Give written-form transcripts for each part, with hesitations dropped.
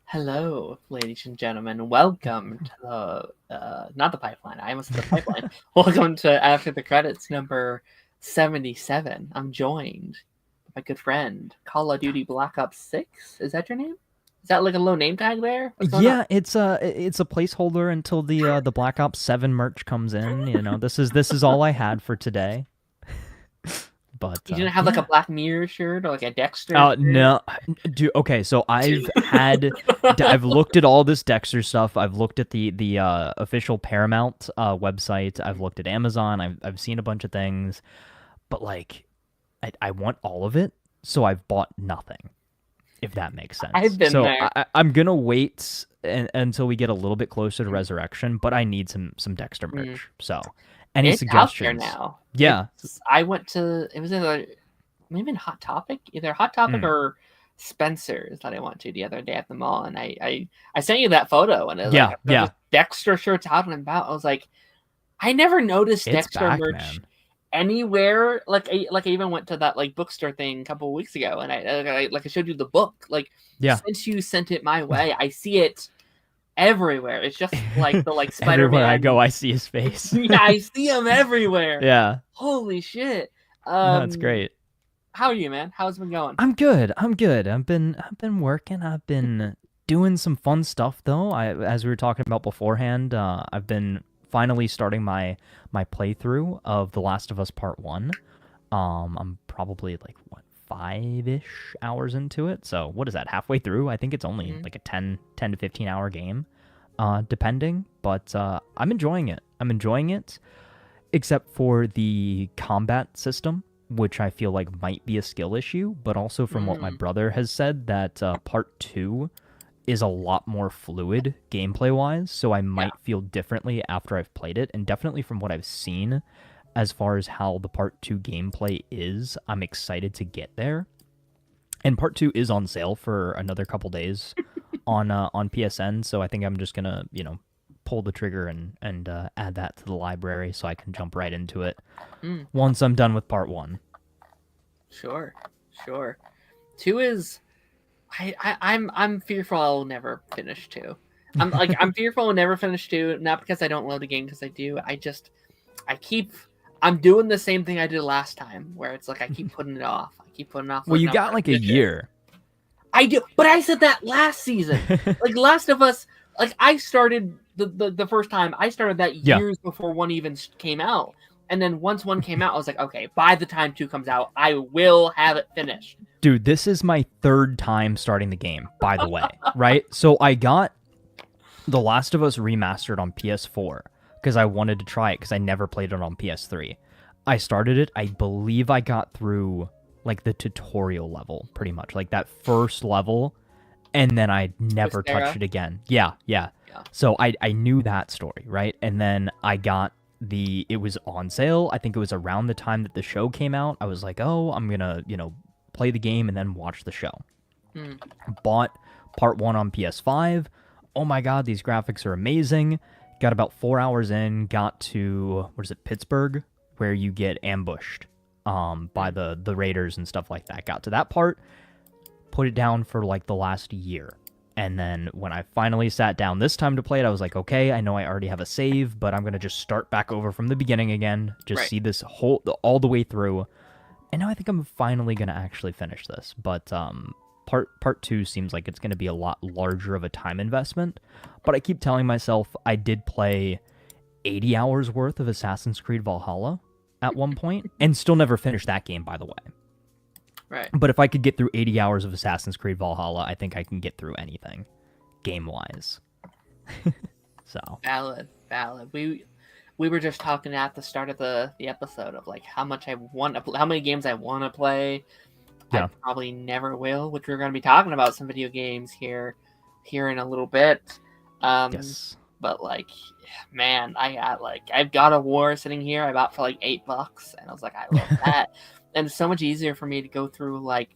Hello, ladies and gentlemen. Welcome to not the pipeline. I almost said the pipeline. Welcome to After the Credits number 77. I'm joined by my good friend, Call of Duty Black Ops 6. Is that your name? Is that like a low name tag there? Yeah, it's a placeholder until the Black Ops 7 merch comes in. You know, this is all I had for today. But you didn't have like a Black Mirror shirt or like a Dexter shirt? No, dude. Okay, so I've looked at all this Dexter stuff. I've looked at the official Paramount website. I've looked at Amazon. I've seen a bunch of things, but like, I want all of it, so I've bought nothing. If that makes sense. I've been there. I'm gonna wait until we get a little bit closer to Resurrection, but I need some Dexter merch. So, any suggestions? Out there now. Yeah, I went to maybe in Hot Topic, either Hot Topic or Spencer's that I went to the other day at the mall, and I sent you that photo, and it was like, Dexter shirts out and about. I was like, I never noticed Dexter merch. Man. Anywhere, like I even went to that like bookstore thing a couple of weeks ago, and I showed you the book. Like, since you sent it my way, I see it everywhere. It's just like the Spider-Man. Everywhere I go, I see his face. Yeah, I see him everywhere. Yeah. Holy shit. That's great. How are you, man? How's it been going? I'm good. I've been working. I've been doing some fun stuff though. As we were talking about beforehand, I've been finally starting my playthrough of The Last of Us Part 1. I'm probably like 5-ish hours into it. So what is that? Halfway through? I think it's only like a 10 to 15 hour game, depending. But I'm enjoying it. Except for the combat system, which I feel like might be a skill issue. But also from what my brother has said, that Part 2 is a lot more fluid gameplay-wise, so I might feel differently after I've played it, and definitely from what I've seen as far as how the Part 2 gameplay is, I'm excited to get there. And Part 2 is on sale for another couple days on PSN, so I think I'm just gonna, pull the trigger and add that to the library so I can jump right into it once I'm done with Part 1. Sure. 2 is... I'm fearful I'll never finish 2. I'm fearful I'll never finish 2, not because I don't love the game, because I do. I'm doing the same thing I did last time, where it's like I keep putting it off. Well, you got like a year. I do, but I said that last season. Like Last of Us, like I started the first time. I started that years before 1 even came out, and then once 1 came out, I was like, okay, by the time 2 comes out, I will have it finished. Dude, this is my 3rd time starting the game, by the way, right? So I got The Last of Us Remastered on PS4 because I wanted to try it because I never played it on PS3. I started it. I believe I got through like the tutorial level, pretty much, like that first level, and then I never touched it again. Yeah. So I knew that story, right? And then I got it was on sale. I think it was around the time that the show came out. I was like, oh, I'm gonna, play the game and then watch the show. Bought Part 1 on PS5. Oh my god, these graphics are amazing. Got about 4 hours in, got to, Pittsburgh, where you get ambushed by the raiders and stuff like that. Got to that part, put it down for like the last year. And then when I finally sat down this time to play it, I was like, okay, I know I already have a save, but I'm going to just start back over from the beginning again, see this all the way through. And now I think I'm finally going to actually finish this. But Part 2 seems like it's going to be a lot larger of a time investment, but I keep telling myself I did play 80 hours worth of Assassin's Creed Valhalla at one point, and still never finished that game, by the way. Right. But if I could get through 80 hours of Assassin's Creed Valhalla, I think I can get through anything, game-wise. So valid. We were just talking at the start of the episode of like how many games I want to play. Yeah. I probably never will, which we're going to be talking about some video games here in a little bit. Yes. But like, man, I've got a war sitting here I bought for like $8, and I was like, I love that. And it's so much easier for me to go through like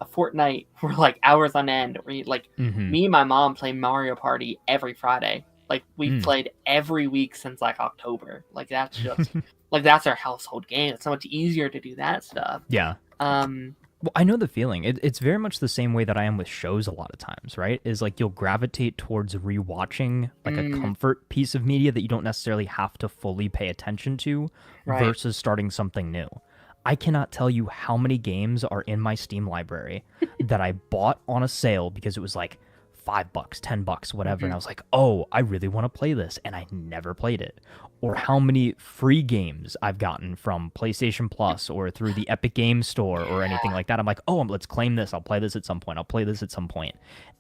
a Fortnite for like hours on end. Or like me and my mom play Mario Party every Friday. Like we've played every week since like October. Like that's just like that's our household game. It's so much easier to do that stuff. Yeah. Well, I know the feeling. It's very much the same way that I am with shows a lot of times, right? Is like you'll gravitate towards rewatching like a comfort piece of media that you don't necessarily have to fully pay attention to versus starting something new. I cannot tell you how many games are in my Steam library that I bought on a sale because it was like $5, $10, whatever. And I was like, oh, I really want to play this. And I never played it. Or how many free games I've gotten from PlayStation Plus or through the Epic Games Store or anything like that. I'm like, oh, let's claim this. I'll play this at some point.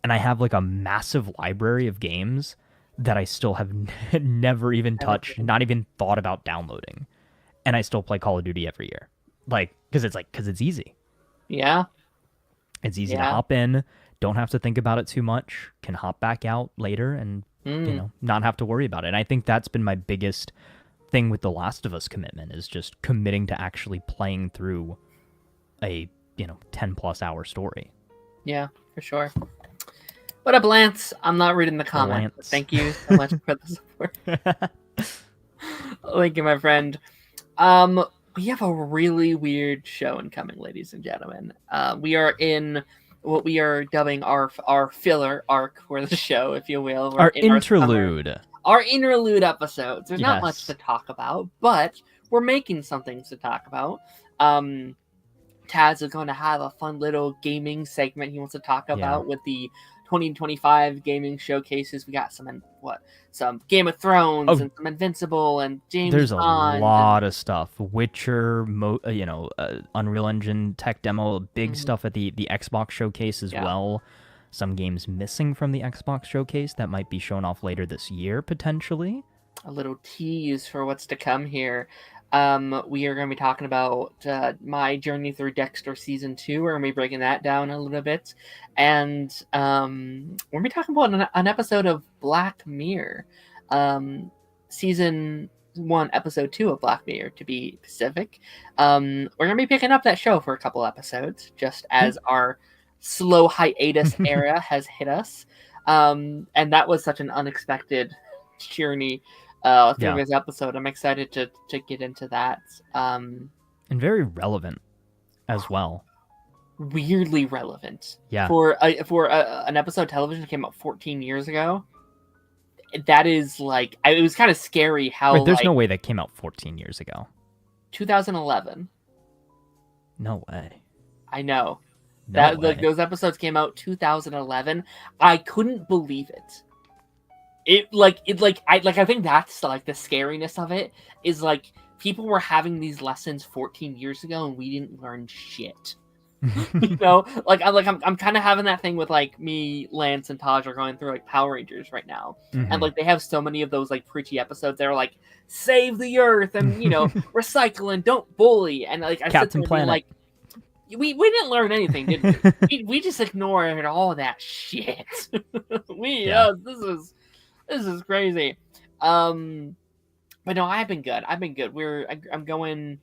And I have like a massive library of games that I still have never even touched, not even thought about downloading. And I still play Call of Duty every year. Because it's easy. Yeah. It's easy to hop in. Don't have to think about it too much. Can hop back out later and not have to worry about it. And I think that's been my biggest thing with The Last of Us commitment is just committing to actually playing through a 10+ hour story. Yeah, for sure. What up, Lance? I'm not reading the comment. Thank you so much for the support. Thank you, my friend. We have a really weird show incoming, ladies and gentlemen. We are in what we are dubbing our filler arc for the show, if you will. Our interlude. Our interlude episodes. There's not much to talk about, but we're making some things to talk about. Taz is going to have a fun little gaming segment he wants to talk about with the 2025 gaming showcases. We got some Game of Thrones and some Invincible and James There's Bond. A lot of stuff. Witcher, Unreal Engine tech demo, big stuff at the Xbox showcase as well. Some games missing from the Xbox showcase that might be shown off later this year, potentially. A little tease for what's to come here. We are going to be talking about my journey through Dexter Season 2. We're going to be breaking that down a little bit. And we're going to be talking about an episode of Black Mirror. Season 1, Episode 2 of Black Mirror, to be specific. We're going to be picking up that show for a couple episodes, just as our slow hiatus era has hit us. And that was such an unexpected journey through this episode. I'm excited to get into that. And very relevant as well. Weirdly relevant. Yeah. For an episode of television that came out 14 years ago. That is like, it was kind of scary how. Wait, there's no way that came out 14 years ago. 2011. No way. I know. Those episodes came out 2011. I couldn't believe it. I think that's like the scariness of it is like people were having these lessons 14 years ago and we didn't learn shit. I'm kind of having that thing with like me, Lance, and Taj are going through like Power Rangers right now, and like they have so many of those like preachy episodes. They're like save the earth and recycle and don't bully, and like I Captain Planet. Like we didn't learn anything, did we? We just ignored all that shit. This is crazy. But no, I've been good. I'm going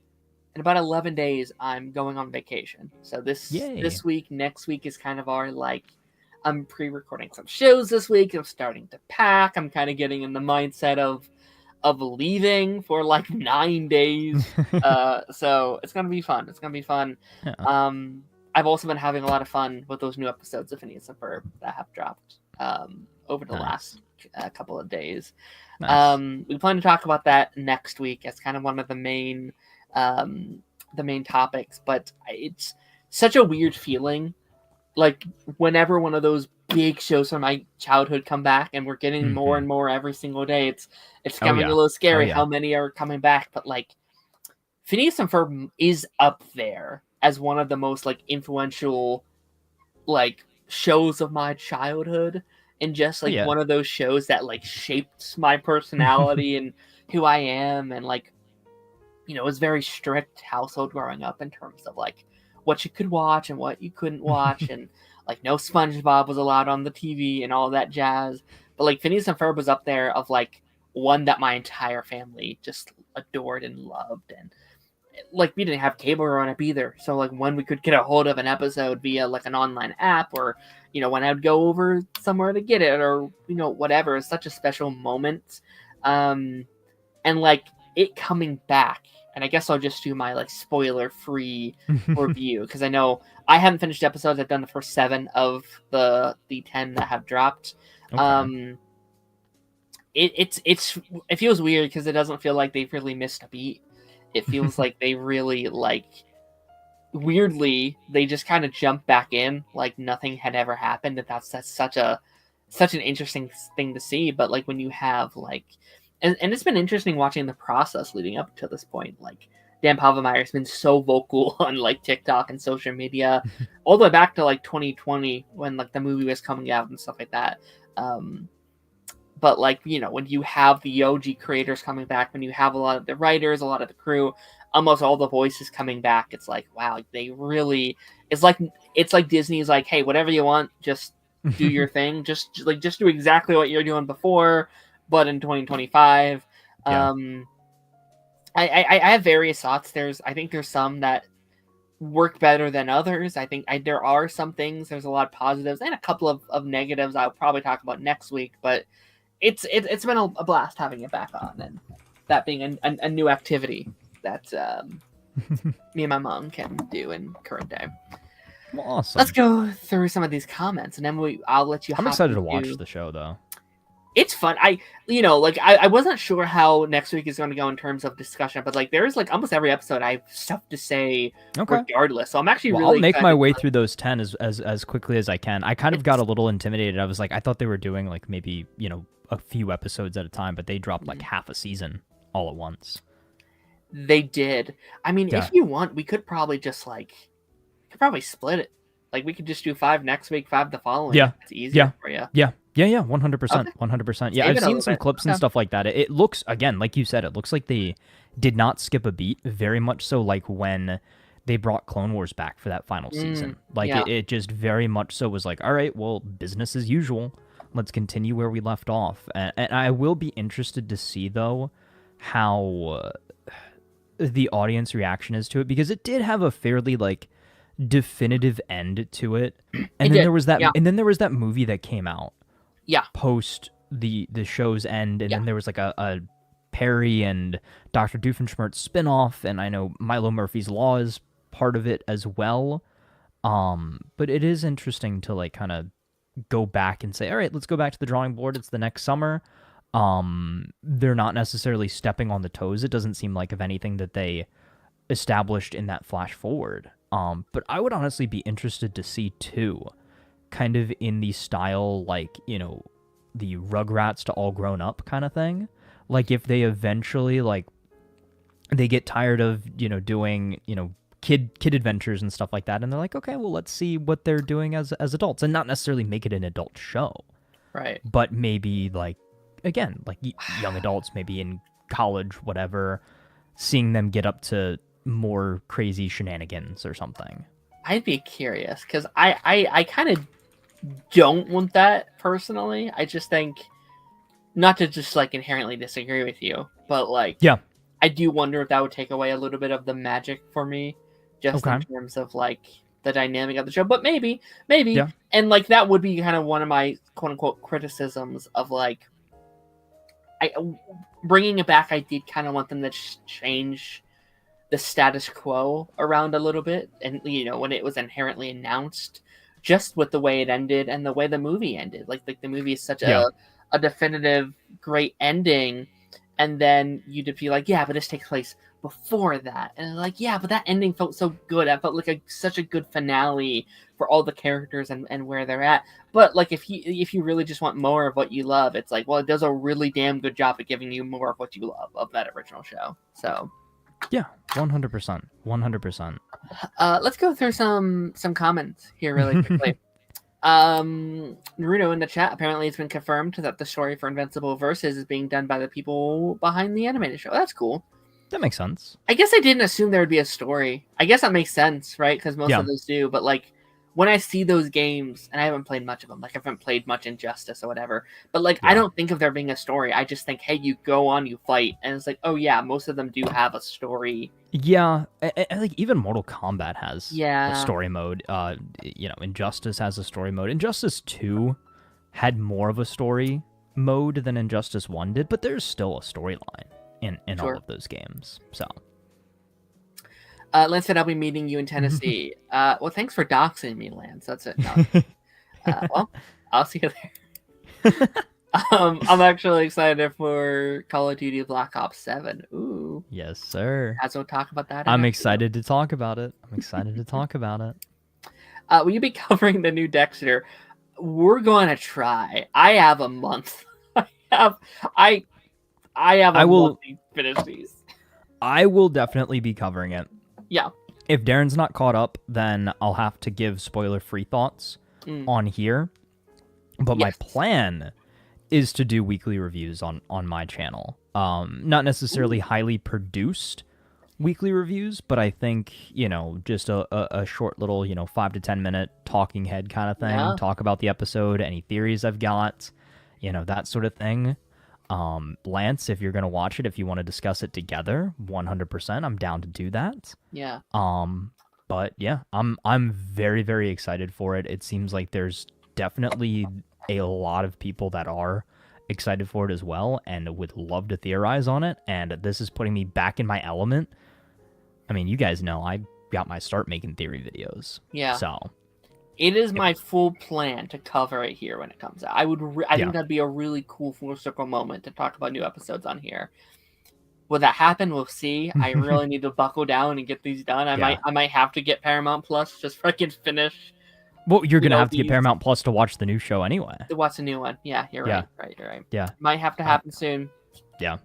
in about 11 days. I'm going on vacation. So this week, next week is kind of our like. I'm pre-recording some shows this week. I'm starting to pack. I'm kind of getting in the mindset of leaving for like 9 days. So it's gonna be fun. Yeah. I've also been having a lot of fun with those new episodes of Phineas and Ferb that have dropped over the last couple of days. Nice. We plan to talk about that next week as kind of one of the main topics, but it's such a weird feeling like whenever one of those big shows from my childhood come back, and we're getting more and more every single day, it's becoming a little scary how many are coming back. But like Phineas and Ferb is up there as one of the most like influential like shows of my childhood, and just like one of those shows that like shaped my personality and who I am. And like, you know, it was very strict household growing up in terms of like what you could watch and what you couldn't watch, and like no SpongeBob was allowed on the TV and all that jazz. But like Phineas and Ferb was up there of like one that my entire family just adored and loved. And like we didn't have cable growing up either, so like when we could get a hold of an episode via like an online app, or you know when I would go over somewhere to get it, or you know whatever, it's such a special moment. And like it coming back, and I guess I'll just do my like spoiler free review, because I know I haven't finished episodes. I've done the first 7 of the 10 that have dropped. Okay. It feels weird because it doesn't feel like they've really missed a beat. It feels like they really, like, weirdly, they just kind of jump back in like nothing had ever happened. And that's such an interesting thing to see. But like when you have like, and it's been interesting watching the process leading up to this point. Like Dan Pavemeyer's been so vocal on like TikTok and social media, all the way back to like 2020 when like the movie was coming out and stuff like that. But like, you know, when you have the OG creators coming back, when you have a lot of the writers, a lot of the crew, almost all the voices coming back, it's like, wow, they really, it's like Disney's like, hey, whatever you want, just do your thing. Just do exactly what you're doing before, but in 2025. Yeah. I have various thoughts. I think there's some that work better than others. I think there are some things, there's a lot of positives and a couple of negatives I'll probably talk about next week, but it's been a blast having it back on, and that being a new activity that me and my mom can do in current day. Well, awesome. Let's go through some of these comments, and then I'll let you. I'm excited to watch the show, though. It's fun. I wasn't sure how next week is going to go in terms of discussion, but like there's like almost every episode I have stuff to say regardless. So I'm actually really. I'll make my way through those 10 as quickly as I can. I kind of got a little intimidated. I was like, I thought they were doing like maybe a few episodes at a time, but they dropped like half a season all at once. They did. I mean, if you want, we could probably just split it. Like we could just do 5 next week, 5 the following. Yeah, it's easier for you. Yeah, 100%, 100%. Yeah, I've seen some clips and stuff like that. It looks, again, like you said, it looks like they did not skip a beat. Very much so, like when they brought Clone Wars back for that final season. Like it just very much so was like, all right, well, business as usual. Let's continue where we left off. And I will be interested to see, though, how the audience reaction is to it, because it did have a fairly, like, definitive end to it. And then there was that and then there was that movie that came out post the show's end, and then there was like a Perry and Dr. Doofenshmirtz spinoff, and I know Milo Murphy's Law is part of it as well. But it is interesting to like kind of go back and say, all right, let's go back to the drawing board. It's the next summer. They're not necessarily stepping on the toes. It doesn't seem like of anything that they established in that flash forward. But I would honestly be interested to see too, kind of in the style like, the Rugrats to All Grown Up kind of thing. Like if they eventually like they get tired of, doing, kid adventures and stuff like that, and they're like, okay, well, let's see what they're doing as adults, and not necessarily make it an adult show. Right. But maybe like, again, like young adults, maybe in college, whatever, seeing them get up to more crazy shenanigans or something. I'd be curious, because I kind of don't want that personally. I just think, not to just like inherently disagree with you, but like, I do wonder if that would take away a little bit of the magic for me, just in terms of like the dynamic of the show. But maybe, and like that would be kind of one of my quote unquote criticisms of like, bringing it back. I did kind of want them to change the status quo around a little bit, and when it was inherently announced, just with the way it ended and the way the movie ended, like the movie is such a definitive great ending, and then you'd be like, yeah, but this takes place before that, and like, yeah, but that ending felt so good. I felt like such a good finale for all the characters and where they're at. But like, if you really just want more of what you love, it's like, well, it does a really damn good job at giving you more of what you love of that original show. So yeah, 100%, 100%. Let's go through some comments here really quickly. Naruto in the chat, apparently it's been confirmed that the story for Invincible Versus is being done by the people behind the animated show. That's cool. That makes sense. I guess I didn't assume there would be a story. I guess that makes sense, right? Because most of those do. But like, when I see those games, and I haven't played much of them, like I haven't played much Injustice or whatever, but like, I don't think of there being a story. I just think, hey, you go on, you fight, and it's like, oh yeah, most of them do have a story. Yeah, I like even Mortal Kombat has a story mode. Injustice has a story mode. Injustice 2 had more of a story mode than Injustice 1 did, but there's still a storyline in all of those games. So Lance said, I'll be meeting you in Tennessee. Well, thanks for doxing me, Lance. That's it. No. Well, I'll see you there. I'm actually excited for Call of Duty Black Ops 7. Ooh. Yes, sir. As we'll talk about that. I'm excited to talk about it. Will you be covering the new Dexter? We're going to try. I have a month. I will finish these. I will definitely be covering it. Yeah. If Darren's not caught up, then I'll have to give spoiler-free thoughts on here. But my plan is to do weekly reviews on my channel. Not necessarily highly produced weekly reviews, but I think, just a short little, 5 to 10 minute talking head kind of thing. Yeah. Talk about the episode, any theories I've got, that sort of thing. Lance, if you're going to watch it, if you want to discuss it together, 100%, I'm down to do that. Yeah. But yeah, I'm very, very excited for it. It seems like there's definitely a lot of people that are excited for it as well and would love to theorize on it. And this is putting me back in my element. I mean, you guys know I got my start making theory videos. Yeah. So it is my full plan to cover it here when it comes out. I think that'd be a really cool full circle moment to talk about new episodes on here. Will that happen? We'll see. I really need to buckle down and get these done. I might have to get Paramount Plus just so I can finish. Well, you're gonna have to get Paramount Plus to watch the new show anyway. To watch the new one. Yeah, you're right. You're right. Yeah. Might have to happen soon. Yeah.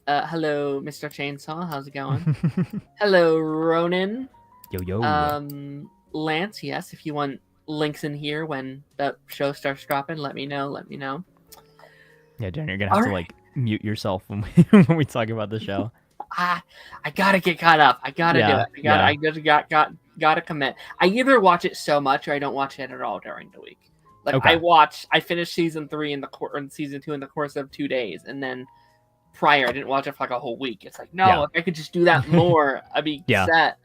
Hello, Mr. Chainsaw. How's it going? Hello, Ronan. Yo. Lance, yes, if you want links in here when that show starts dropping, let me know. Yeah, Darren, you're gonna have to mute yourself when we talk about the show. I gotta get caught up. I gotta do it. I just gotta commit. I either watch it so much or I don't watch it at all during the week. I finished season 3 and season 2 in the course of 2 days, and then prior I didn't watch it for a whole week. It's like, no, if I could just do that more, I'd be set.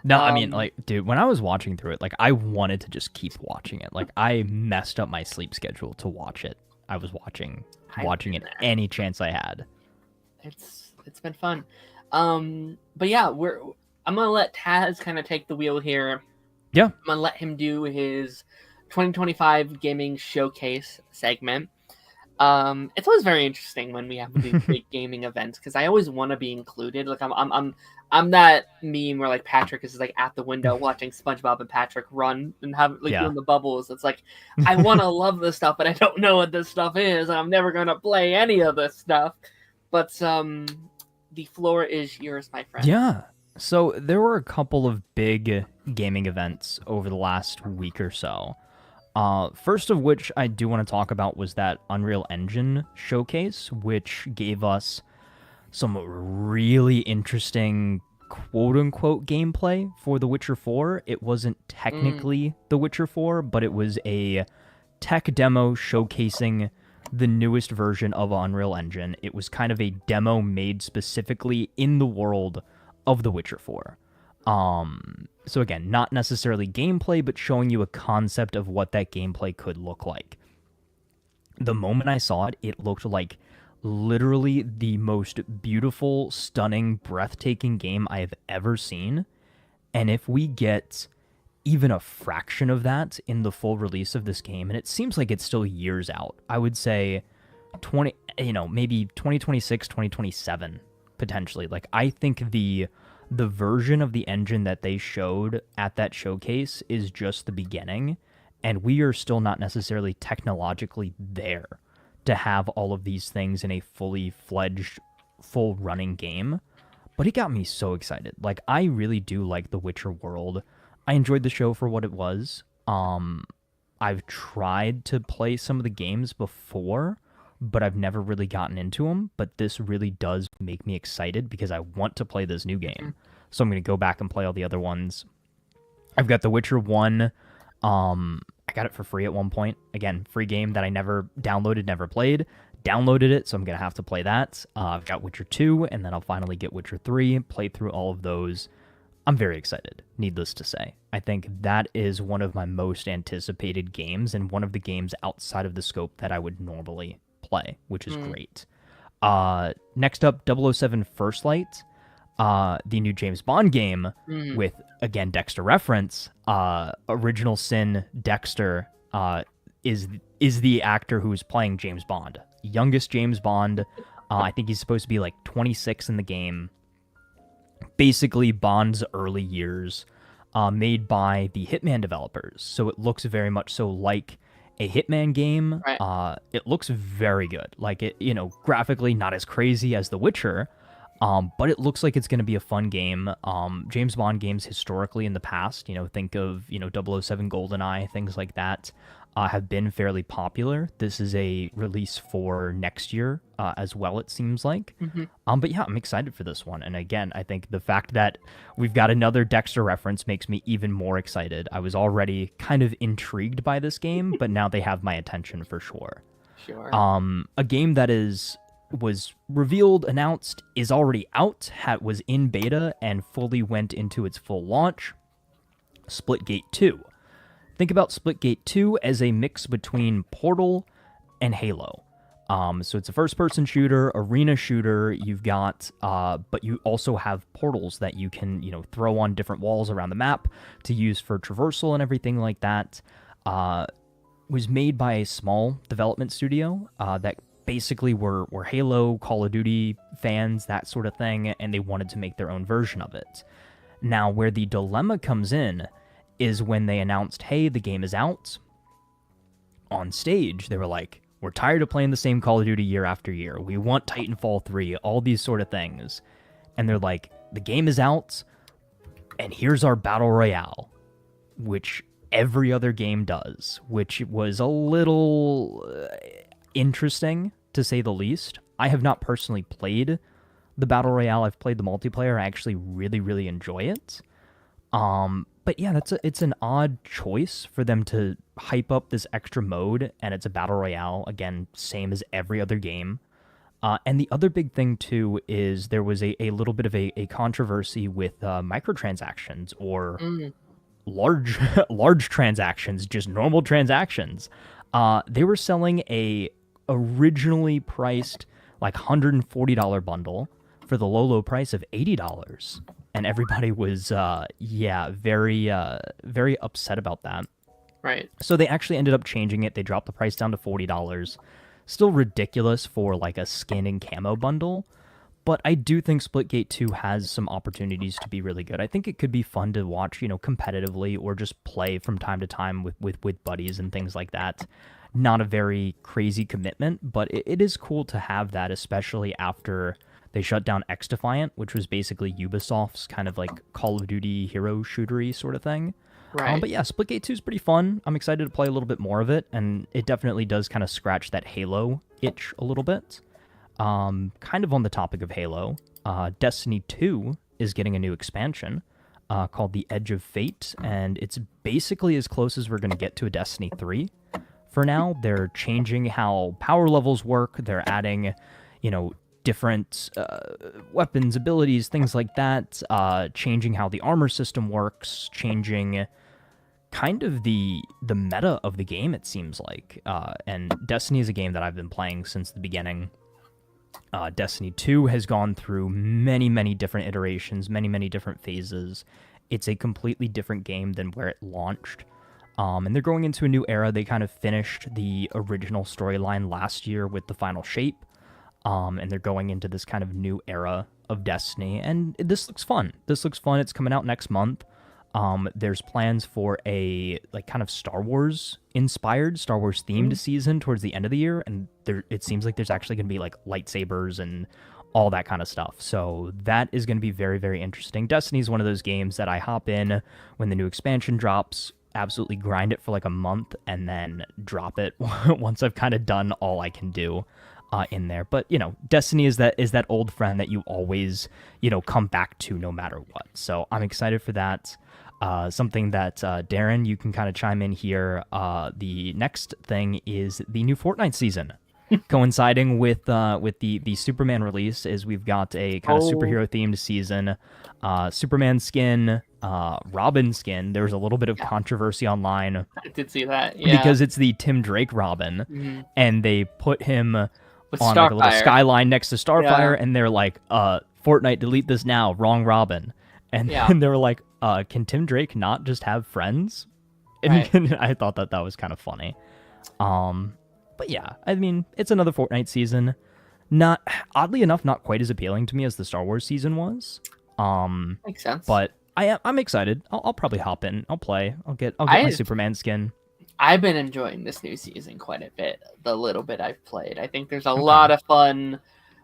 No, I mean, dude, when I was watching through it, I wanted to just keep watching it. I messed up my sleep schedule to watch it. I was watching it any chance I had. It's been fun. But yeah, I'm gonna let Taz kind of take the wheel here. Yeah. I'm gonna let him do his 2025 gaming showcase segment. It's always very interesting when we have these big gaming events because I always want to be included. I'm that meme where Patrick is at the window watching SpongeBob and Patrick run and have doing the bubbles. It's I want to love this stuff, but I don't know what this stuff is, and I'm never gonna play any of this stuff. But the floor is yours, my friend. Yeah. So there were a couple of big gaming events over the last week or so. First of which I do want to talk about was that Unreal Engine showcase, which gave us some really interesting quote-unquote gameplay for The Witcher 4. It wasn't technically The Witcher 4, but it was a tech demo showcasing the newest version of Unreal Engine. It was kind of a demo made specifically in the world of The Witcher 4. So again, not necessarily gameplay, but showing you a concept of what that gameplay could look like. The moment I saw it, it looked like literally the most beautiful, stunning, breathtaking game I have ever seen. And if we get even a fraction of that in the full release of this game, and it seems like it's still years out, I would say maybe 2026, 2027 potentially. Like, I think the version of the engine that they showed at that showcase is just the beginning, and we are still not necessarily technologically there to have all of these things in a fully fledged, full running game. But it got me so excited. Like, I really do like the Witcher world. I enjoyed the show for what it was. I've tried to play some of the games before, but I've never really gotten into them. But this really does make me excited because I want to play this new game. So I'm going to go back and play all the other ones. I've got The Witcher 1. I got it for free at one point. Again, free game that I never downloaded, never played. Downloaded it, so I'm going to have to play that. I've got Witcher 2, and then I'll finally get Witcher 3, play through all of those. I'm very excited, needless to say. I think that is one of my most anticipated games and one of the games outside of the scope that I would normally play, which is great. Next up, 007 First Light, the new James Bond game with, again, Dexter reference. Original Sin Dexter is the actor who is playing James Bond. Youngest James Bond. I think he's supposed to be like 26 in the game. Basically Bond's early years, made by the Hitman developers. So it looks very much so like a Hitman game. Right. It looks very good. Like, it, graphically not as crazy as The Witcher, but it looks like it's going to be a fun game. James Bond games historically in the past, think of, 007 GoldenEye, things like that, have been fairly popular. This is a release for next year as well, it seems like. But yeah, I'm excited for this one. And again, I think the fact that we've got another Dexter reference makes me even more excited. I was already kind of intrigued by this game, but now they have my attention for sure. Sure. A game that was revealed, announced, is already out, was in beta, and fully went into its full launch. Splitgate 2. Think about Splitgate 2 as a mix between Portal and Halo. So it's a first-person shooter, arena shooter. You've got, but you also have portals that you can, throw on different walls around the map to use for traversal and everything like that. Was made by a small development studio that basically were Halo, Call of Duty fans, that sort of thing, and they wanted to make their own version of it. Now, where the dilemma comes in is when they announced, hey, the game is out. On stage, they were like, we're tired of playing the same Call of Duty year after year. We want Titanfall 3, all these sort of things. And they're like, the game is out, and here's our Battle Royale, which every other game does, which was a little interesting, to say the least. I have not personally played the Battle Royale. I've played the multiplayer. I actually really, really enjoy it. But yeah, it's an odd choice for them to hype up this extra mode, and it's a Battle Royale, again, same as every other game. And the other big thing, too, is there was a little bit of a controversy with microtransactions, or large transactions, just normal transactions. They were selling a originally priced like $140 bundle for the low price of $80. And everybody was, very upset about that. Right. So they actually ended up changing it. They dropped the price down to $40. Still ridiculous for like a skin and camo bundle. But I do think Splitgate 2 has some opportunities to be really good. I think it could be fun to watch, competitively, or just play from time to time with buddies and things like that. Not a very crazy commitment, but it is cool to have that, especially after they shut down X-Defiant, which was basically Ubisoft's kind of like Call of Duty hero shootery sort of thing. Right. But yeah, Splitgate 2 is pretty fun. I'm excited to play a little bit more of it, and it definitely does kind of scratch that Halo itch a little bit. Kind of on the topic of Halo, Destiny 2 is getting a new expansion called The Edge of Fate, and it's basically as close as we're going to get to a Destiny 3. For now, they're changing how power levels work. They're adding, different weapons, abilities, things like that, changing how the armor system works, changing kind of the meta of the game, it seems like. And Destiny is a game that I've been playing since the beginning. Destiny 2 has gone through many, many different iterations, many, many different phases. It's a completely different game than where it launched. And they're going into a new era. They kind of finished the original storyline last year with the final shape. And they're going into this kind of new era of Destiny. And this looks fun. It's coming out next month. There's plans for a like kind of Star Wars themed season towards the end of the year, and it seems like there's actually going to be like lightsabers and all that kind of stuff. So that is going to be very, very interesting. Destiny is one of those games that I hop in when the new expansion drops, absolutely grind it for like a month, and then drop it once I've kind of done all I can do in there. But Destiny is that old friend that you always come back to no matter what. So I'm excited for that. Something that Darren, you can kind of chime in here. The next thing is the new Fortnite season. Coinciding with the Superman release, is we've got a kind of superhero themed season. Superman skin, Robin skin. There was a little bit of controversy online. I did see that, yeah. Because it's the Tim Drake Robin, and they put him with on Starfire. Like a little skyline next to Starfire, and they're like, Fortnite, delete this now, wrong Robin. And then they were like, can Tim Drake not just have friends? And I thought that was kind of funny. But yeah, I mean, it's another Fortnite season. Not, oddly enough, not quite as appealing to me as the Star Wars season was. Makes sense. But I'm excited. I'll probably hop in. I'll play. I'll get my Superman skin. I've been enjoying this new season quite a bit. The little bit I've played, I think there's a lot of fun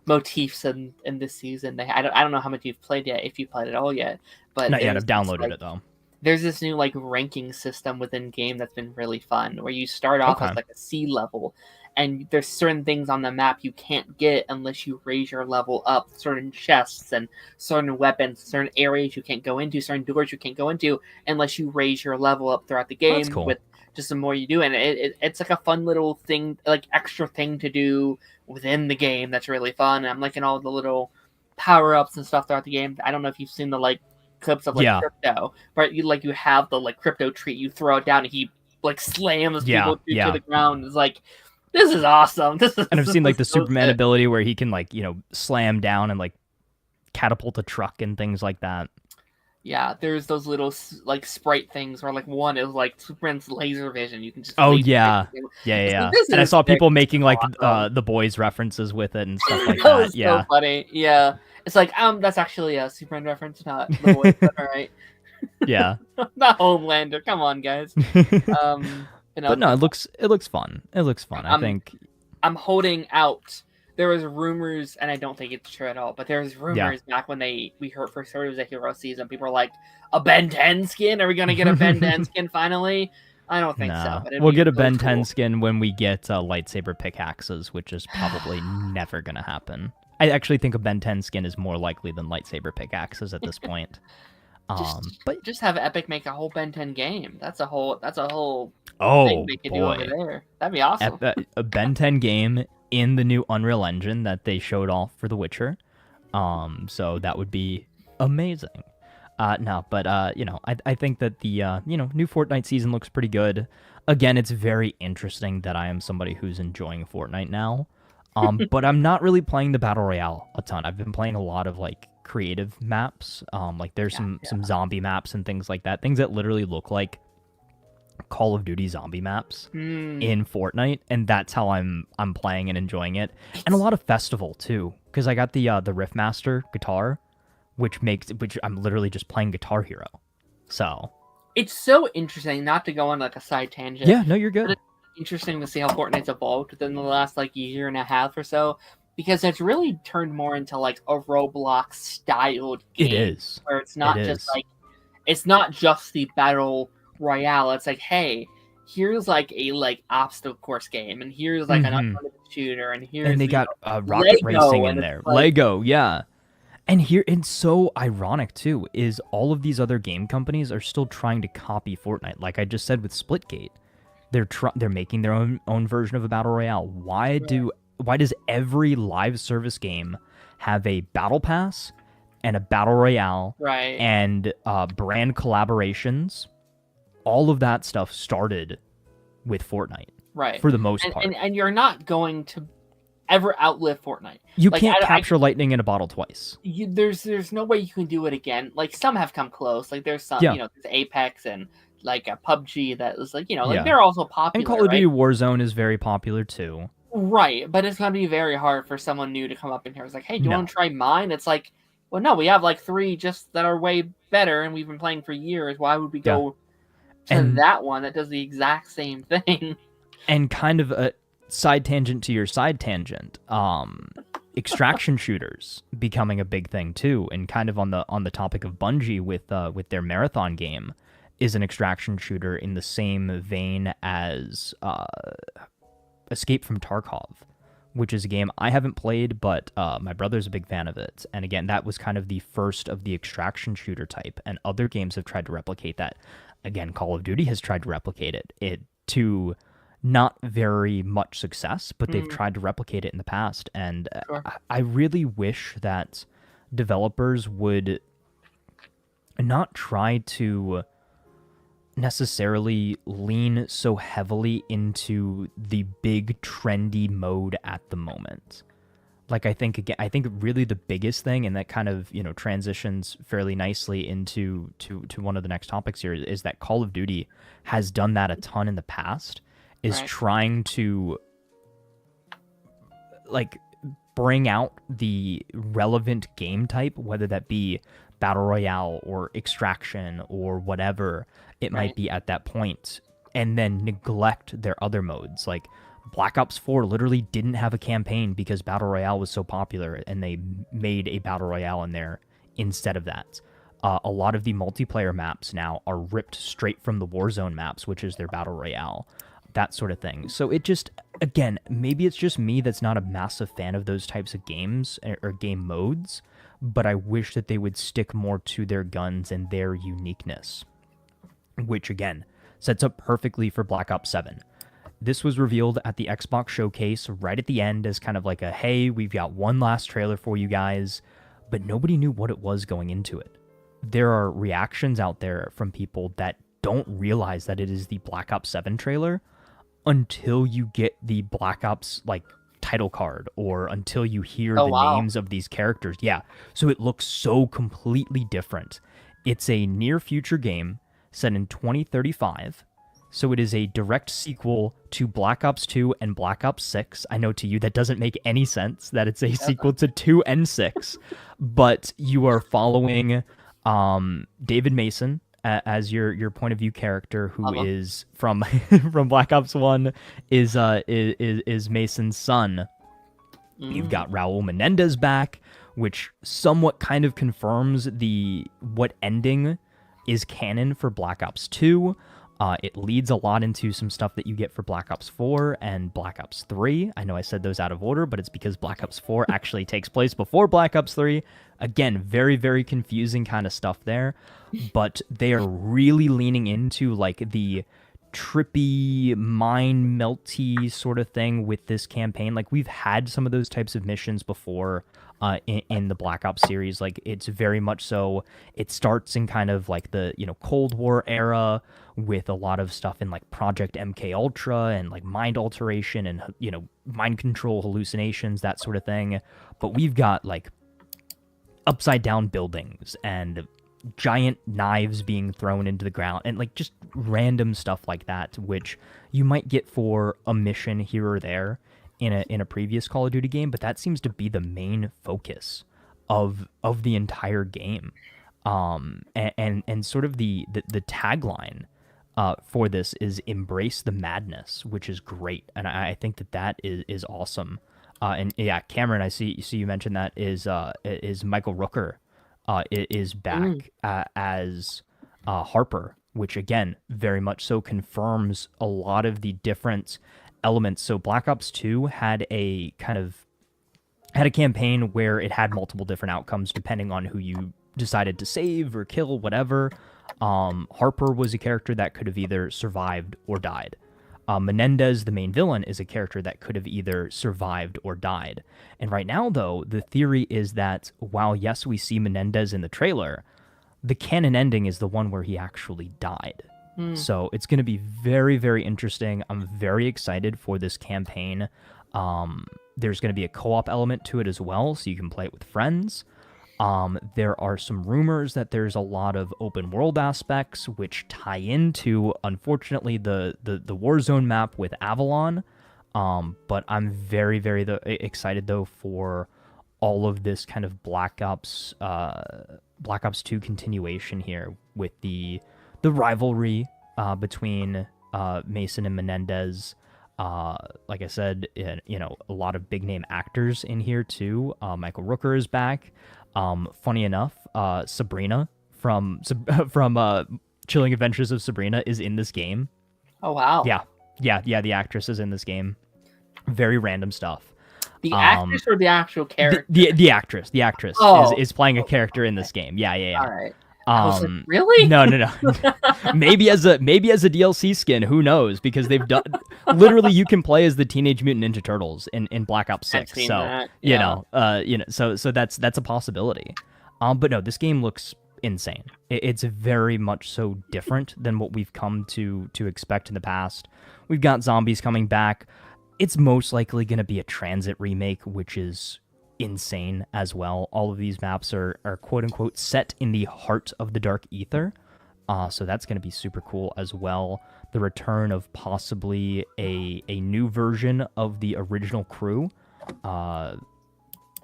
motifs in this season. I don't know how much you've played yet, if you played it all yet, but not yet. I've downloaded it though. There's this new like ranking system within game that's been really fun, where you start off as like a C level, and there's certain things on the map you can't get unless you raise your level up. Certain chests and certain weapons, certain areas you can't go into, certain doors you can't go into unless you raise your level up throughout the game. That's cool. With just the more you do, and it's like a fun little thing, like extra thing to do within the game that's really fun. And I'm liking all the little power-ups and stuff throughout the game. I don't know if you've seen the like clips of like crypto, but you have the like crypto tree, you throw it down and he like slams people to the ground. It's like, this is awesome. And I've seen like the Superman ability where he can like slam down and like catapult a truck and things like that. Yeah, there's those little like sprite things where like one is like Superman's laser vision. You can just yeah. And I saw people making like the boys references with it and stuff like that. So funny. Yeah, it's like that's actually a Superman reference, not the boys. All right. Yeah. Not Homelander. Come on, guys. But no, it looks fun. It looks fun. I think I'm holding out. There was rumors, and I don't think it's true at all, but there was rumors back when we first heard it was a hero season. People were like, a Ben 10 skin? Are we going to get a Ben 10 skin finally? I don't think so. But we'll get a Ben 10 skin when we get lightsaber pickaxes, which is probably never going to happen. I actually think a Ben 10 skin is more likely than lightsaber pickaxes at this point. But just have Epic make a whole Ben 10 game. That's a whole thing they could do over there. That'd be awesome. A Ben 10 game in the new Unreal Engine that they showed off for The Witcher. So that would be amazing. I think that the new Fortnite season looks pretty good. Again, it's very interesting that I am somebody who's enjoying Fortnite now. But I'm not really playing the Battle Royale a ton. I've been playing a lot of like creative maps. Like there's some zombie maps and things like that. Things that literally look like Call of Duty zombie maps in Fortnite, and that's how I'm playing and enjoying it. And a lot of festival too, because I got the Riffmaster guitar, which I'm literally just playing Guitar Hero. So it's so interesting, not to go on like a side tangent. Yeah, no, you're good. It's interesting to see how Fortnite's evolved within the last like year and a half or so, because it's really turned more into like a Roblox styled game. It is, where it's not just the battle royale. It's like, hey, here's like a obstacle course game, and here's like an unlimited shooter, and they got rocket racing in there. Lego, yeah. And here, it's so ironic too, is all of these other game companies are still trying to copy Fortnite. Like I just said with Splitgate, they're making their own version of a battle royale. Why does every live service game have a battle pass and a battle royale, and brand collaborations? All of that stuff started with Fortnite, for the most part. And you're not going to ever outlive Fortnite. You can't capture lightning in a bottle twice. There's no way you can do it again. Like, some have come close. Like, there's some, there's Apex and like a PUBG that was like, like they're also popular. And Call of Duty Warzone is very popular too. Right, but it's gonna be very hard for someone new to come up in here. It's like, hey, do you want to try mine? It's like, well, no, we have like 3 just that are way better, and we've been playing for years. Why would we go to that one that does the exact same thing? And kind of a side tangent to your side tangent, extraction shooters becoming a big thing too, and kind of on the topic of Bungie with their Marathon game, is an extraction shooter in the same vein as Escape from Tarkov, which is a game I haven't played, but my brother's a big fan of it. And again, that was kind of the first of the extraction shooter type, and other games have tried to replicate that. Again, Call of Duty has tried to replicate it to not very much success, but they've tried to replicate it in the past. And I really wish that developers would not try to necessarily lean so heavily into the big trendy mode at the moment. Like, I think really the biggest thing, and that kind of, transitions fairly nicely into one of the next topics here, is that Call of Duty has done that a ton in the past, is trying to like bring out the relevant game type, whether that be Battle Royale or Extraction or whatever it might be at that point, and then neglect their other modes. Like, Black Ops 4 literally didn't have a campaign because Battle Royale was so popular, and they made a Battle Royale in there instead of that. A lot of the multiplayer maps now are ripped straight from the Warzone maps, which is their Battle Royale, that sort of thing. So it just, again, maybe it's just me that's not a massive fan of those types of games or game modes, but I wish that they would stick more to their guns and their uniqueness, which, again, sets up perfectly for Black Ops 7. This was revealed at the Xbox showcase right at the end as kind of like a, hey, we've got one last trailer for you guys, but nobody knew what it was going into it. There are reactions out there from people that don't realize that it is the Black Ops 7 trailer until you get the Black Ops, like, title card, or until you hear names of these characters. Yeah, so it looks so completely different. It's a near future game set in 2035. So it is a direct sequel to Black Ops 2 and Black Ops 6. I know to you that doesn't make any sense that it's a sequel to 2 and 6, but you are following David Mason as your point of view character, who is from from Black Ops 1, is Mason's son. You've got Raul Menendez back, which somewhat kind of confirms what ending is canon for Black Ops 2. It leads a lot into some stuff that you get for Black Ops 4 and Black Ops 3. I know I said those out of order, but it's because Black Ops 4 actually takes place before Black Ops 3. Again, very, very confusing kind of stuff there, but they are really leaning into like the trippy, mind melty sort of thing with this campaign. Like, we've had some of those types of missions before in the Black Ops series. Like, it's very much so, it starts in kind of like the Cold War era with a lot of stuff in like Project MK Ultra and like mind alteration and mind control, hallucinations, that sort of thing. But we've got like upside down buildings and giant knives being thrown into the ground and like just random stuff like that, which you might get for a mission here or there in a previous Call of Duty game, but that seems to be the main focus of the entire game. And sort of the tagline for this is "Embrace the Madness," which is great, and I think that is awesome. And yeah, Cameron, I see you mentioned that is Michael Rooker is back as Harper, which again very much so confirms a lot of the different elements. So Black Ops 2 had a campaign where it had multiple different outcomes depending on who you decided to save or kill, whatever. Harper was a character that could have either survived or died. Menendez, the main villain, is a character that could have either survived or died. And right now, though, the theory is that while, yes, we see Menendez in the trailer, the canon ending is the one where he actually died. So it's going to be very, very interesting. I'm very excited for this campaign. There's going to be a co-op element to it as well, so you can play it with friends. There are some rumors that there's a lot of open world aspects which tie into, unfortunately, the Warzone map with Avalon. But I'm very, very excited though for all of this kind of Black Ops 2 continuation here with the rivalry between Mason and Menendez. Like I said, a lot of big name actors in here too. Michael Rooker is back. Funny enough, Sabrina from Chilling Adventures of Sabrina is in this game. Oh wow! Yeah. The actress is in this game. Very random stuff. The actress or the actual character? The actress. The actress is playing a character in this game. Yeah. All right. I was like, really? No. maybe as a DLC skin. Who knows? Because they've done literally. You can play as the Teenage Mutant Ninja Turtles in Black Ops 6. So that. Yeah. So that's a possibility. But no, this game looks insane. It's very much so different than what we've come to expect in the past. We've got zombies coming back. It's most likely going to be a Transit remake, which is insane as well. All of these maps are quote-unquote set in the heart of the Dark Ether, so that's going to be super cool as well. The return of possibly a new version of the original crew,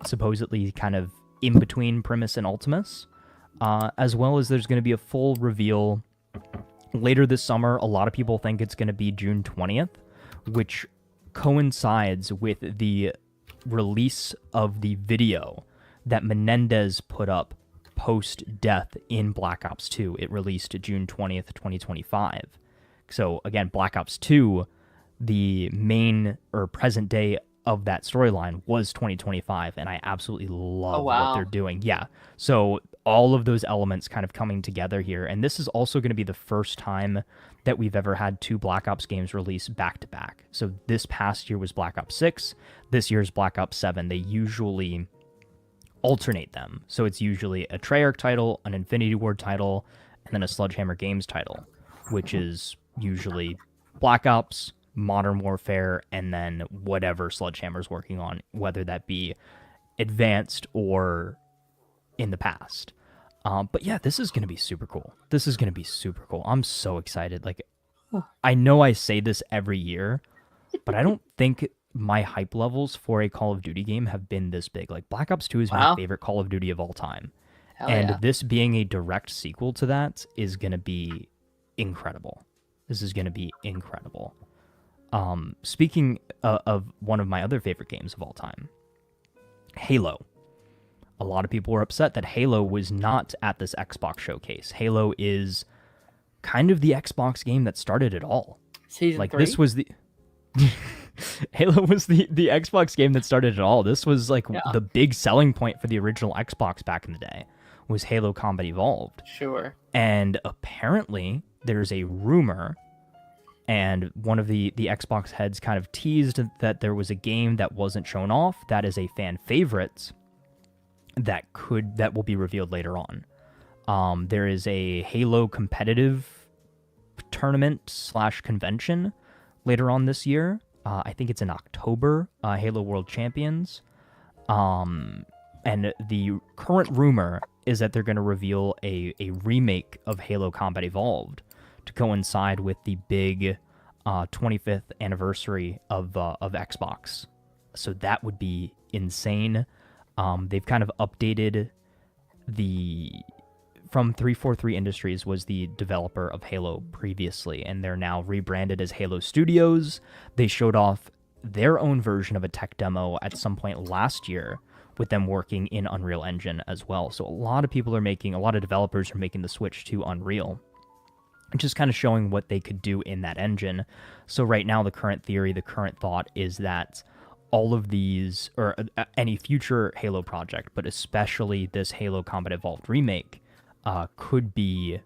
supposedly kind of in between Primus and Ultimus, as well as there's going to be a full reveal later this summer. A lot of people think it's going to be June 20th, which coincides with the release of the video that Menendez put up post-death in Black Ops 2. It released June 20th, 2025. So again, Black Ops 2, the main or present day of that storyline was 2025, and I absolutely love what they're doing. Yeah, so all of those elements kind of coming together here, and this is also going to be the first time that we've ever had two Black Ops games released back-to-back. So this past year was Black Ops 6, this year's Black Ops 7. They usually alternate them, so it's usually a Treyarch title, an Infinity Ward title, and then a Sledgehammer Games title, which is usually Black Ops, Modern Warfare, and then whatever Sledgehammer's working on, whether that be advanced or in the past. But yeah, this is going to be super cool. I'm so excited. Like, I know I say this every year, but I don't think my hype levels for a Call of Duty game have been this big. Like, Black Ops 2 is my favorite Call of Duty of all time. And this being a direct sequel to that is going to be incredible. Speaking of one of my other favorite games of all time, Halo. A lot of people were upset that Halo was not at this Xbox showcase. Halo is kind of the Xbox game that started it all. Season 3? This was the Halo was the Xbox game that started it all. This was the big selling point for the original Xbox back in the day, was Halo Combat Evolved. Sure. And apparently there's a rumor, and one of the Xbox heads kind of teased that there was a game that wasn't shown off that is a fan favorite that will be revealed later on. There is a Halo competitive tournament / convention later on this year. I think it's in October, Halo World Champions. And the current rumor is that they're going to reveal a remake of Halo Combat Evolved to coincide with the big 25th anniversary of Xbox. So that would be insane. They've kind of updated from 343 Industries was the developer of Halo previously, and they're now rebranded as Halo Studios. They showed off their own version of a tech demo at some point last year with them working in Unreal Engine as well. So a lot of developers are making the switch to Unreal, just kind of showing what they could do in that engine. So right now, the current thought is that all of these, or any future Halo project, but especially this Halo Combat Evolved remake, could be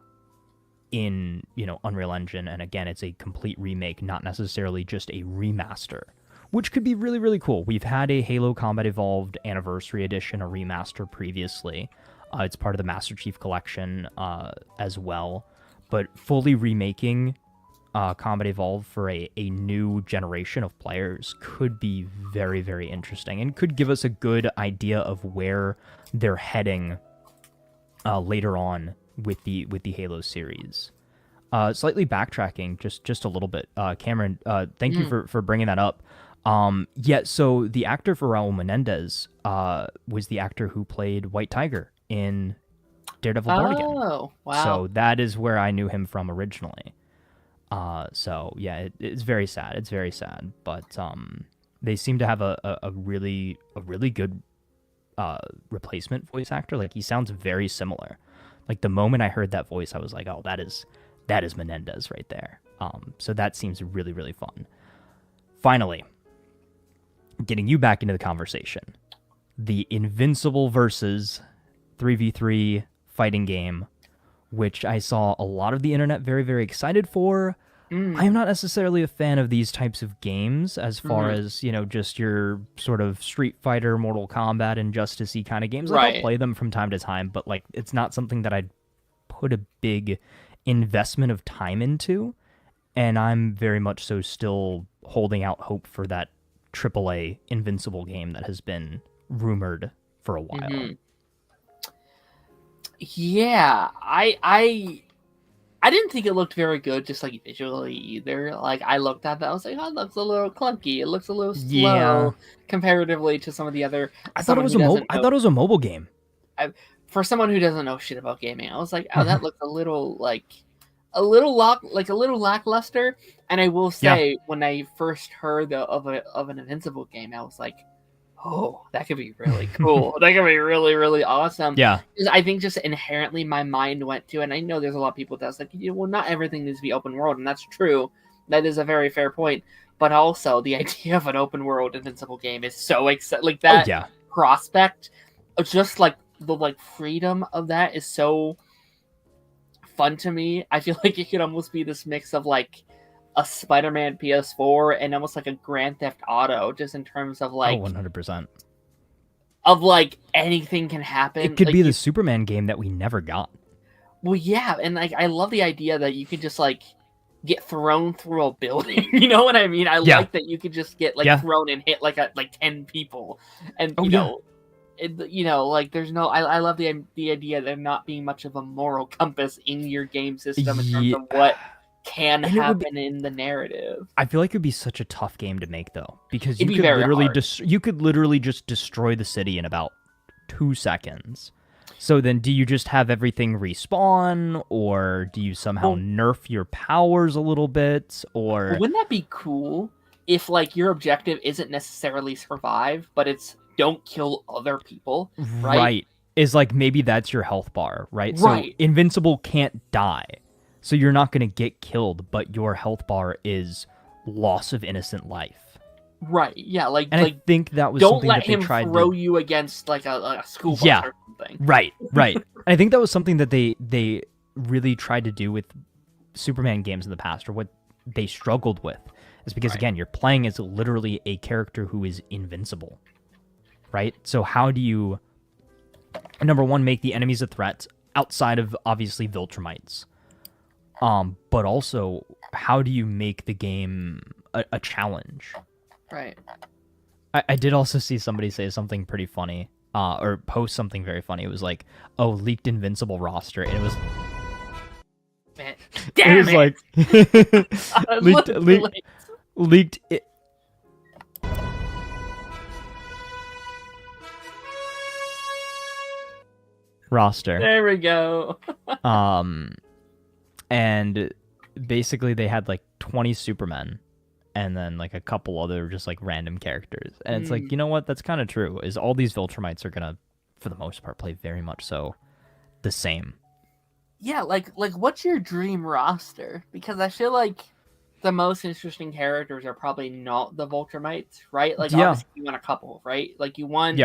in Unreal Engine. And again, it's a complete remake, not necessarily just a remaster, which could be really, really cool. We've had a Halo Combat Evolved Anniversary Edition, a remaster previously. It's part of the Master Chief Collection as well. but fully remaking Combat Evolved for a new generation of players could be very, very interesting and could give us a good idea of where they're heading later on with the Halo series. Slightly backtracking just a little bit, Cameron, thank you for bringing that up. So the actor for Raul Menendez was the actor who played White Tiger in Daredevil Born Again. Oh, wow. So that is where I knew him from originally. So yeah, it's very sad. It's very sad, but they seem to have a really good replacement voice actor. Like, he sounds very similar. Like, the moment I heard that voice, I was like, oh, that is Menendez right there. So that seems really, really fun. Finally, getting you back into the conversation, the Invincible versus 3v3 fighting game, which I saw a lot of the internet very, very excited for. I am not necessarily a fan of these types of games as far as, just your sort of Street Fighter, Mortal Kombat, Injustice-y kind of games. Like, I'll play them from time to time, but like, it's not something that I'd put a big investment of time into. And I'm very much so still holding out hope for that AAA Invincible game that has been rumored for a while. Yeah, I didn't think it looked very good, just like visually either. Like, I looked at that, I was like, oh, it looks a little clunky. It looks a little slow comparatively to some of of the other. I thought it was a mobile game. For someone who doesn't know shit about gaming, I was like, oh, that looks a little lackluster. And I will say, when I first heard of an Invincible game, I was like, oh, that could be really cool. That could be really, really awesome. Yeah. Because I think just inherently my mind went to, and I know there's a lot of people that's like, well, not everything needs to be open world, and that's true. That is a very fair point. But also, the idea of an open world Invincible game is so exciting. Like, that prospect, just like the freedom of that is so fun to me. I feel like it could almost be this mix of like a Spider-Man PS4 and almost like a Grand Theft Auto, just in terms of like 100% of like anything can happen. It could be the Superman game that we never got. Well, yeah, and like I love the idea that you could just like get thrown through a building. You know what I mean? I like that you could just get like thrown and hit like 10 people, and you know. Like there's no. I love the idea there not being much of a moral compass in your game system in terms of what can happen in the narrative. I feel like it would be such a tough game to make though, because you could literally just destroy the city in about 2 seconds. So then, do you just have everything respawn, or do you somehow nerf your powers a little bit, or wouldn't that be cool if like your objective isn't necessarily survive, but it's don't kill other people, right? Right. Is like maybe that's your health bar, right? So Invincible can't die. So you're not going to get killed, but your health bar is loss of innocent life. Right. Yeah, I think that was something that they tried to... Don't let him throw you against like a school bus or something. Right. I think that was something that they really tried to do with Superman games in the past, or what they struggled with. Is because again, you're playing as literally a character who is invincible. Right? So how do you, number one, make the enemies a threat outside of, obviously, Viltrumites? But also, how do you make the game a challenge? Right. I did also see somebody say something pretty funny, or post something very funny. It was like, oh, leaked Invincible roster, and it was... Man, damn it! It was like... leaked it. Roster. There we go. And basically they had like 20 Supermen and then like a couple other just like random characters. And it's like, you know what? That's kind of true. Is all these Viltrumites are gonna, for the most part, play very much so the same. Yeah, like what's your dream roster? Because I feel like the most interesting characters are probably not the Viltrumites, right? Like obviously you want a couple, right? Like you want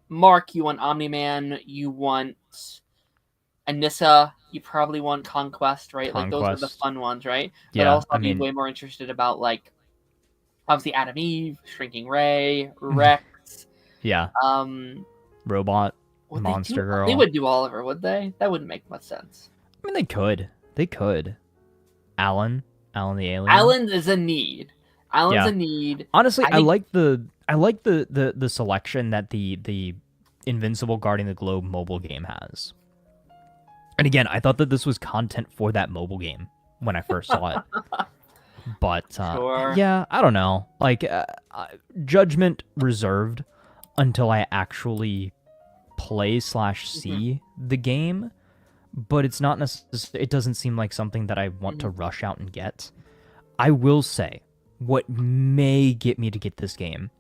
Mark, you want Omni-Man, you want Anissa, you probably want Conquest, right? Like those are the fun ones, right? But also I'd be way more interested about like obviously Adam Eve, Shrinking Ray, Rex. Robot, Monster Girl. They would do Oliver, would they? That wouldn't make much sense. I mean, they could. They could. Alan the alien. Alan is a need. Alan's a need. Honestly, I like the selection that the Invincible Guarding the Globe mobile game has. And again, I thought that this was content for that mobile game when I first saw it. But Sure. yeah, I don't know. Like judgment reserved until I actually play/see the game. But it's not necessarily. It doesn't seem like something that I want to rush out and get. I will say, what may get me to get this game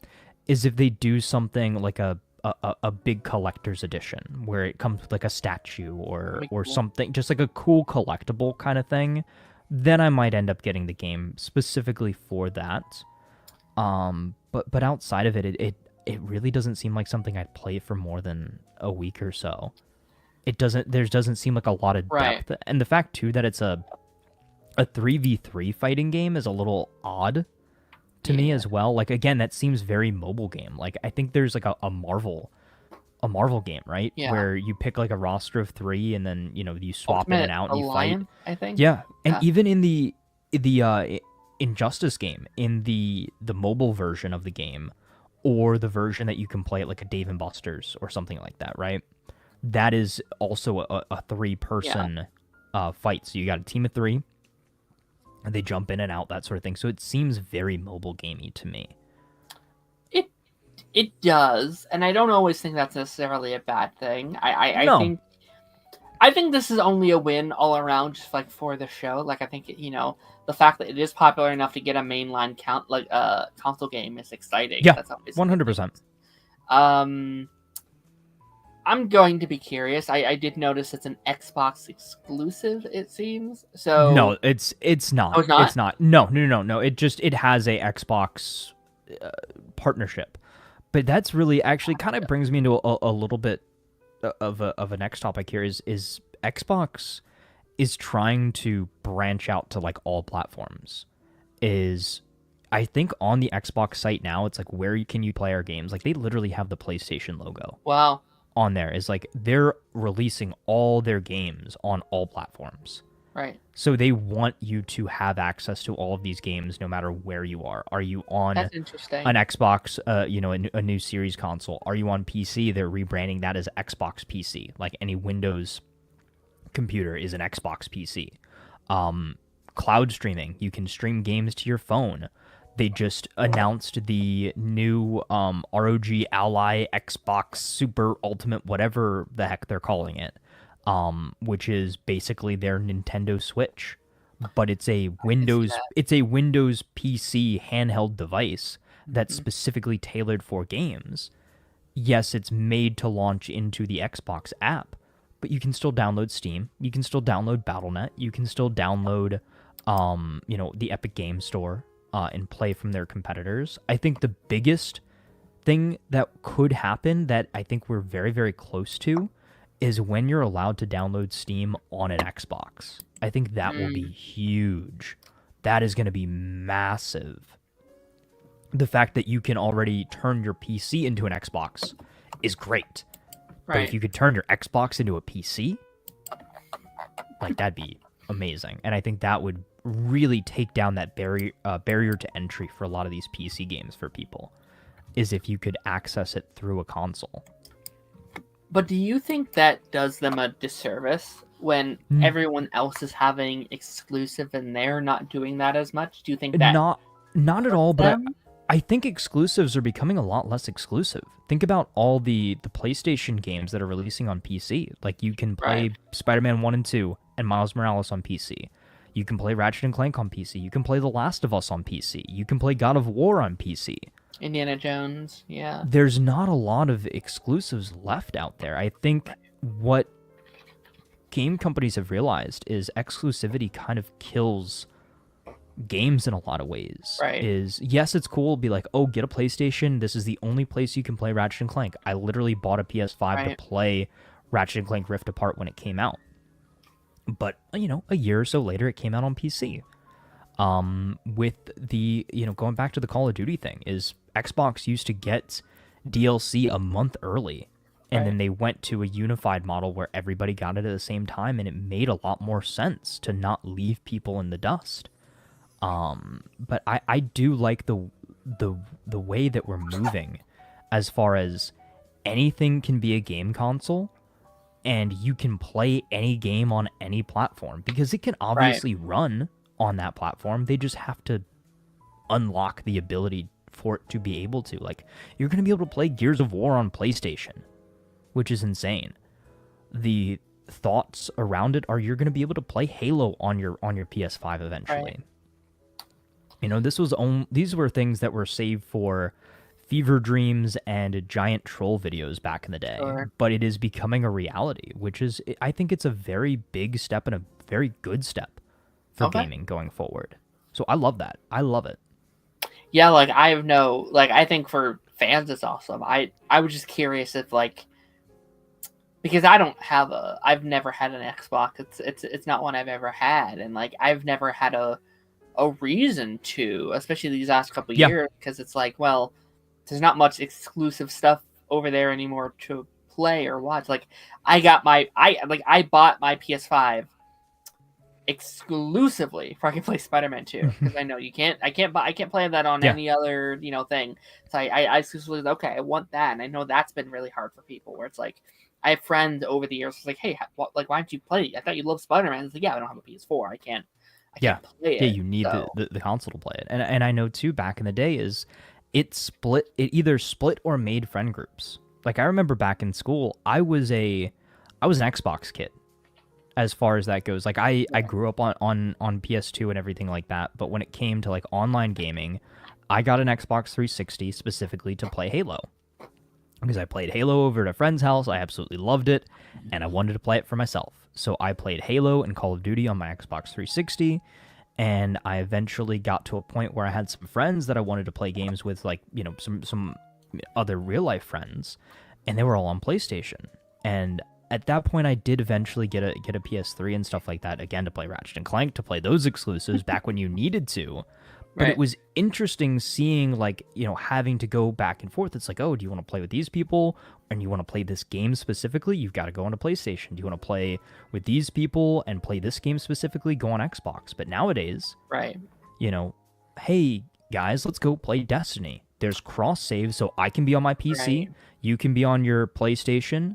is if they do something like a big collector's edition where it comes with like a statue or something, just like a cool collectible kind of thing. Then I might end up getting the game specifically for that. But outside of it really doesn't seem like something I'd play for more than a week or so. There doesn't seem like a lot of depth, and the fact too that it's a 3v3 fighting game is a little odd to me as well. Like again, that seems very mobile game. Like I think there's like a Marvel game, right? Yeah. Where you pick like a roster of 3 and then you swap Ultimate in and out and you fight. I think. Yeah, and even in the Injustice game, in the mobile version of the game, or the version that you can play at like a Dave and Buster's or something like that, right? That is also a 3-person fight. So you got a team of 3, and they jump in and out, that sort of thing. So it seems very mobile gamey to me. It does, and I don't always think that's necessarily a bad thing. I think this is only a win all around, just like for the show. Like I think the fact that it is popular enough to get a mainline console game is exciting. Yeah, that's always 100%. I'm going to be curious. I did notice it's an Xbox exclusive, it seems. So no, it's not. Oh, it's not? It's not. No. It has a Xbox partnership, but that's really actually kind of brings me into a little bit of a next topic here. Is Xbox is trying to branch out to like all platforms. I think on the Xbox site now, it's like where can you play our games? Like they literally have the PlayStation logo. Wow. On there is like they're releasing all their games on all platforms. Right. So they want you to have access to all of these games no matter where you are. Are you on That's interesting. an Xbox, a new series console? Are you on PC? They're rebranding that as Xbox PC. Like any Windows computer is an Xbox PC. Cloud streaming. You can stream games to your phone. They just announced the new ROG Ally Xbox Super Ultimate, whatever the heck they're calling it, which is basically their Nintendo Switch, but it's a Windows PC handheld device that's specifically tailored for games. Yes, it's made to launch into the Xbox app, but you can still download Steam. You can still download Battle.net. You can still download, the Epic Game Store. And play from their competitors. I think the biggest thing that could happen that I think we're very, very close to is when you're allowed to download Steam on an Xbox. I think that will be huge. That is going to be massive. The fact that you can already turn your PC into an Xbox is great. Right. But if you could turn your Xbox into a PC, like that'd be amazing. And I think that would really take down that barrier to entry for a lot of these PC games for people, is if you could access it through a console. But do you think that does them a disservice when everyone else is having exclusive and they're not doing that as much? Do you think that not at all? But I think exclusives are becoming a lot less exclusive. Think about all the PlayStation games that are releasing on PC. Like you can play Spider-Man 1 and 2 and Miles Morales on PC. You can play Ratchet & Clank on PC. You can play The Last of Us on PC. You can play God of War on PC. Indiana Jones, yeah. There's not a lot of exclusives left out there. I think what game companies have realized is exclusivity kind of kills games in a lot of ways. Right. Yes, it's cool to be like, oh, get a PlayStation. This is the only place you can play Ratchet & Clank. I literally bought a PS5 to play Ratchet & Clank Rift Apart when it came out. But, a year or so later, it came out on PC. With the, going back to the Call of Duty thing, is Xbox used to get DLC a month early And then they went to a unified model where everybody got it at the same time, and it made a lot more sense to not leave people in the dust. But I do like the way that we're moving as far as anything can be a game console, and you can play any game on any platform, because it can obviously run on that platform. They just have to unlock the ability for it to be able to. Like, you're going to be able to play Gears of War on PlayStation, which is insane. The thoughts around it are you're going to be able to play Halo on your PS5 eventually. Right. You know, these were things that were saved for fever dreams and giant troll videos back in the day. Sure. But it is becoming a reality, which is, I think it's a very big step and a very good step for gaming going forward. So I love that. I love it. Yeah, like I think for fans it's awesome. I was just curious if, like, because I've never had an Xbox. It's not one I've ever had, and like I've never had a reason to, especially these last couple of years, because it's like, well, there's not much exclusive stuff over there anymore to play or watch. Like I bought my PS5 exclusively for I can play Spider-Man 2, because I know I can't play that on any other thing. So I exclusively, okay, I want that, and I know that's been really hard for people, where it's like I have friends over the years who's like, hey, why don't you play it? I thought you loved Spider-Man. It's like, yeah, I don't have a PS4. I can't play it. Yeah, you need the console to play it. And I know too, back in the day, it either split or made friend groups. Like I remember back in school, I was an Xbox kid as far as that goes. Like I grew up on PS2 and everything like that, but when it came to like online gaming, I got an Xbox 360 specifically to play Halo. Because I played Halo over at a friend's house, I absolutely loved it, and I wanted to play it for myself. So I played Halo and Call of Duty on my Xbox 360, and I eventually got to a point where I had some friends that I wanted to play games with, like, some other real-life friends, and they were all on PlayStation. And at that point, I did eventually get a PS3 and stuff like that, again, to play Ratchet & Clank, to play those exclusives back when you needed to. But it was interesting seeing, like, having to go back and forth. It's like, oh, do you want to play with these people? And you want to play this game specifically? You've got to go on a PlayStation. Do you want to play with these people and play this game specifically? Go on Xbox. But nowadays, hey, guys, let's go play Destiny. There's cross-save, so I can be on my PC. You can be on your PlayStation.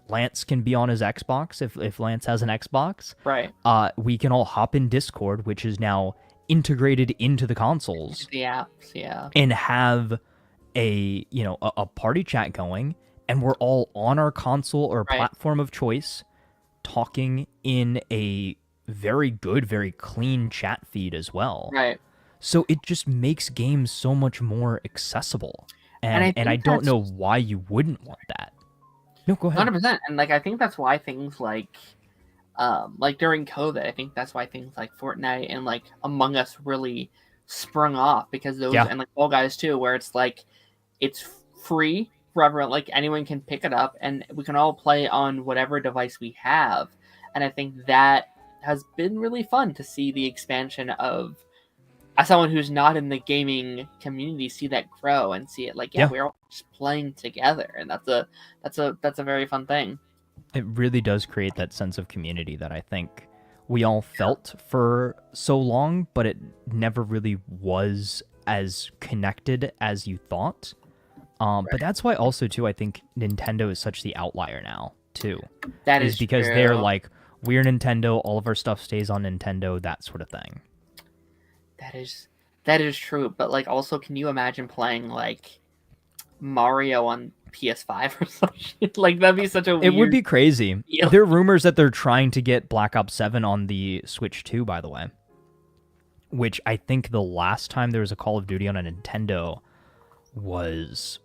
Lance can be on his Xbox if Lance has an Xbox. We can all hop in Discord, which is now integrated into the consoles, and have a party chat going, and we're all on our console or platform of choice talking in a very good, very clean chat feed as well. So it just makes games so much more accessible, and I don't know why you wouldn't want that. No, go ahead. 100%. And like I think that's why things like during COVID, I think that's why things like Fortnite and like Among Us really sprung off, because those and like Fall Guys too, where it's like it's free for everyone, like anyone can pick it up and we can all play on whatever device we have. And I think that has been really fun to see the expansion of, as someone who's not in the gaming community, see that grow and see it like we're all just playing together, and that's a very fun thing. It really does create that sense of community that I think we all felt for so long, but it never really was as connected as you thought. But that's why also, too, I think Nintendo is such the outlier now, too. That is because true. They're like, we're Nintendo, all of our stuff stays on Nintendo, that sort of thing. That is true, but like also, can you imagine playing like Mario on PS5 or something? Like that'd be such a weird... It would be crazy. There are rumors that they're trying to get Black Ops 7 on the Switch 2, by the way. Which I think the last time there was a Call of Duty on a Nintendo was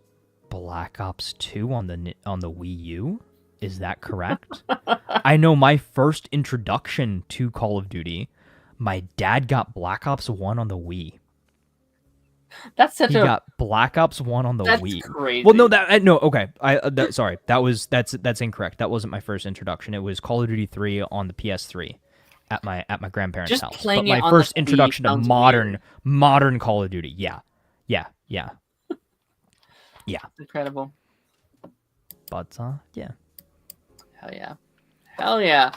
Black Ops 2 on the Wii U. Is that correct? I know my first introduction to Call of Duty, my dad got Black Ops 1 on the Wii. He got Black Ops 1 on the Wii. That's crazy. Well, no, okay. Sorry, that's incorrect. That wasn't my first introduction. It was Call of Duty 3 on the PS3 at my grandparents' house. But my first introduction to modern Call of Duty. Yeah. Incredible. But yeah. Hell yeah. Hell yeah.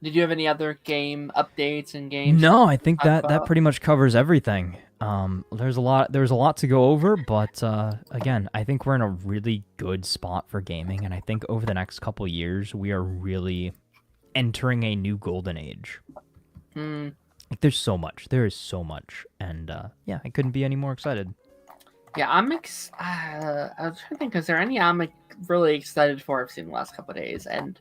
Did you have any other game updates and games? No, I think that pretty much covers everything. There's a lot to go over, but again, I think we're in a really good spot for gaming, and I think over the next couple years we are really entering a new golden age. Like, there is so much, and yeah, I couldn't be any more excited. Yeah, I was trying to think, is there any I'm really excited for I've seen the last couple of days, and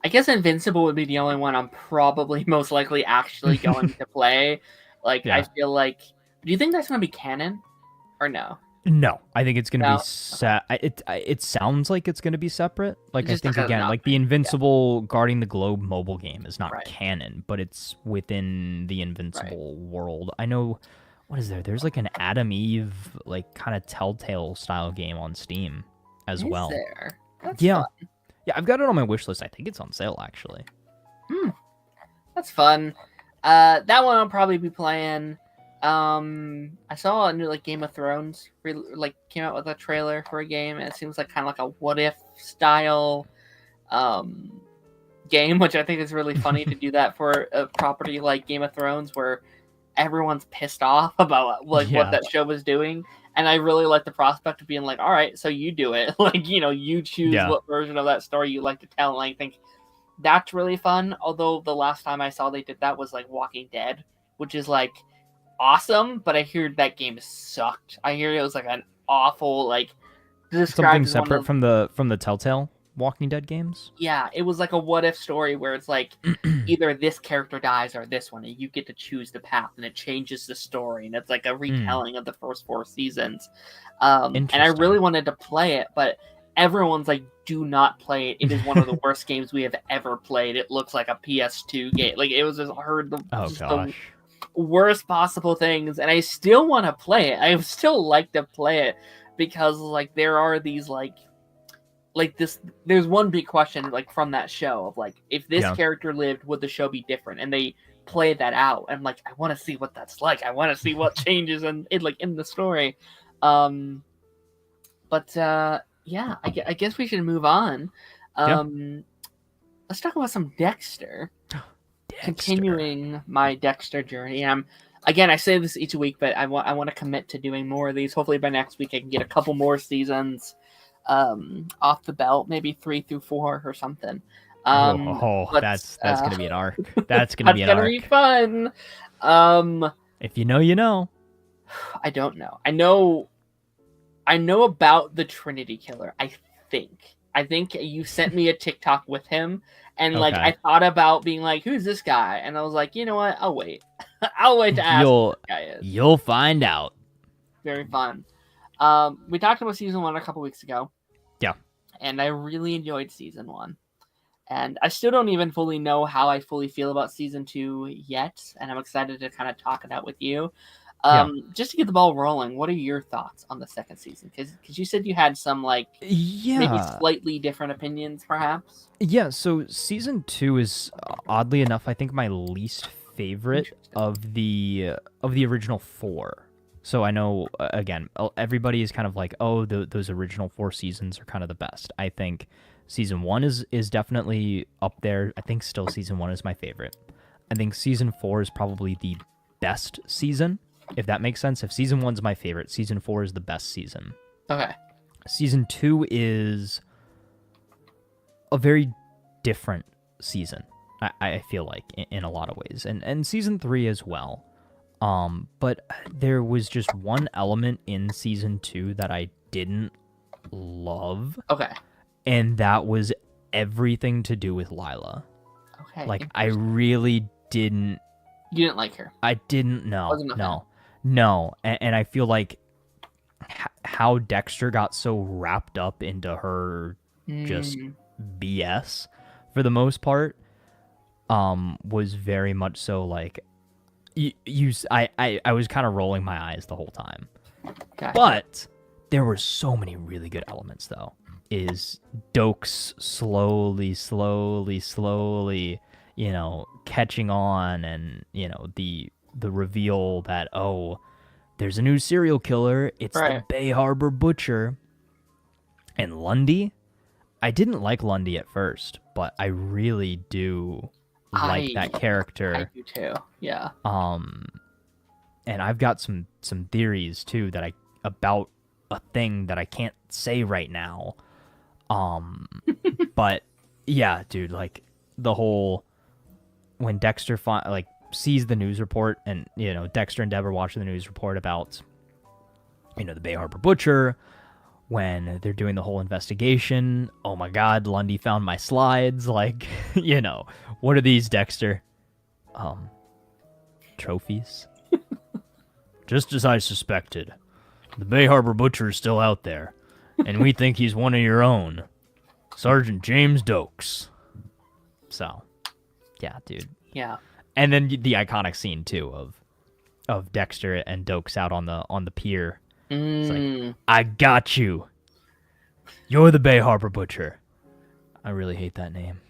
I guess Invincible would be the only one I'm probably most likely actually going to play. Like, yeah. I feel like, do you think that's going to be canon or no? No, I think it's going to be it sounds like it's going to be separate. Like, I think, again, like the Invincible Guarding the Globe mobile game is not canon, but it's within the Invincible world. I know, what is there? There's like an Adam Eve, like, kind of Telltale style game on Steam as well. Is there? That's fun. Yeah, I've got it on my wish list. I think it's on sale, actually. That's fun. That one I'll probably be playing. I saw a new Game of Thrones came out with a trailer for a game, and it seems like kind of like a what if style game, which I think is really funny to do that for a property like Game of Thrones, where everyone's pissed off about what that show was doing. And I really like the prospect of being like, all right, so you do it. You choose what version of that story you like to tell. And I think that's really fun. Although the last time I saw they did that was Walking Dead, which is awesome. But I hear that game sucked. I hear it was an awful something separate from the Telltale Walking Dead games. Yeah, it was a what if story where it's either this character dies or this one, and you get to choose the path, and it changes the story, and it's a retelling of the first 4 seasons. And I really wanted to play it, but everyone's do not play it. It is one of the worst games we have ever played. It looks like a PS2 game. It was just the worst possible things, and I still want to play it. I still like to play it because there are these there's one big question from that show of if this character lived, would the show be different? And they play that out. And I want to see what that's like. I want to see what changes in the story. Yeah, I guess we should move on. Let's talk about some Dexter. Continuing my Dexter journey. Again, I say this each week, but I want to commit to doing more of these. Hopefully by next week I can get a couple more seasons off the belt, maybe 3 through 4 or something. That's gonna be an arc. That's gonna be an arc. That's gonna be fun. If you know, you know. I don't know. I know about the Trinity Killer. I think you sent me a TikTok with him, and I thought about being who's this guy? And I was like, you know what? I'll wait. I'll wait to ask who this guy is. You'll find out. Very fun. We talked about season 1 a couple weeks ago. Yeah. And I really enjoyed season 1. And I still don't even fully know how I fully feel about season 2 yet. And I'm excited to kind of talk it out with you. Just to get the ball rolling, what are your thoughts on the second season? Because you said you had some maybe slightly different opinions, perhaps. Yeah. So season 2 is oddly enough, I think, my least favorite of the original 4. So I know, again, everybody is kind of those original 4 seasons are kind of the best. I think season 1 is definitely up there. I think still season 1 is my favorite. I think season 4 is probably the best season, if that makes sense. If season 1's my favorite, season 4 is the best season. Okay. Season 2 is a very different season, I feel like, in a lot of ways. And season 3 as well. But there was just one element in season 2 that I didn't love. Okay. And that was everything to do with Lila. Okay. I really didn't. You didn't like her? I didn't. No. And I feel like how Dexter got so wrapped up into her just BS for the most part, was very much so I was kind of rolling my eyes the whole time. Gotcha. But there were so many really good elements, though. Is Dokes slowly, catching on, and, the reveal that, there's a new serial killer. It's the Bay Harbor Butcher. And Lundy, I didn't like Lundy at first, but I really do like that character. I do too. Yeah. And I've got some theories too about a thing that I can't say right now. But yeah, dude, like the whole when Dexter sees the news report, and Dexter and Deb are watching the news report about the Bay Harbor Butcher. When they're doing the whole investigation, oh my God, Lundy found my slides. Like, what are these, Dexter? Trophies. Just as I suspected, the Bay Harbor Butcher is still out there, and we think he's one of your own, Sergeant James Dokes. So, yeah, dude. Yeah. And then the iconic scene too of Dexter and Dokes out on the pier. It's like, I got you. You're the Bay Harbor Butcher. I really hate that name.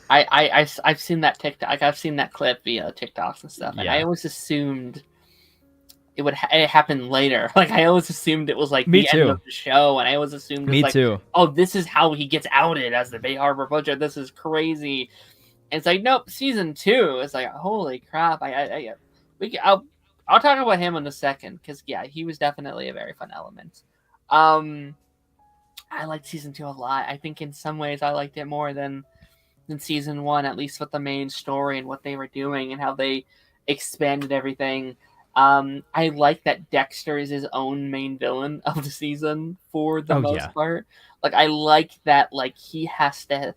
I've seen that TikTok. Like, I've seen that clip via TikToks and stuff, and I always assumed it happened later. Like, I always assumed it was like the end of the show, and I always assumed it's like, oh, this is how he gets outed as the Bay Harbor Butcher. This is crazy. And it's like, nope, season 2. It's like, holy crap! I'll talk about him in a second, because yeah, he was definitely a very fun element. I liked season 2 a lot. I think in some ways I liked it more than season 1, at least with the main story and what they were doing and how they expanded everything. I like that Dexter is his own main villain of the season for the most part. Like, I like that, like, he has to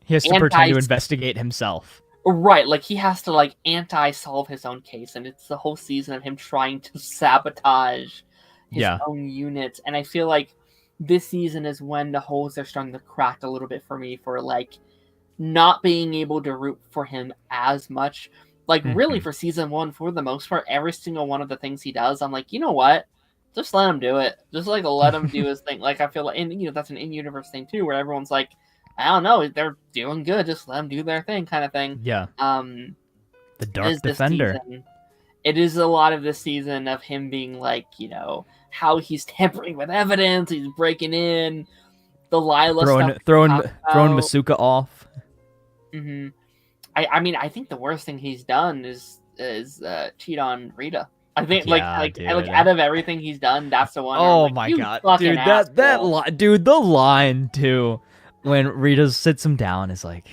pretend to investigate himself. Right, like, he has to, like, anti-solve his own case, and it's the whole season of him trying to sabotage his own units. And I feel like this season is when the holes are starting to crack a little bit for me for, like, not being able to root for him as much. Like, really, for season 1, for the most part, every single one of the things he does, I'm like, you know what? Just let him do it. Just, like, let him do his thing. Like, I feel like, and, that's an in-universe thing, too, where everyone's like, I don't know, they're doing good, just let them do their thing, kind of thing. Yeah. The Dark Defender. It is a lot of this season of him being like, how he's tampering with evidence, he's breaking in, the Lila throwing Masuka off. Mm-hmm. I mean, I think the worst thing he's done is cheat on Rita. I think out of everything he's done, that's the one. Oh my God, dude, the line too, when Rita sits him down is like,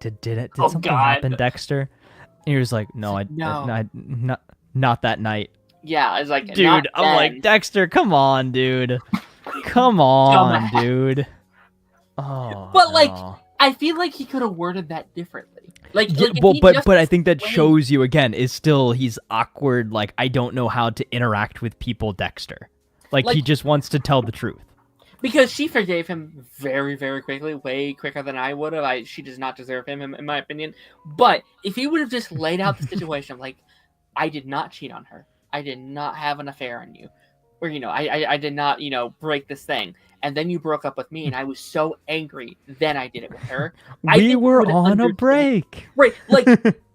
did something happen, Dexter? And he was like, no, not that night. Yeah, it's like, dude, I'm like, Dexter, come on, dude, come on, dude. Oh, but like, I feel like he could have worded that differently. Like, but I think that shows you again is still he's awkward. Like, I don't know how to interact with people, Dexter. Like he just wants to tell the truth. Because she forgave him very, very quickly, way quicker than I would have. She does not deserve him, in my opinion. But if he would have just laid out the situation, like, I did not cheat on her. I did not have an affair on you. Or, I did not, break this thing. And then you broke up with me, and I was so angry. Then I did it with her. We were on a break. Right. Like,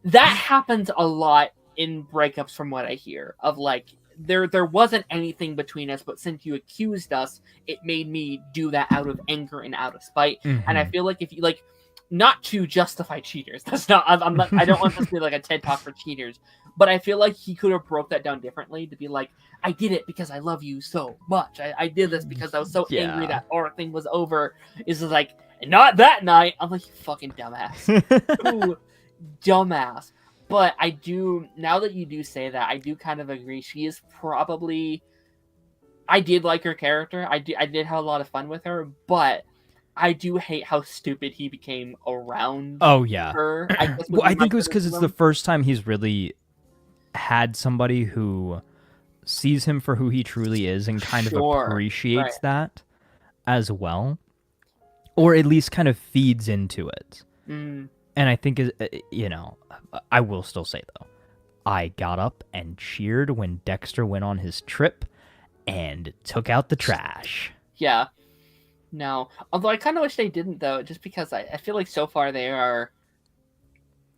that happens a lot in breakups from what I hear. Of, like, there wasn't anything between us, but since you accused us, it made me do that out of anger and out of spite. And I feel like if you, like, not to justify cheaters. That's not, I don't want this to be like a TED Talk for cheaters. But I feel like he could have broke that down differently to be like, I did it because I love you so much. I did this because I was so angry that our thing was over. It's just like, not that night. I'm like, you fucking dumbass. Ooh, dumbass. But I do, now that you do say that, I do kind of agree. She is probably, I did like her character. I did have a lot of fun with her, but I do hate how stupid he became around her. I think it was because it's the first time he's really had somebody who sees him for who he truly is and kind of appreciates that as well, or at least kind of feeds into it. And I think, I will still say though, I got up and cheered when Dexter went on his trip and took out the trash. Yeah. No. Although I kind of wish they didn't, though, just because I feel like so far they are...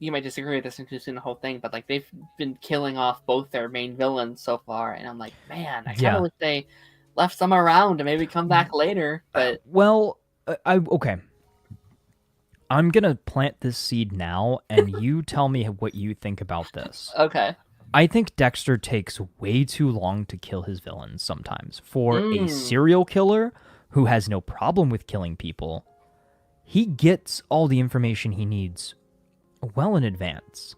You might disagree with this including the whole thing, but, like, they've been killing off both their main villains so far, and I'm like, man, I kind of wish they... left some around to maybe come back later. But well, okay. I'm gonna plant this seed now, and you tell me what you think about this. Okay. I think Dexter takes way too long to kill his villains sometimes. For a serial killer who has no problem with killing people, he gets all the information he needs well in advance.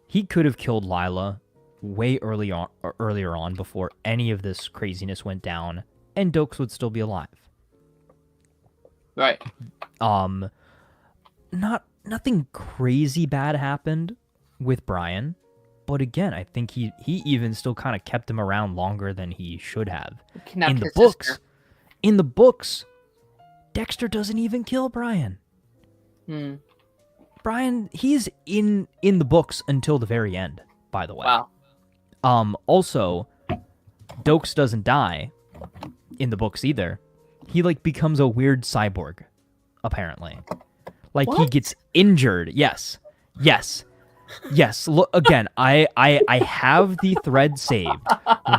He could have killed Lila way earlier on before any of this craziness went down, and Dokes would still be alive. Right. Nothing crazy bad happened with Brian. But again, I think he even still kind of kept him around longer than he should have. In the books, Dexter doesn't even kill Brian. Brian, he's in the books until the very end, by the way. Wow. Also, Dokes doesn't die in the books either. He becomes a weird cyborg, apparently. He gets injured. Yes. Look again. I have the thread saved.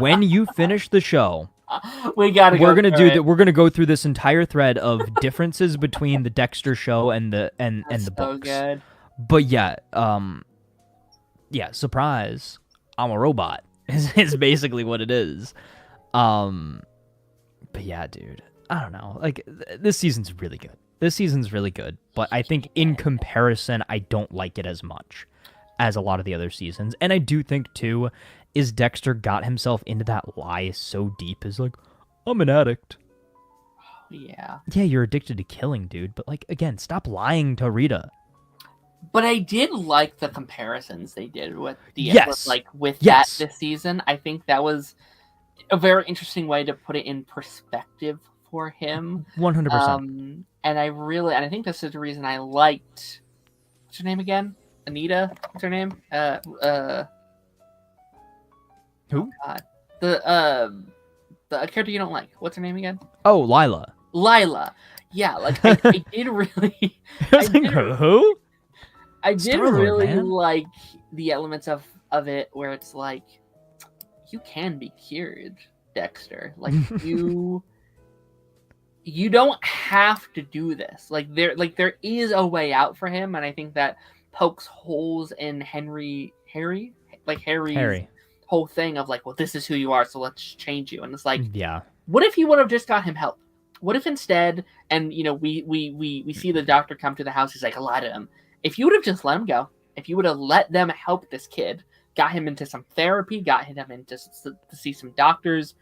When you finish the show, we're gonna do that. We're gonna go through this entire thread of differences between the Dexter show and the books. Good. But yeah, surprise! I'm a robot. Is basically what it is. But yeah, dude, I don't know. This season's really good. But I think in comparison, I don't like it as much as a lot of the other seasons. And I do think, too, is Dexter got himself into that lie so deep is I'm an addict. Yeah. Yeah, you're addicted to killing, dude. But, again, stop lying to Rita. But I did like the comparisons they did with that this season. I think that was a very interesting way to put it in perspective for him. 100%. And I think this is the reason I liked, what's her name again? Anita? What's her name? Who? Oh God. The character you don't like. What's her name again? Oh, Lila. Yeah, I did really. Who? I did really like the elements of it where it's you can be cured, Dexter. You don't have to do this. There is a way out for him, and I think that pokes holes in Harry's whole thing of well, this is who you are, so let's change you. And it's yeah. What if he would have just got him help? What if instead, and we see the doctor come to the house, he's a lie to him. If you would have just let him go, if you would have let them help this kid, got him into some therapy, got him into to see some doctors,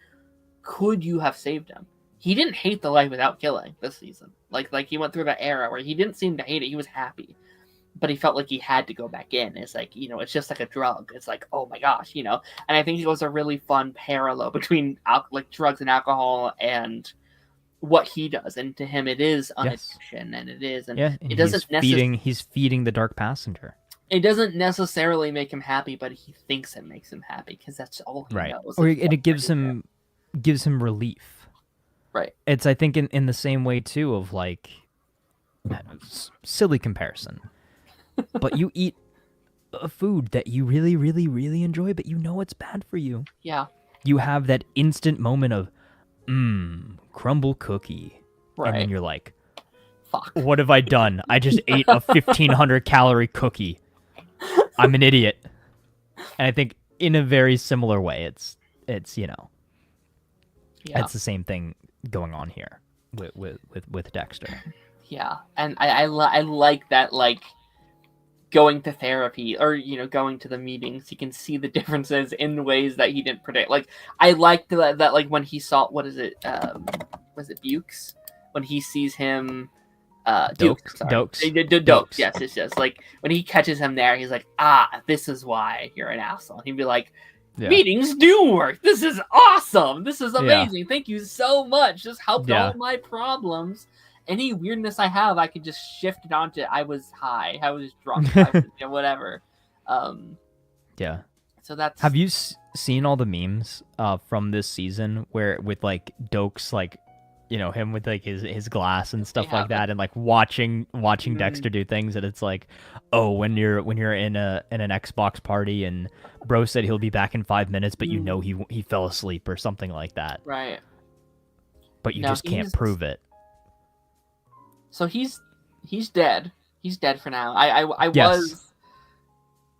could you have saved him? He didn't hate the life without killing this season. He went through that era where he didn't seem to hate it. He was happy, but he felt like he had to go back in. It's it's just like a drug. It's oh my gosh, And I think it was a really fun parallel between drugs and alcohol and what he does. And to him, it is an addiction, and it is, and it doesn't he's feeding the dark passenger. It doesn't necessarily make him happy, but he thinks it makes him happy because that's all he knows. Or it gives him relief. Right. It's, I think, in the same way, too, of, silly comparison. But you eat a food that you really, really, really enjoy, but you know it's bad for you. Yeah. You have that instant moment of, crumble cookie. Right. And then you're fuck. What have I done? I just ate a 1,500-calorie cookie. I'm an idiot. And I think in a very similar way, it's it's the same thing going on here with Dexter. Yeah, and I like that, going to therapy or going to the meetings, he can see the differences in ways that he didn't predict. I liked that when he saw, what is it, was it Bukes, when he sees him, Dokes. Yes, it's just when he catches him there, he's this is why you're an asshole. He'd be meetings do work. This is awesome. This is amazing. Yeah. Thank you so much. Just helped all my problems. Any weirdness I have, I could just shift it onto I was high, I was drunk, I was, whatever. Yeah. So that's. Have you seen all the memes from this season where with Dokes him with his glass and stuff like that, and watching Dexter do things, and it's when you're in an Xbox party and bro said he'll be back in 5 minutes, but he fell asleep or something like that. Right. but you No, just can't prove it. So he's dead. He's dead for now. Yes.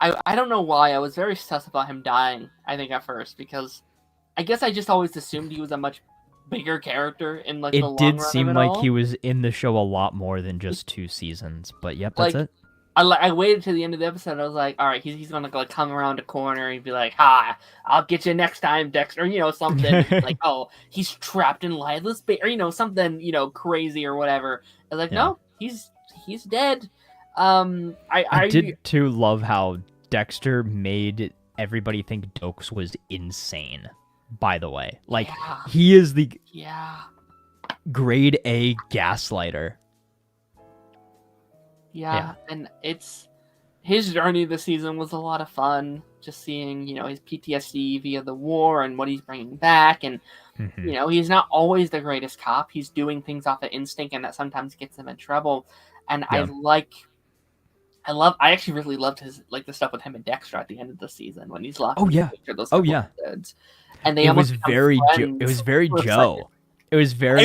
I don't know why I was very sus about him dying. I think at first because I guess I just always assumed he was a much bigger character in like the long run. It did seem like he was in the show a lot more than just 2 seasons. But yep, that's it. I waited to the end of the episode. I was like, all right, he's gonna like come around a corner and be like, "Ha, I'll get you next time, Dexter," or, you know, something like, "Oh, he's trapped in Lila's base," or, you know, something, you know, crazy or whatever. I was like, no, he's dead. I did too love how Dexter made everybody think Dokes was insane. By the way, like he is the grade A gaslighter. Yeah, and it's his journey this season was a lot of fun. Just seeing, you know, his PTSD via the war and what he's bringing back, and you know, he's not always the greatest cop. He's doing things off of instinct, and that sometimes gets him in trouble. And I actually really loved his like the stuff with him and Dexter at the end of the season when he's locked. Those episodes. And they was very Joe. It was very Joe. It was very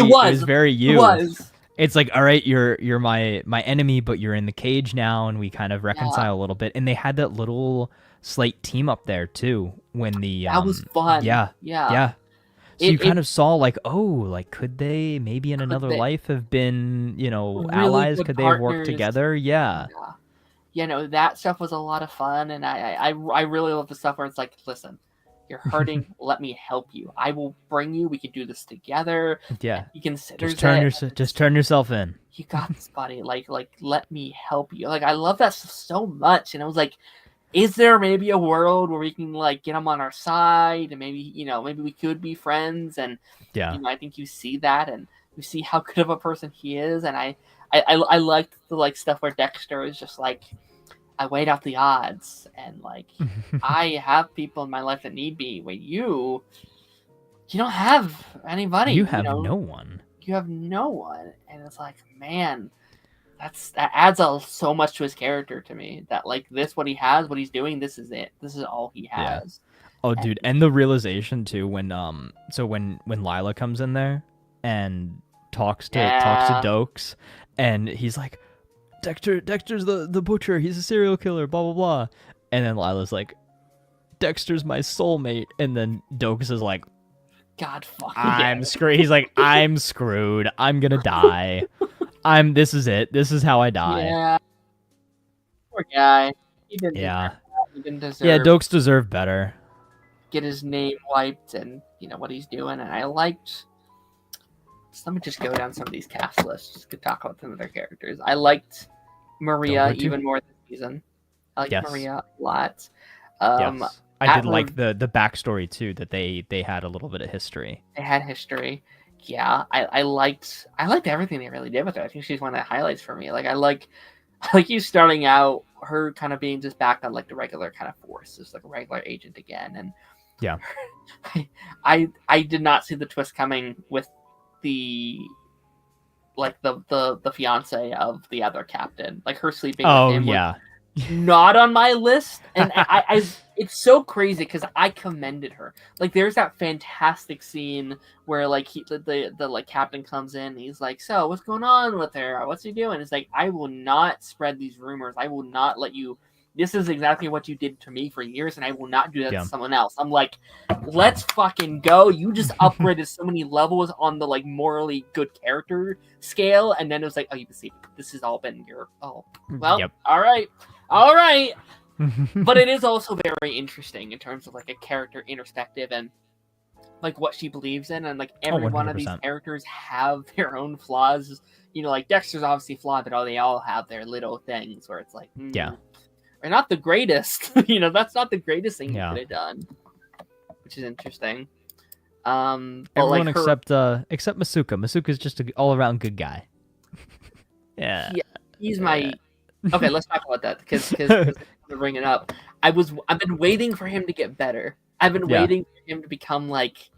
you. It was. It's like, all right, you're my enemy, but you're in the cage now, and we kind of reconcile a little bit. And they had that little slight team up there too when the that was fun. Yeah. So you kind of saw like, oh, like could they maybe in another life have been, you know, really allies? Could they have worked together? Yeah. You know, that stuff was a lot of fun, and I really love the stuff where it's like, listen, you're hurting. Let me help you. I will bring you. We can do this together. Yeah. He considers just turn yourself in. You got this, buddy. Like let me help you. Like I love that so much. And I was like, is there maybe a world where we can like get him on our side and maybe, you know, maybe we could be friends? And you know, I think you see that and you see how good of a person he is. And I liked the like stuff where Dexter is just like, I weighed out the odds, and like I have people in my life that need me. When you don't have anybody. You have no one. You have no one, and it's like, man, that adds so much to his character to me. That like this, what he has, what he's doing, this is it. This is all he has. Yeah. Oh, dude, and the realization too when when Lila comes in there and talks to Dokes, and he's like, Dexter's the butcher. He's a serial killer. Blah blah blah. And then Lila's like, Dexter's my soulmate. And then Dokes is like, God fucking. I'm screwed. He's like, I'm screwed. I'm gonna die. This is it. This is how I die. Yeah. Poor guy. He didn't. He didn't deserve. Yeah, Dokes deserved better. Get his name wiped and you know what he's doing. And I liked. So let me just go down some of these cast lists. Just to talk about some of their characters. I liked Maria even more this season. I liked Maria a lot. Yes. I did like the backstory too, that they had a little bit of history. They had history. Yeah, I liked everything they really did with her. I think she's one of the highlights for me. Like I like you starting out, her kind of being just back on like the regular kind of force, just like a regular agent again. And yeah, I did not see the twist coming with the fiance of the other captain, like her sleeping with him. Yeah. Not on my list, and I it's so crazy because I commended her. Like there's that fantastic scene where like the like captain comes in and he's like, so what's going on with her, what's he doing? It's like, I will not spread these rumors, I will not let you, this is exactly what you did to me for years, and I will not do that to someone else. I'm like, let's fucking go. You just upgraded so many levels on the like morally good character scale, and then it was like, oh, you can see this has all been your all right. But it is also very interesting in terms of like a character introspective and like what she believes in, and like every one of these characters have their own flaws. You know, like Dexter's obviously flawed, but they all have their little things where it's like, they're not the greatest. You know, that's not the greatest thing you could have done, which is interesting. Everyone like except Masuka. Masuka's just an all around good guy. Yeah, he's my. Okay, let's talk about that because I'm bringing it up. I've been waiting for him to get better. I've been waiting for him to become like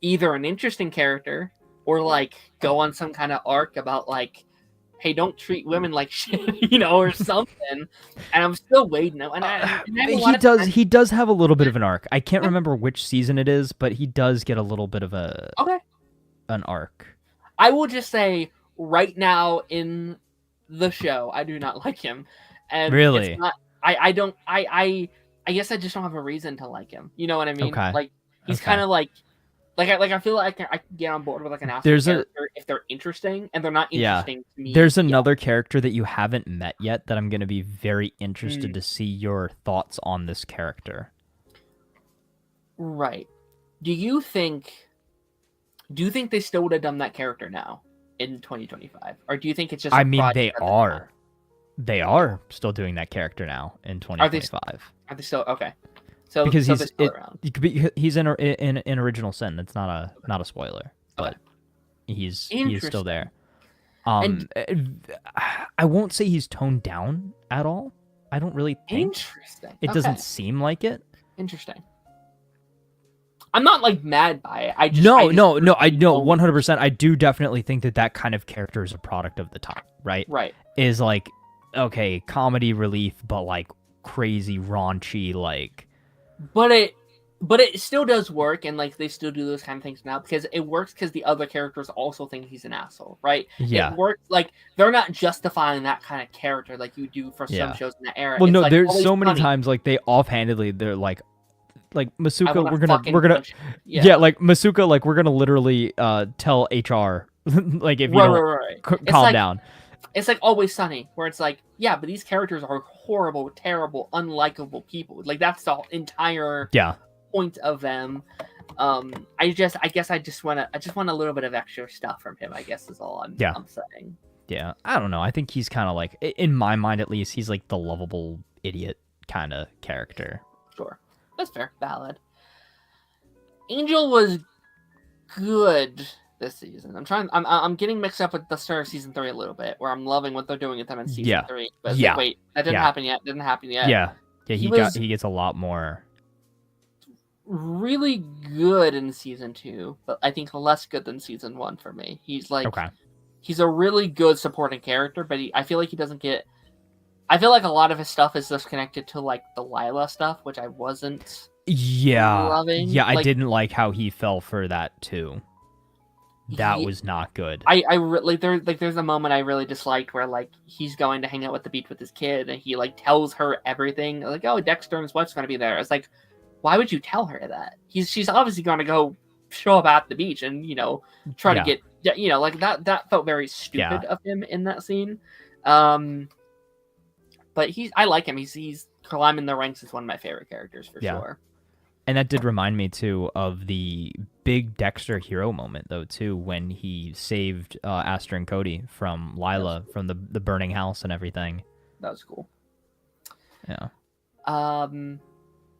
either an interesting character or like go on some kind of arc about like, hey, don't treat women like shit, you know, or something. And I'm still waiting. And he does have a little bit of an arc. I can't remember which season it is, but he does get a little bit of an arc. I will just say right now in the show, I do not like him, and it's Really? not. I don't. I guess I just don't have a reason to like him. You know what I mean? Okay. Like he's Okay. kind of like I feel like I can get on board with like an asshole character if they're interesting, and they're not interesting to me. There's another character that you haven't met yet that I'm going to be very interested to see your thoughts on this character. Right. Do you think they still would have done that character now in 2025, or do you think it's just? I mean, they are. They are still doing that character now in 2025. Are they still okay? So because he's still around. He's in Original Sin. It's not a spoiler, but he's still there. I won't say he's toned down at all. I don't really think. Interesting. It doesn't seem like it. Interesting. I'm not like mad by it. I know 100%. I do definitely think that kind of character is a product of the time, right? Right. Is like, okay, comedy relief, but like crazy raunchy, like. But it still does work, and like they still do those kind of things now because it works because the other characters also think he's an asshole, right? Yeah. It works. Like they're not justifying that kind of character like you do for some shows in that era. Well, it's no, like, there's so many times like they offhandedly they're like Masuka, we're gonna like Masuka, like we're gonna literally tell HR like if you don't calm down. It's like Always Sunny, where it's like, yeah, but these characters are horrible, terrible, unlikable people. Like that's the entire point of them. I guess I just want a little bit of extra stuff from him. I guess is all I'm saying. Yeah, I don't know. I think he's kind of like, in my mind at least, he's like the lovable idiot kind of character. Sure, that's fair, valid. Angel was good this season. I'm getting mixed up with the start of season 3 a little bit, where I'm loving what they're doing with them in season 3. But like, wait, that didn't happen yet. Yeah, he gets a lot more. Really good in season 2, but I think less good than season 1 for me. He's like, he's a really good supporting character, but I feel like he doesn't get. I feel like a lot of his stuff is just connected to like the Lila stuff, which I wasn't. Loving. Yeah, I didn't like how he fell for that too. That was not good. There's a moment I really disliked where like he's going to hang out at the beach with his kid and he like tells her everything, like, oh, Dexter and his wife's gonna be there. It's like, why would you tell her that? She's obviously gonna go show up at the beach and try to get like that felt very stupid of him in that scene. But I like him. He's climbing the ranks as one of my favorite characters for sure. And that did remind me, too, of the big Dexter hero moment, though, too, when he saved Aster and Cody from Lila, from the burning house and everything. That was cool. Yeah.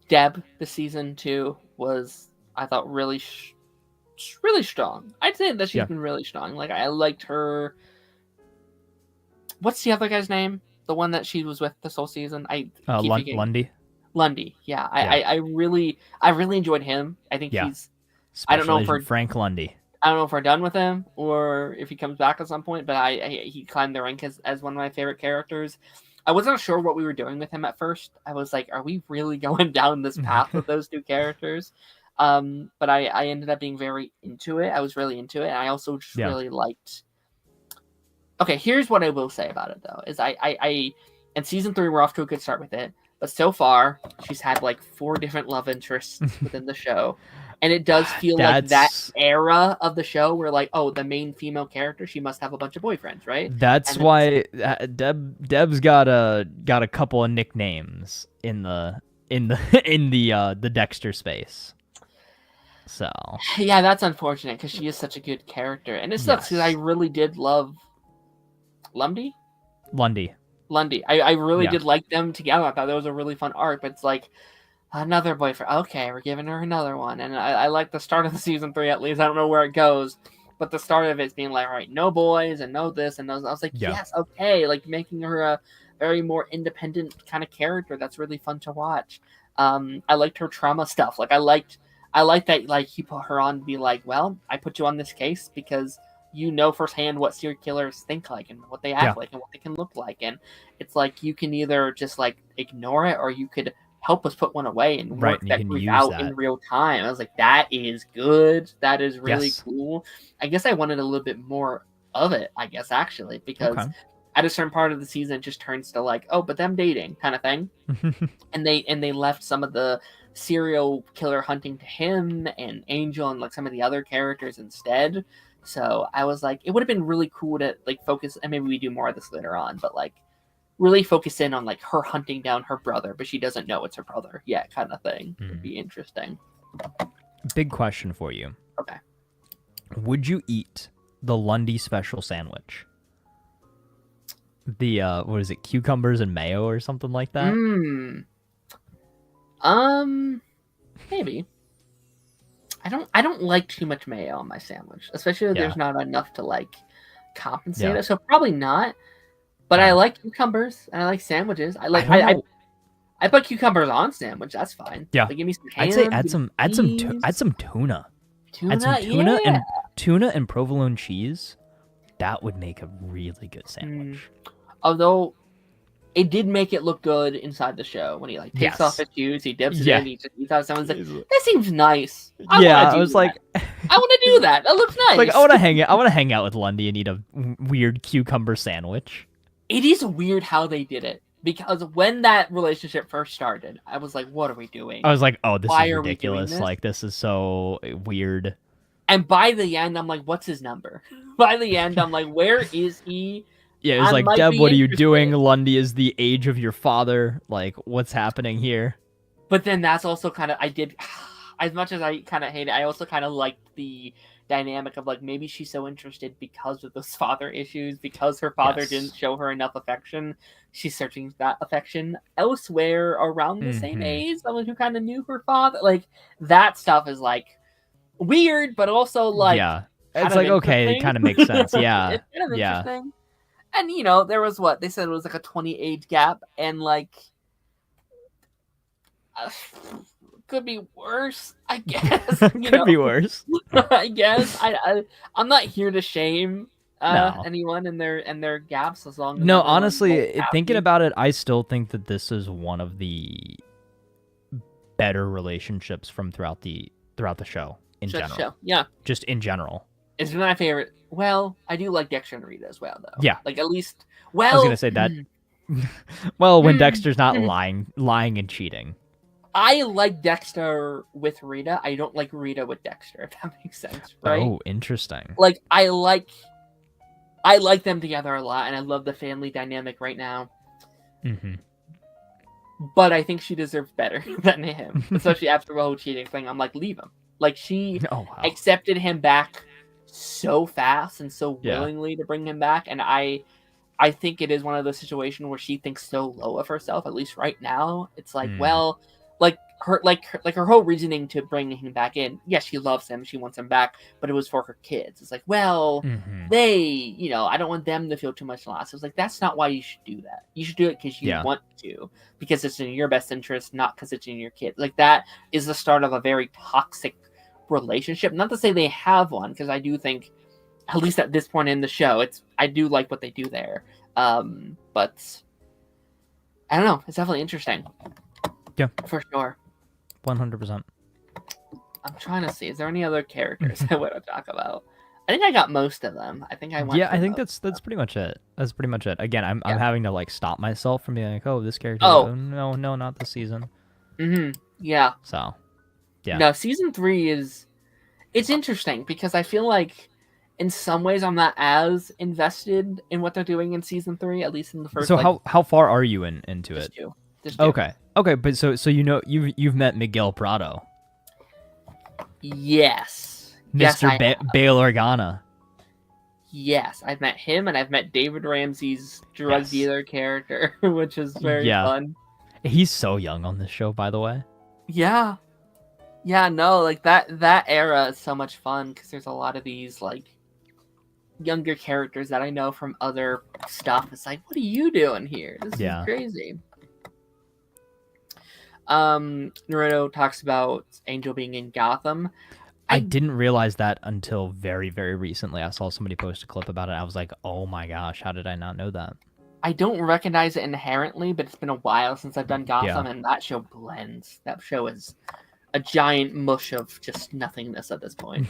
Deb, the season 2, was, I thought, really strong. I'd say that she's been really strong. Like, I liked her... What's the other guy's name? The one that she was with this whole season? Lundy. Yeah. I really enjoyed him. I think he's. I don't know if Frank Lundy. I don't know if we're done with him or if he comes back at some point, but he climbed the rank as one of my favorite characters. I wasn't sure what we were doing with him at first. I was like, are we really going down this path with those two characters? But I ended up being very into it. I was really into it, and I also just really liked. Okay, here's what I will say about it though: is I in season 3 we're off to a good start with it. But so far, she's had like 4 different love interests within the show. And it does feel like that era of the show where like, oh, the main female character, she must have a bunch of boyfriends, right? That's why Deb's got a couple of nicknames in the Dexter space. So yeah, that's unfortunate because she is such a good character. And it sucks because I really did love Lundy. I really did like them together. I thought that was a really fun arc, but it's like another boyfriend. Okay, we're giving her another one. And I like the start of the season 3 at least. I don't know where it goes, but the start of it's being like, all right, no boys and no this and those. I was like, yes, okay, like making her a very more independent kind of character. That's really fun to watch. I liked her trauma stuff. Like I liked that like he put her on to be like, well, I put you on this case because you know firsthand what serial killers think like and what they act like and what they can look like. And it's like you can either just like ignore it or you could help us put one away and Right, work and you that can grief use out that. in real time. I was like, that is good. That is really Yes. cool. I guess I wanted a little bit more of it, I guess, actually, because Okay. at a certain part of the season it just turns to like, oh, but them dating kind of thing. And they left some of the serial killer hunting to him and Angel and like some of the other characters instead. So I was like, it would have been really cool to like focus, and maybe we do more of this later on, but like really focus in on like her hunting down her brother, but she doesn't know it's her brother yet, kind of thing. Would be interesting. Big question for you. Okay. Would you eat the Lundy special sandwich? The what is it? Cucumbers and mayo or something like that? Maybe. I don't like too much mayo on my sandwich, especially if there's not enough to like compensate it. So probably not. But I like cucumbers and I like sandwiches. I put cucumbers on sandwich. That's fine. Yeah. Like, give me some ham. I'd say add some tuna. Tuna, add some tuna and tuna and provolone cheese. That would make a really good sandwich. Although it did make it look good inside the show when he like takes off his shoes, he dips it in, he thought someone's like, that seems nice. I was like, I want to do that. That looks nice. Like, I want to hang out with Lundy and eat a weird cucumber sandwich. It is weird how they did it, because when that relationship first started, I was like, what are we doing? I was like, oh, this is ridiculous. Like, this is so weird. And by the end, I'm like, what's his number? By the end, I'm like, where is he? Yeah, it was like, Deb, what are you doing? Lundy is the age of your father. Like, what's happening here? But then that's also kind of, as much as I kind of hate it, I also kind of liked the dynamic of like, maybe she's so interested because of those father issues, because her father didn't show her enough affection. She's searching that affection elsewhere around the same age, someone who kind of knew her father. Like, that stuff is like weird, but also like, it's like, okay, it kind of makes sense. Yeah. It's kind of interesting. And, you know, there was they said it was like a 20 age gap, and like, could be worse, I guess. Could be worse. I guess. I'm not here to shame anyone and their gaps, as long as honestly, thinking about it, I still think that this is one of the better relationships from throughout the show in general. Yeah. Just in general. It's my favorite. Well, I do like Dexter and Rita as well, though. Yeah. Like, at least, well, I was gonna say that. Well, when Dexter's not lying and cheating. I like Dexter with Rita. I don't like Rita with Dexter, if that makes sense, right? Oh, interesting. Like, I like them together a lot, and I love the family dynamic right now. But I think she deserves better than him, especially after the whole cheating thing. I'm like, leave him. Like, she accepted him back so fast and so willingly to bring him back, and I think it is one of those situations where she thinks so low of herself, at least right now. It's like, well, her whole reasoning to bring him back in, yes, she loves him, she wants him back, but it was for her kids. It's like, well, they, I don't want them to feel too much loss. It's like, that's not why you should do that. You should do it because you want to, because it's in your best interest, not because it's in your kids. Like, that is the start of a very toxic relationship. Not to say they have one, because I do think, at least at this point in the show, I do like what they do there. But I don't know. It's definitely interesting. Yeah, for sure. 100%. I'm trying to see. Is there any other characters I want to talk about? I think I got most of them. I think I went. Yeah, I think that's pretty much it. That's pretty much it. Again, I'm having to like stop myself from being like, oh, this character. Oh, no, not this season. Yeah. So. Yeah. No, season 3 it's interesting because I feel like in some ways I'm not as invested in what they're doing in season 3, at least in the first. So how far are you into it? Just two. Okay, but so you've met Miguel Prado. Yes. Mr. Bail Organa. Yes, I've met him, and I've met David Ramsey's drug dealer character, which is very fun. He's so young on this show, by the way. Yeah. Yeah, no, like that era is so much fun because there's a lot of these like younger characters that I know from other stuff. It's like, what are you doing here? This is crazy. Naruto talks about Angel being in Gotham. I didn't realize that until very, very recently. I saw somebody post a clip about it. I was like, oh my gosh, how did I not know that? I don't recognize it inherently, but it's been a while since I've done Gotham, Yeah. and that show blends. That show is a giant mush of just nothingness at this point.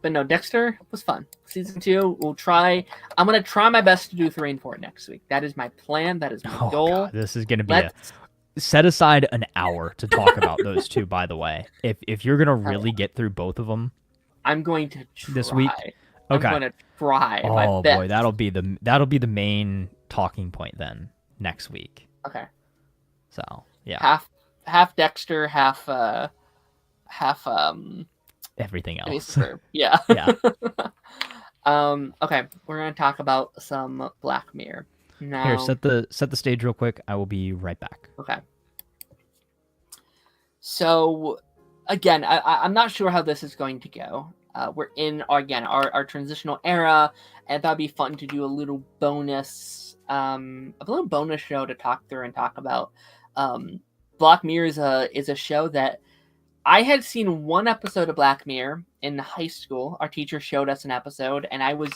But no, Dexter was fun. Season 2, we'll try. I'm gonna try my best to do 3 and 4 next week. That is my plan. That is my goal. God, this is gonna be set aside an hour to talk about those two. By the way, if you're gonna really get through both of them, I'm going to try. This week. Okay. I'm going to try. Oh boy, that'll be the main talking point then next week. Okay. So yeah. Half Dexter, half everything else. Yeah. Yeah. Okay, we're gonna talk about some Black Mirror. Now, here, set the stage real quick. I will be right back. Okay. So, again, I'm not sure how this is going to go. We're in our transitional era, and that'd be fun to do a little bonus show to talk through and talk about. Black Mirror is a show that I had seen one episode of Black Mirror in high school. Our teacher showed us an episode, and I was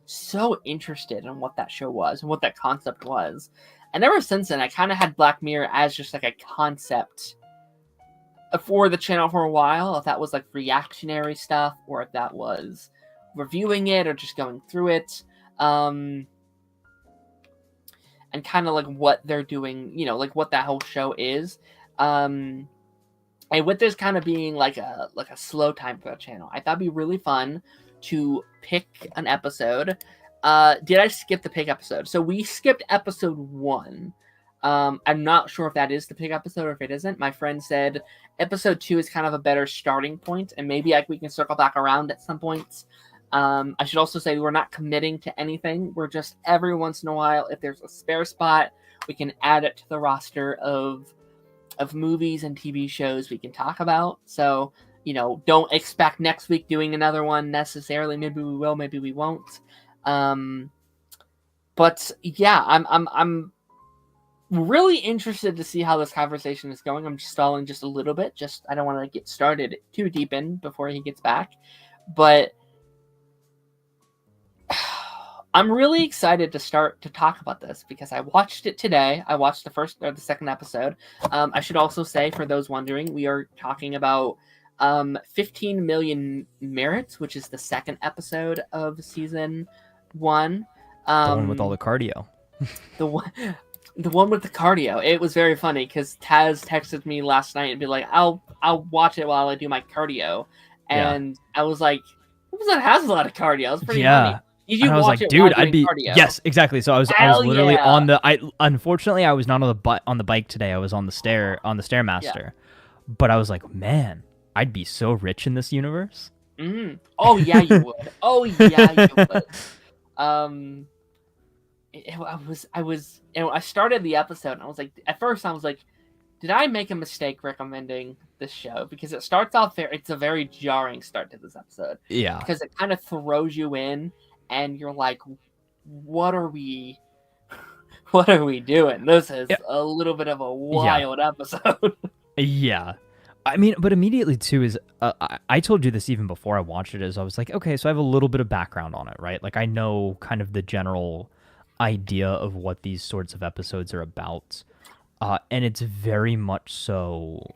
so interested in what that show was and what that concept was. And ever since then, I kind of had Black Mirror as just like a concept for the channel for a while, if that was like reactionary stuff or if that was reviewing it or just going through it, and kind of like what they're doing, like what that whole show is, and with this kind of being like a slow time for the channel, I thought it'd be really fun to pick an episode. Did I skip the pick episode? So we skipped episode 1. I'm not sure if that is the pick episode or if it isn't. My friend said episode 2 is kind of a better starting point, and maybe we can circle back around at some points. I should also say we're not committing to anything. We're just every once in a while, if there's a spare spot, we can add it to the roster of movies and TV shows we can talk about. So, don't expect next week doing another one necessarily. Maybe we will, maybe we won't. But yeah, I'm really interested to see how this conversation is going. I'm just stalling just a little bit. I don't want to get started too deep in before he gets back. But I'm really excited to start to talk about this because I watched it today. I watched the second episode. I should also say, for those wondering, we are talking about 15 Million Merits, which is the second episode of season 1. The one with all the cardio. The one with the cardio. It was very funny because Taz texted me last night and be like, I'll watch it while I do my cardio. And I was like, that has a lot of cardio. It was pretty funny. Did you watch it dude, I'd be cardio? Yes, exactly. So I was literally on the unfortunately I was not on the bike today. I was on the Stairmaster. Yeah. But I was like, man, I'd be so rich in this universe. Oh yeah, you would. Oh yeah, you would. I started the episode and I was like, at first I was like, did I make a mistake recommending this show? Because it starts off it's a very jarring start to this episode. Yeah. Because it kind of throws you in and you're like, what are we doing? This is a little bit of a wild episode. Yeah. I mean, but immediately too is, I told you this even before I watched it, is I was like, okay, so I have a little bit of background on it, right? Like I know kind of the general idea of what these sorts of episodes are about, and it's very much so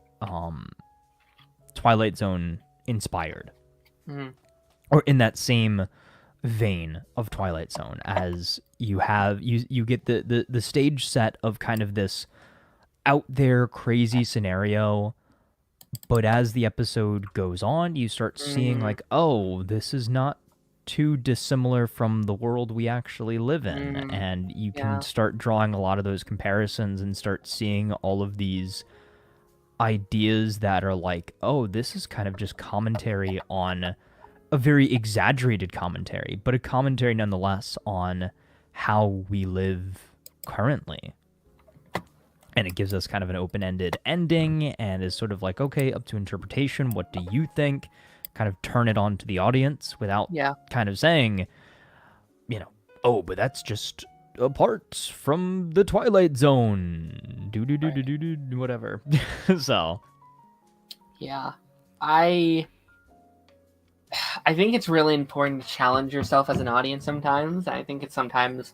Twilight Zone inspired, or in that same vein of Twilight Zone, as you have you get the stage set of kind of this out there crazy scenario, but as the episode goes on, you start seeing like, oh, this is not too dissimilar from the world we actually live in, and you can start drawing a lot of those comparisons and start seeing all of these ideas that are like, oh, this is kind of just commentary on a very exaggerated commentary, but a commentary nonetheless on how we live currently. And it gives us kind of an open-ended ending and is sort of like, okay, up to interpretation. What do you think? Kind of turn it on to the audience without kind of saying, oh, but that's just apart from the Twilight Zone. Whatever. So. Yeah. I think it's really important to challenge yourself as an audience sometimes. I think it's sometimes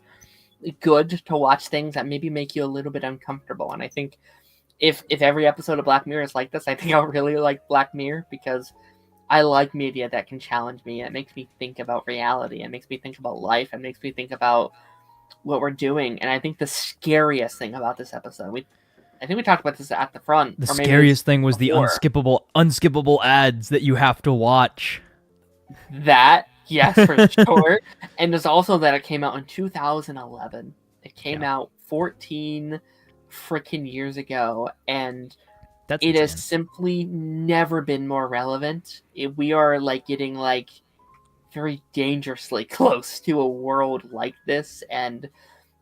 good to watch things that maybe make you a little bit uncomfortable. And I think if every episode of Black Mirror is like this, I think I'll really like Black Mirror, because I like media that can challenge me. It makes me think about reality. It makes me think about life. It makes me think about what we're doing. And I think the scariest thing about this episode, I think we talked about this at the front. The scariest thing was before. The unskippable ads that you have to watch. That, yes, for sure. And there's also that it came out in 2011. It came out 14 freaking years ago, and it has simply never been more relevant. We are like getting like very dangerously close to a world like this, and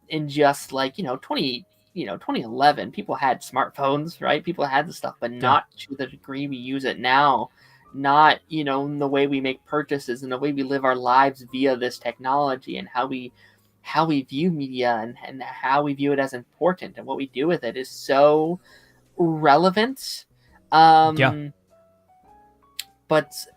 in just like 2011, people had smartphones, right? People had the stuff, but not to the degree we use it now. Not in the way we make purchases and the way we live our lives via this technology, and how we view media and how we view it as important, and what we do with it is so relevant. But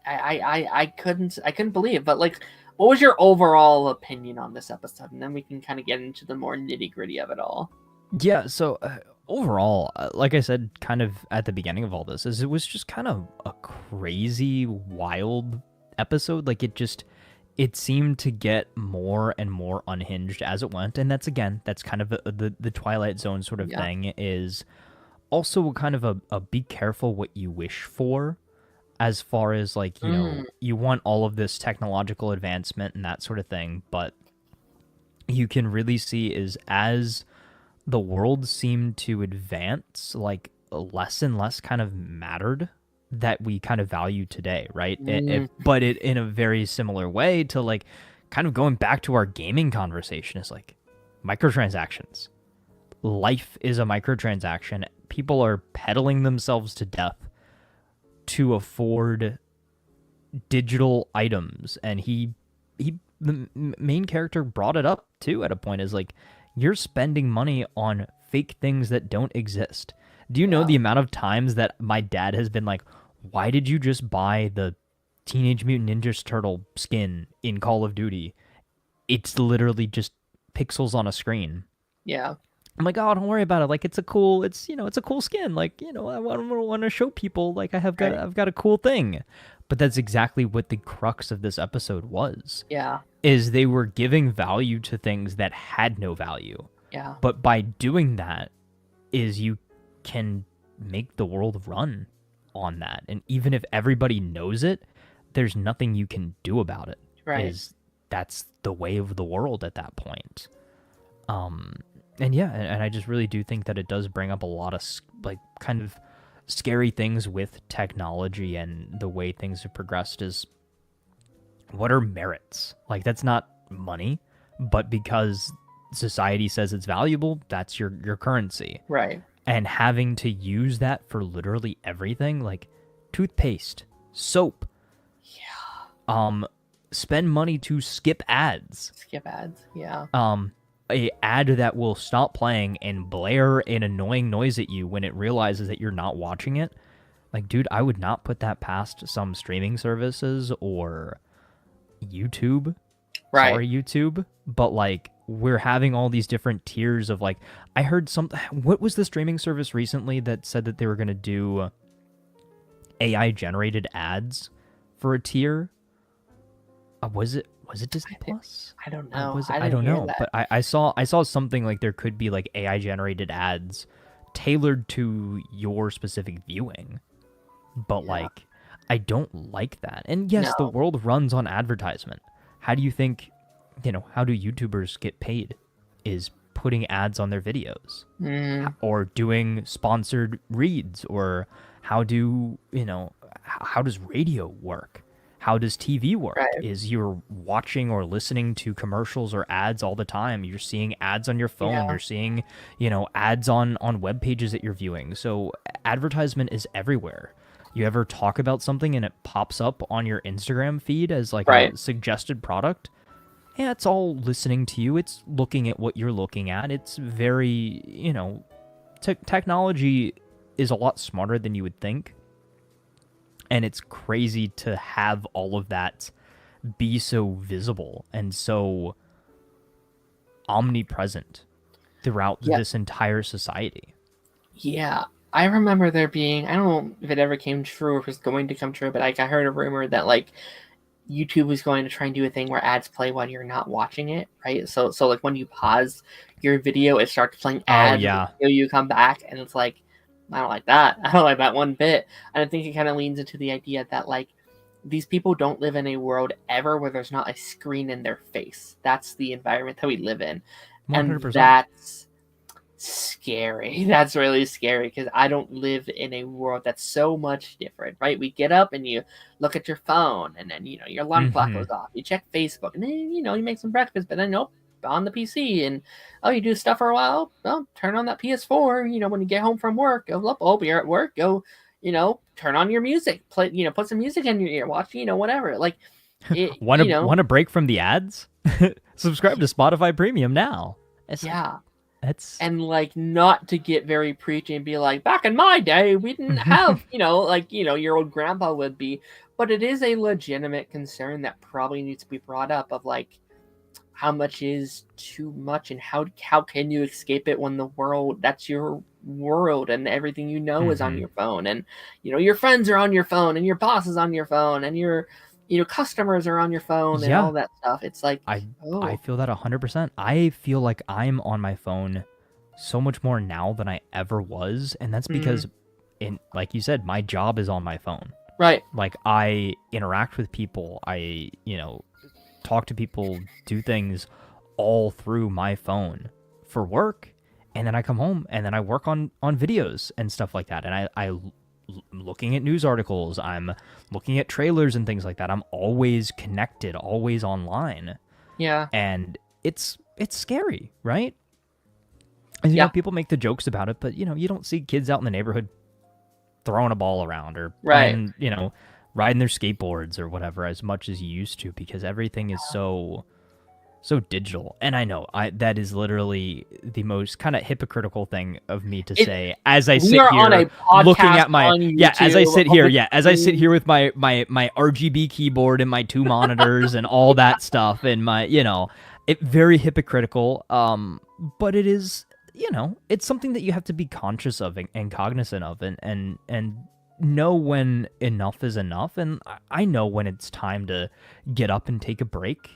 I couldn't believe. But like, what was your overall opinion on this episode? And then we can kind of get into the more nitty gritty of it all. Yeah. So overall, like I said, kind of at the beginning of all this, is it was just kind of a crazy, wild episode. Like it seemed to get more and more unhinged as it went. And that's kind of the Twilight Zone sort of thing, is also kind of a be careful what you wish for, as far as like, you want all of this technological advancement and that sort of thing. But you can really see is as the world seemed to advance, like less and less kind of mattered that we kind of value today, right? But it in a very similar way to like kind of going back to our gaming conversation is like microtransactions. Life is a microtransaction. People are peddling themselves to death to afford digital items, and the main character brought it up too at a point, is like, you're spending money on fake things that don't exist. Do you know the amount of times that my dad has been like, why did you just buy the Teenage Mutant Ninja Turtle skin in Call of Duty? It's literally just pixels on a screen. Yeah. I'm like, oh, don't worry about it. Like, it's a cool skin. Like, I want to show people like I've got a cool thing. But that's exactly what the crux of this episode was. Yeah. Is they were giving value to things that had no value. Yeah. But by doing that, is you can make the world run on that. And even if everybody knows it, there's nothing you can do about it. Right. That's the way of the world at that point. And I just really do think that it does bring up a lot of like kind of scary things with technology and the way things have progressed. Is what are merits? Like, that's not money, but because society says it's valuable, that's your currency. Right. And having to use that for literally everything, like toothpaste, soap. Yeah. Spend money to skip ads. Yeah. A ad that will stop playing and blare an annoying noise at you when it realizes that you're not watching it. Like, dude, I would not put that past some streaming services or YouTube. Right. Sorry, YouTube. But like, we're having all these different tiers of like, I heard something. What was the streaming service recently that said that they were going to do AI generated ads for a tier? Was it Disney Plus? I don't know. I don't know. But I saw something like there could be like AI generated ads tailored to your specific viewing. But like, I don't like that. And yes, the world runs on advertisement. How do you think, how do YouTubers get paid? Is putting ads on their videos or doing sponsored reads, or how does radio work? How does TV work? Right. Is you're watching or listening to commercials or ads all the time. You're seeing ads on your phone. Yeah. You're seeing, ads on web pages that you're viewing. So advertisement is everywhere. You ever talk about something and it pops up on your Instagram feed as like a suggested product? Yeah, it's all listening to you. It's looking at what you're looking at. It's very, technology is a lot smarter than you would think. And it's crazy to have all of that be so visible and so omnipresent throughout this entire society. Yeah. I remember there being, I don't know if it ever came true or if it's going to come true, but like I heard a rumor that like YouTube was going to try and do a thing where ads play while you're not watching it, right? So like when you pause your video, it starts playing ads until you come back, and it's like, I don't like that. I don't like that one bit. And I think it kind of leans into the idea that like these people don't live in a world ever where there's not a screen in their face. That's the environment that we live in. 100%. And that's scary. That's really scary because I don't live in a world that's so much different, right? We get up and you look at your phone, and then your alarm clock goes off. You check Facebook, and then you make some breakfast, but then nope, on the PC, and you do stuff for a while. Well, turn on that PS4. When you get home from work, go up. Oh, you're at work. Go, turn on your music. Play. Put some music in your ear. Watch. Whatever. Like, want a break from the ads? Subscribe to Spotify Premium now. And like, not to get very preachy and be like, back in my day we didn't have your old grandpa would be, but it is a legitimate concern that probably needs to be brought up of like how much is too much, and how can you escape it when that's your world, and everything is on your phone, and your friends are on your phone, and your boss is on your phone, and your customers are on your phone, and all that stuff. It's like, I feel that 100%. I feel like I'm on my phone so much more now than I ever was, and that's because, like you said, my job is on my phone. Right. Like, I interact with people, I talk to people, do things all through my phone for work, and then I come home and then I work on videos and stuff like that, and I looking at news articles, I'm looking at trailers and things like that. I'm always connected, always online. Yeah. And it's scary, right? And people make the jokes about it, but you don't see kids out in the neighborhood throwing a ball around or playing, riding their skateboards or whatever as much as you used to, because everything is so digital. And I know that is literally the most kind of hypocritical thing of me to say as I sit here looking at my as I sit here with my RGB keyboard and my 2 monitors and all that stuff, and my it very hypocritical, but it is, it's something that you have to be conscious of and cognizant of, and know when enough is enough. And I know when it's time to get up and take a break,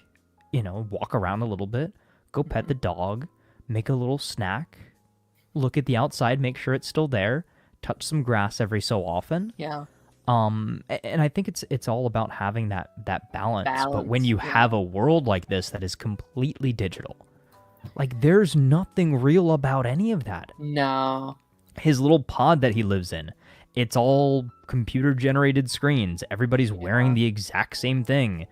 walk around a little bit, go pet the dog, make a little snack, look at the outside, make sure it's still there, touch some grass every so often. Yeah. And I think it's all about having that balance. But when you have a world like this that is completely digital, like, there's nothing real about any of that. No. His little pod that he lives in, it's all computer-generated screens. Everybody's wearing the exact same thing.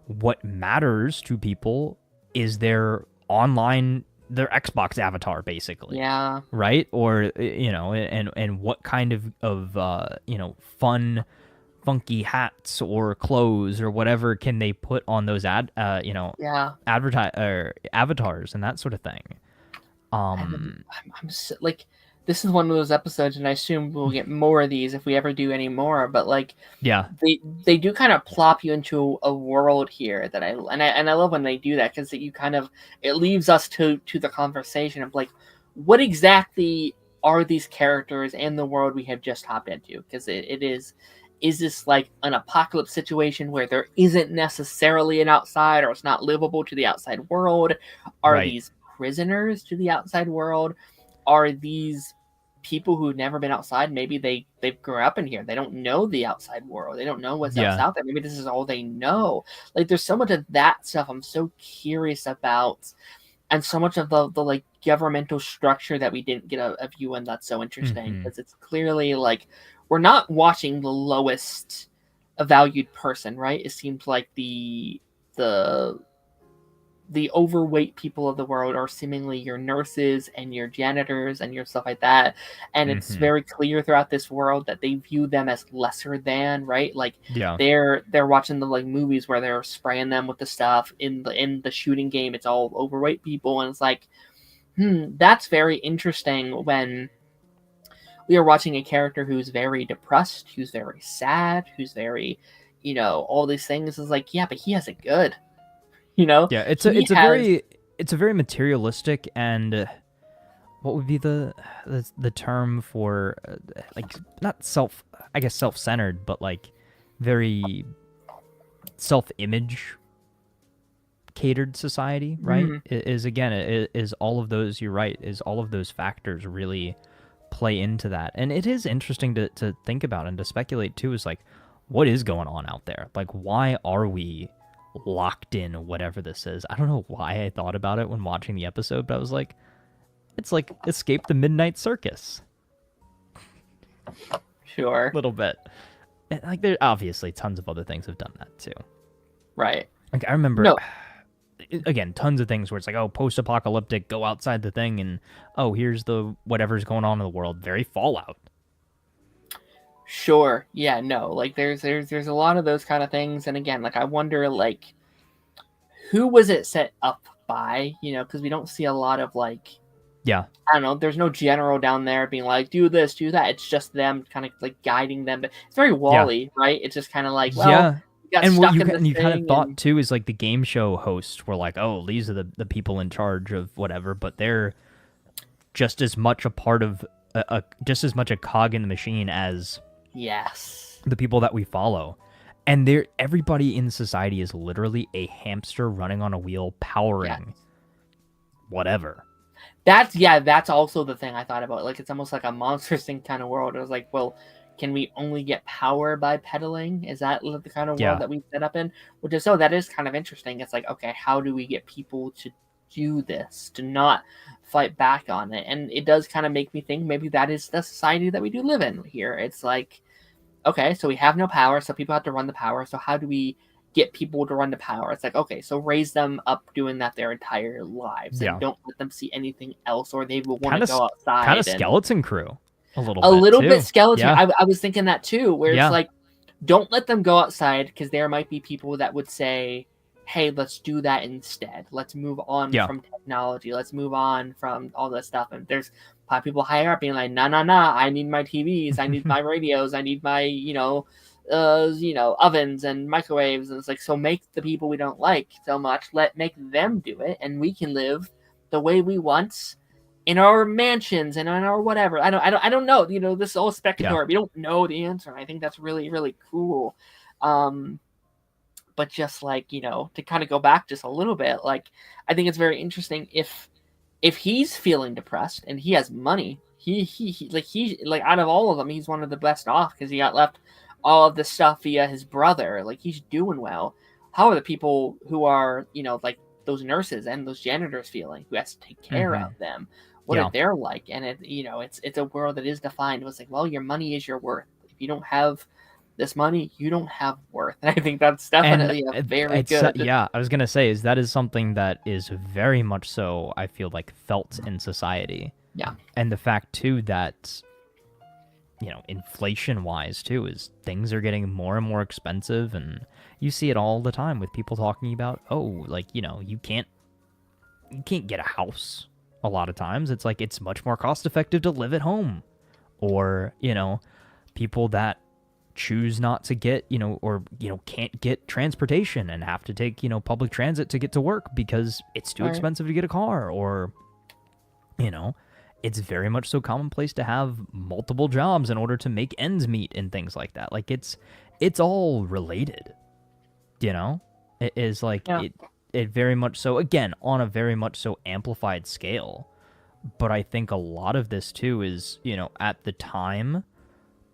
What matters to people is their Xbox avatar, basically. Yeah. Right? Or, and what kind of fun, funky hats or clothes or whatever can they put on those avatars and that sort of thing. I'm so, like, this is one of those episodes, and I assume we'll get more of these if we ever do any more. But like, they do kind of plop you into a world here that I love when they do that, because it leaves us to the conversation of like, what exactly are these characters and the world we have just hopped into? Because it is this like an apocalypse situation where there isn't necessarily an outside, or it's not livable to the outside world? Are these prisoners to the outside world? Are these people who've never been outside? Maybe they've grown up in here. They don't know the outside world. They don't know what's out there. Maybe this is all they know. Like, there's so much of that stuff I'm so curious about, and so much of the like governmental structure that we didn't get a view on. That's so interesting, because it's clearly like we're not watching the lowest valued person, right? It seems like the overweight people of the world are seemingly your nurses and your janitors and your stuff like that. And it's very clear throughout this world that they view them as lesser than, right? Like, they're watching the like movies where they're spraying them with the stuff in the shooting game. It's all overweight people. And it's like, that's very interesting when we are watching a character who's very depressed, who's very sad, who's very, all these things. Is like, yeah, but he has it good. It's a very it's a very materialistic and what would be the term for like not self-centered, but like very self-image catered society, right? Is again, is all of those, you're right, is all of those factors really play into that. And it is interesting to think about and to speculate too, is like, what is going on out there? Like, why are we locked in whatever this is? I don't know why I thought about it when watching the episode, but I was like, it's like Escape the Midnight Circus. Sure. A little bit. And like, there obviously tons of other things have done that too. Right. Like, I remember, again, tons of things where it's like, oh, post-apocalyptic, go outside the thing, and oh, here's the whatever's going on in the world. Very Fallout. Sure. Yeah. No. Like, there's a lot of those kind of things, and again, like, I wonder, like, who was it set up by? You know, because we don't see a lot of like. Yeah. I don't know. There's no general down there being like, do this, do that. It's just them kind of like guiding them. But it's very Wall-E, right? It's just kind of like, well, yeah. And what you kind of thought and... too is like the game show hosts were like, oh, these are the people in charge of whatever, but they're just as much a part of just as much a cog in the machine as the people that we follow. And everybody in society is literally a hamster running on a wheel, powering whatever. That's also the thing I thought about. Like, it's almost like a Monster Inc. kind of world. It was like, well, can we only get power by pedaling? Is that the kind of world that we set up in? Which is that is kind of interesting. It's like, okay, how do we get people to do this, to not fight back on it? And it does kind of make me think maybe that is the society that we do live in here. It's like, okay, so we have no power, so people have to run the power. So how do we get people to run the power? It's like, okay, so raise them up doing that their entire lives and don't let them see anything else, or they will want to go outside. Kind of Skeleton Crew. A little bit Skeleton. Yeah. I was thinking that too, where it's like, don't let them go outside, because there might be people that would say, hey, let's do that instead. Let's move on from technology. Let's move on from all this stuff. And there's probably people higher up being like, nah, I need my TVs, I need my radios, I need my, ovens and microwaves. And it's like, so make the people we don't like so much, make them do it, and we can live the way we want in our mansions and in our whatever. I don't know. This is all speculative. We don't know the answer. I think that's really, really cool. But just like, to kind of go back just a little bit, like, I think it's very interesting if he's feeling depressed and he has money, he out of all of them, he's one of the best off because he got left all of the stuff via his brother. Like, he's doing well. How are the people who are, like those nurses and those janitors feeling, who has to take care of them? What are they like? And it's a world that is defined. It's like, well, your money is your worth. If you don't have this money, you don't have worth. And I think that's definitely very good. Yeah, I was gonna say that is something that is very much so, I feel like, felt in society. Yeah. And the fact too that, inflation wise too, is things are getting more and more expensive, and you see it all the time with people talking about, oh, like, you can't get a house. A lot of times it's like, it's much more cost effective to live at home, or people that choose not to get or can't get transportation and have to take public transit to get to work because it's too expensive to get a car, or it's very much so commonplace to have multiple jobs in order to make ends meet and things like that. Like, it's all related. It is like it very much so, again, on a very much so amplified scale. But I think a lot of this too is, at the time,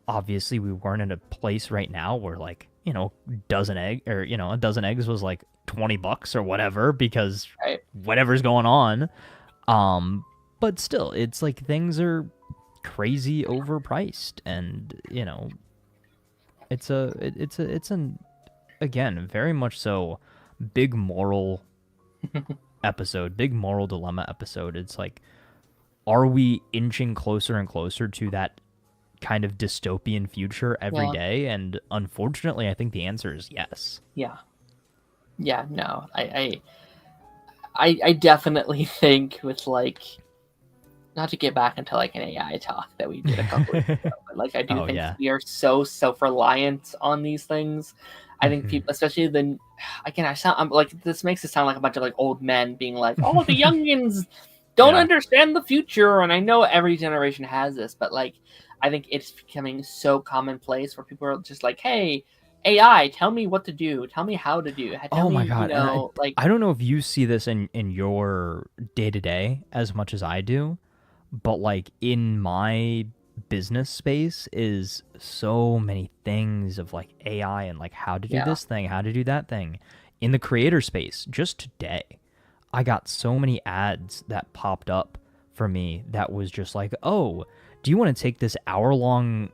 obviously we weren't in a place right now where, like, a dozen eggs was like $20 or whatever, because whatever's going on. But still, it's like things are crazy overpriced, and it's an again, very much so big moral episode, big moral dilemma episode. It's like, are we inching closer and closer to that kind of dystopian future every day? And unfortunately, I think the answer is yes. Yeah, no, I definitely think with, like, not to get back into like an AI talk that we did a couple weeks ago, but like I do think we are so self-reliant on these things. I think people, especially I'm like, this makes it sound like a bunch of like old men being like, "Oh, the youngins don't understand the future," and I know every generation has this, but like, I think it's becoming so commonplace where people are just like, "Hey, AI, tell me what to do. Tell me how to do. Tell my me, God. you know, and I don't know if you see this in your day-to-day as much as I do, but like in my business space is so many things of like AI and like how to do this thing, how to do that thing. In the creator space, just today, I got so many ads that popped up for me that was just like, oh, do you want to take this hour-long,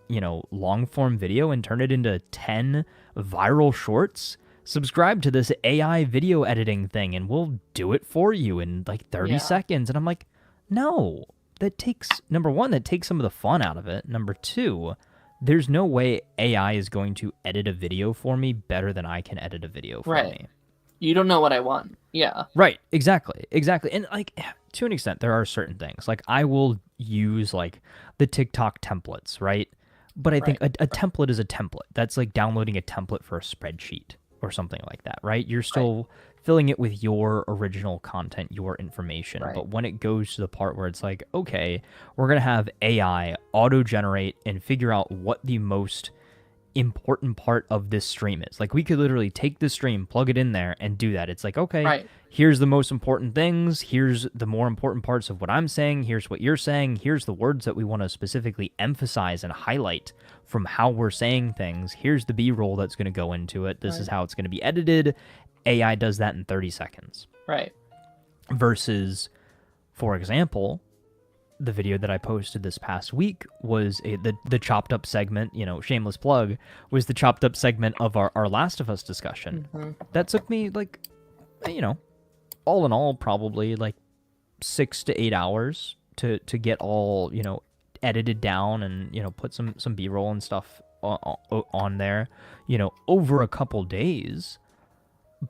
long form video and turn it into 10 viral shorts? Subscribe to this AI video editing thing and we'll do it for you in like 30 seconds. And I'm like, no, that takes, number one, that takes some of the fun out of it. Number two, there's no way AI is going to edit a video for me better than I can edit a video for me. You don't know what I want. Yeah. Right. Exactly. And like, to an extent, there are certain things. Like I will use like the TikTok templates, right? But I think a template is a template. That's like downloading a template for a spreadsheet or something like that, right? You're still filling it with your original content, your information. But when it goes to the part where it's like, okay, we're going to have AI auto-generate and figure out what the most important part of this stream is. Like we could literally take the stream, plug it in there and do that. It's like, okay, here's the most important things. Here's the more important parts of what I'm saying. Here's what you're saying. Here's the words that we want to specifically emphasize and highlight from how we're saying things. Here's the B-roll that's going to go into it. This is how it's going to be edited. AI does that in 30 seconds. Right. Versus, for example, the video that I posted this past week was the chopped up segment, shameless plug, was the chopped up segment of our Last of Us discussion. That took me like, all in all, probably like 6 to 8 hours to get all, edited down and, put some B-roll and stuff on there, over a couple days.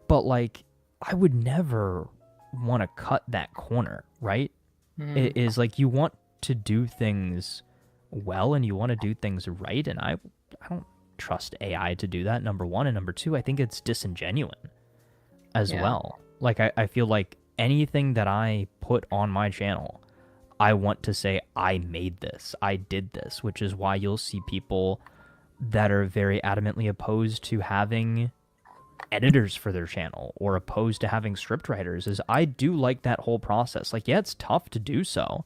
But like, I would never want to cut that corner, right? It is like you want to do things well and you want to do things right, and I don't trust AI to do that, number one. And number two, I think it's disingenuous as well. Like I feel like anything that I put on my channel, I want to say I made this, I did this, which is why you'll see people that are very adamantly opposed to having editors for their channel or opposed to having script writers. Is I do like that whole process. Like, yeah, it's tough to do so.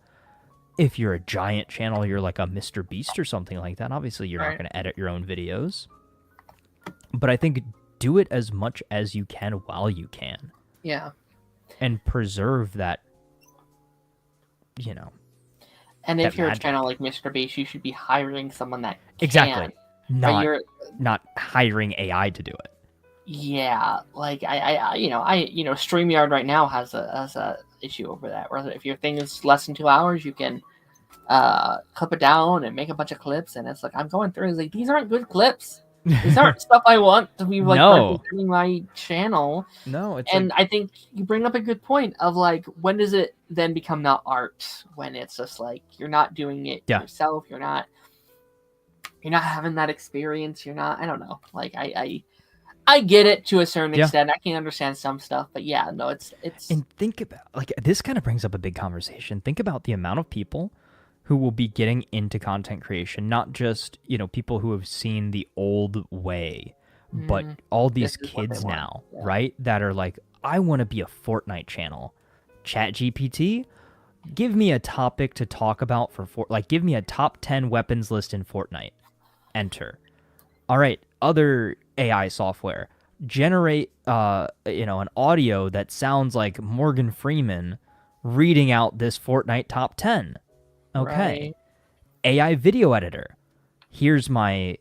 If you're a giant channel, you're like a Mr. Beast or something like that, obviously you're not going to edit your own videos. But I think do it as much as you can while you can. Yeah. And preserve that, And if you're a channel like Mr. Beast, you should be hiring someone that can. Exactly. Not hiring AI to do it. Yeah, like I StreamYard right now has a issue over that. Where if your thing is less than 2 hours, you can clip it down and make a bunch of clips. And it's like I'm going through. It's like these aren't good clips. These aren't stuff I want to be like representing my channel. No, I think you bring up a good point of like when does it then become not art? When it's just like you're not doing it yourself. You're not having that experience. You're not. I don't know. Like I get it to a certain extent. I can understand some stuff, but it's. And think about like this kind of brings up a big conversation. Think about the amount of people who will be getting into content creation, not just people who have seen the old way, but all these kids now, right? That are like, I want to be a Fortnite channel. ChatGPT, give me a topic to talk about give me a top 10 weapons list in Fortnite. Enter. All right, other AI software, generate an audio that sounds like Morgan Freeman reading out this Fortnite top 10. Okay. AI video editor. Here's my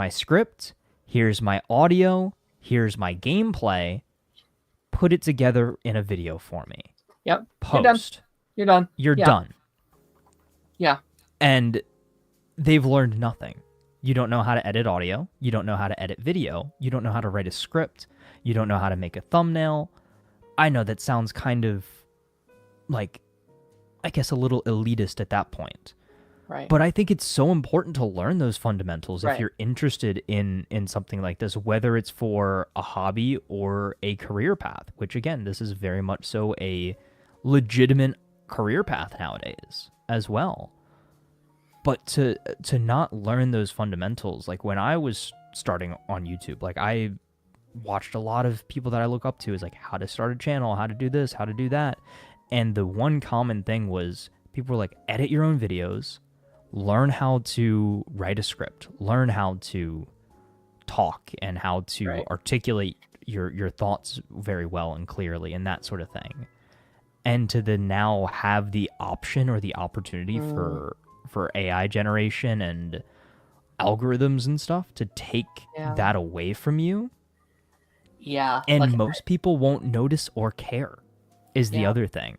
script, here's my audio, here's my gameplay. Put it together in a video for me. Yep. Post. You're done. You're done. Yeah. And they've learned nothing. You don't know how to edit audio. You don't know how to edit video. You don't know how to write a script. You don't know how to make a thumbnail. I know that sounds kind of like, I guess, a little elitist at that point. Right. But I think it's so important to learn those fundamentals if Right. you're interested in something like this, whether it's for a hobby or a career path, which again, this is very much so a legitimate career path nowadays as well. But to not learn those fundamentals, like when I was starting on YouTube, like I watched a lot of people that I look up to is like how to start a channel, how to do this, how to do that. And the one common thing was people were like, edit your own videos, learn how to write a script, learn how to talk and how to articulate your thoughts very well and clearly and that sort of thing. And to then now have the option or the opportunity for AI generation and algorithms and stuff to take that away from you. Yeah. And like, most people won't notice or care is the other thing.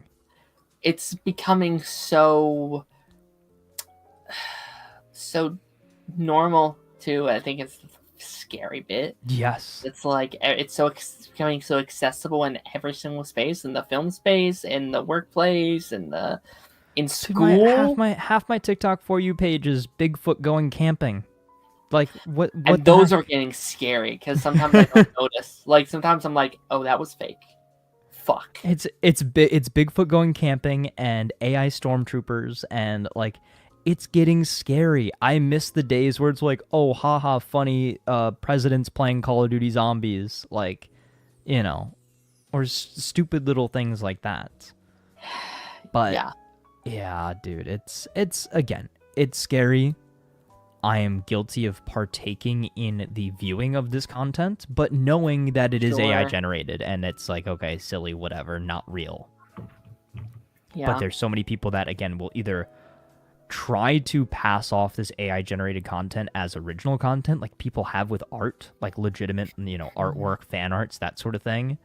It's becoming so normal too. I think it's a scary bit. Yes. It's like it's becoming so accessible in every single space, in the film space, in the workplace, in school. Half my TikTok For You page is Bigfoot going camping. Like what and those are getting scary because sometimes I don't notice. Like sometimes I'm like, oh, that was fake. Fuck. It's Bigfoot going camping and AI stormtroopers and like it's getting scary. I miss the days where it's like, oh, haha, funny, presidents playing Call of Duty Zombies, like, you know, or stupid little things like that. But yeah, dude, it's again, it's scary. I am guilty of partaking in the viewing of this content, but knowing that it is AI generated and it's like, okay, silly, whatever, not real. Yeah. But there's so many people that, again, will either try to pass off this AI generated content as original content, like people have with art, like legitimate, artwork, fan arts, that sort of thing.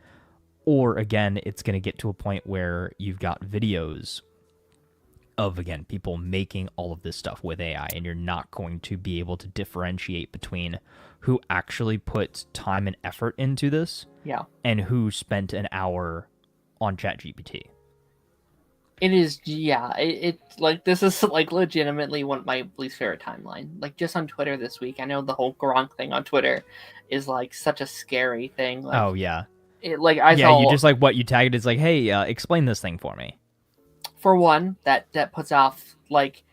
Or again, it's going to get to a point where you've got videos of, again, people making all of this stuff with AI, and you're not going to be able to differentiate between who actually put time and effort into this and who spent an hour on ChatGPT. It is, it's like, this is like legitimately one of my least favorite timeline. Like just on Twitter this week, I know the whole Gronk thing on Twitter is like such a scary thing. Like, oh yeah. You just like what you tagged is like, hey, explain this thing for me. For one, that puts off, like,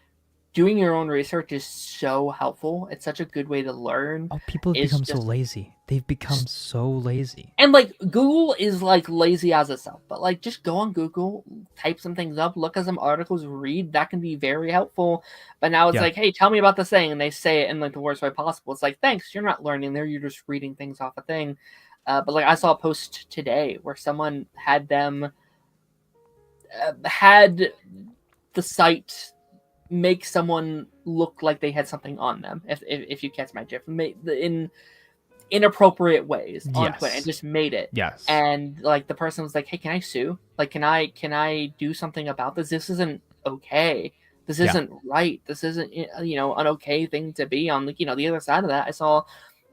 doing your own research is so helpful. It's such a good way to learn. Oh, people have become so lazy. They've become so lazy. And, like, Google is, like, lazy as itself. But, like, just go on Google, type some things up, look at some articles, read. That can be very helpful. But now it's like, hey, tell me about this thing. And they say it in, like, the worst way possible. It's like, thanks, you're not learning there. You're just reading things off a thing. But, like, I saw a post today where someone had them... had the site make someone look like they had something on them, if you catch my drift, in inappropriate ways on Twitter, and just made it. Yes. And like the person was like, "Hey, can I sue? Like, can I do something about this? This isn't okay. This isn't right. This isn't an okay thing to be on." Like, the other side of that, I saw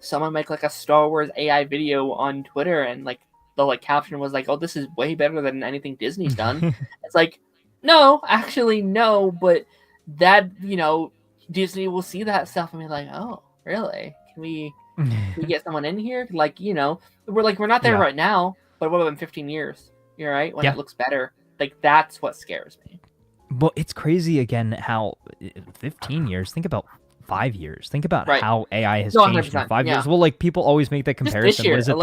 someone make like a Star Wars AI video on Twitter, and like the like caption was like, "Oh, this is way better than anything Disney's done." It's like, no, actually no, but that, Disney will see that stuff and be like, "Oh, really? Can we get someone in here?" Like, we're not there right now, but what about in 15 years? You're right, when it looks better. Like, that's what scares me. Well, it's crazy again how 15 years, think about 5 years. Think about how AI has changed in 5 years. Well, like, people always make that comparison. What is it?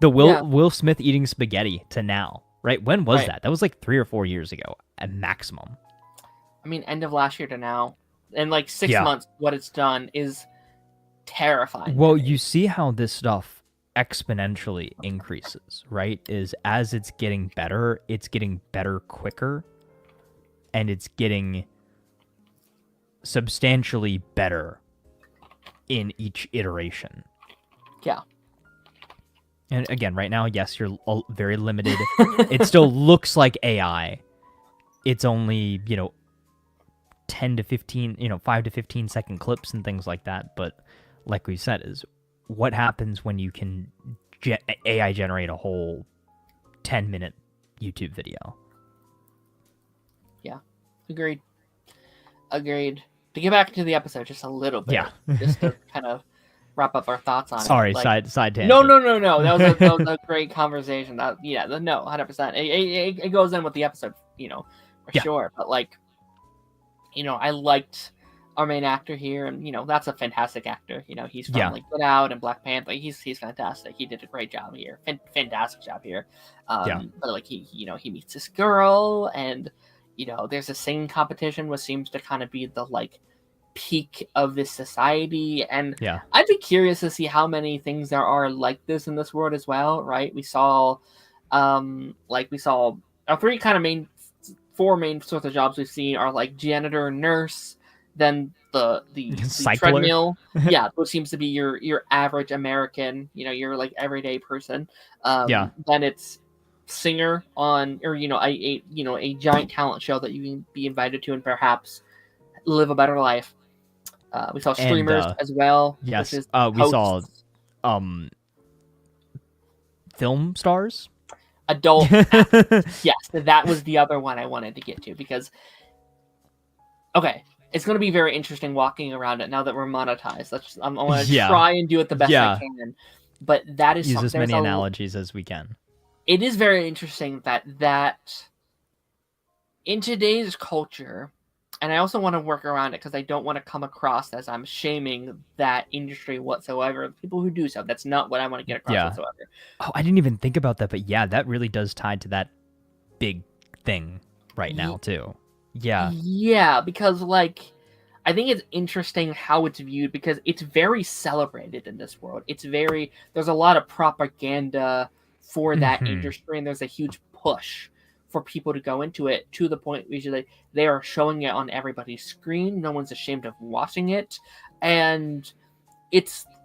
The Will Smith eating spaghetti to now, right? When was that? That was like 3 or 4 years ago at maximum. I mean, end of last year to now. In like 6 months, what it's done is terrifying. Well, you see how this stuff exponentially increases, right? Is as it's getting better quicker, and it's getting substantially better in each iteration. Yeah. And again, right now, yes, you're very limited. It still looks like AI. It's only, 10 to 15, 5 to 15 second clips and things like that. But like we said, is what happens when you can AI generate a whole 10-minute YouTube video? Yeah. Agreed. Agreed. To get back to the episode just a little bit, Yeah. just to kind of wrap up our thoughts on Sorry, it. Like, side tangent. No. That was a great conversation. No, 100%. It goes in with the episode, for sure. But like, I liked our main actor here, and that's a fantastic actor. He's from like Get Out and Black Panther. He's fantastic. He did a great job here. Fantastic job here. But like he meets this girl, and there's a singing competition, which seems to kind of be the like peak of this society, and I'd be curious to see how many things there are like this in this world as well, right? We saw our four main sorts of jobs we've seen are like janitor, nurse, then the treadmill, which seems to be your average American, your like everyday person. Then it's singer on, or a giant talent show that you can be invited to and perhaps live a better life. We saw streamers as well. Yes, we saw film stars. Adult actors. Yes, that was the other one I wanted to get to, because it's going to be very interesting walking around it now that we're monetized. I'm going to try and do it the best I can, but that is use as many analogies as we can. It is very interesting that in today's culture, and I also want to work around it because I don't want to come across as I'm shaming that industry whatsoever. People who do so, that's not what I want to get across whatsoever. Oh, I didn't even think about that, but that really does tie to that big thing right now too. Yeah, because like I think it's interesting how it's viewed, because it's very celebrated in this world. There's a lot of propaganda for that industry, and there's a huge push for people to go into it, to the point usually they are showing it on everybody's screen. No one's ashamed of watching it, and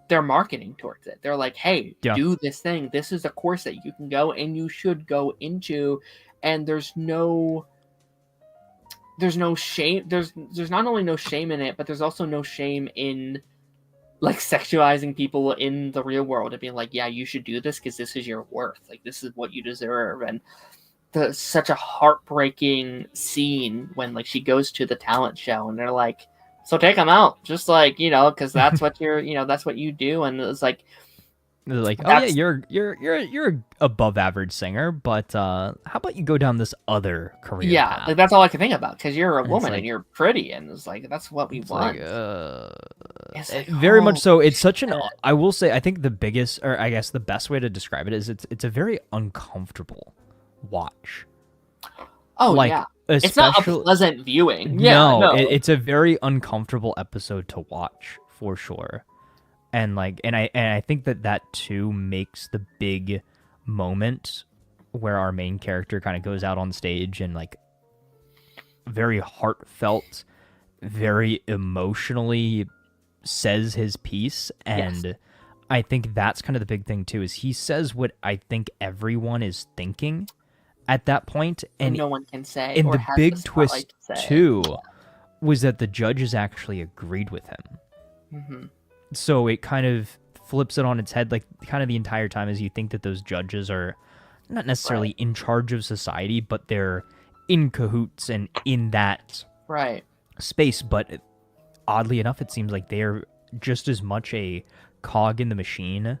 they're marketing towards it. They're like, hey, do this thing. This is a course that you can go and you should go into, and there's no shame. There's not only no shame in it, but there's also no shame in like sexualizing people in the real world and being like, yeah, you should do this because this is your worth. Like, this is what you deserve. And such a heartbreaking scene when like she goes to the talent show and they're like, so take them out, just like, because that's what that's what you do. And it's like, they're like, oh yeah, you're above average singer, but how about you go down this other career path? Like that's all I can think about, because you're a woman and you're pretty, and it's like that's what we want. Very much so. It's such an, I will say, I think the biggest, or I guess the best way to describe it is it's a very uncomfortable watch. It's not a pleasant viewing. It's a very uncomfortable episode to watch for sure. And like, and I think that too makes the big moment where our main character kind of goes out on stage and like very heartfelt, very emotionally says his piece. And I think that's kind of the big thing too, is he says what I think everyone is thinking at that point, and no one can say. And the big twist too was that the judges actually agreed with him. So it kind of flips it on its head, like kind of the entire time, as you think that those judges are not necessarily in charge of society, but they're in cahoots and in that space. But oddly enough, it seems like they're just as much a cog in the machine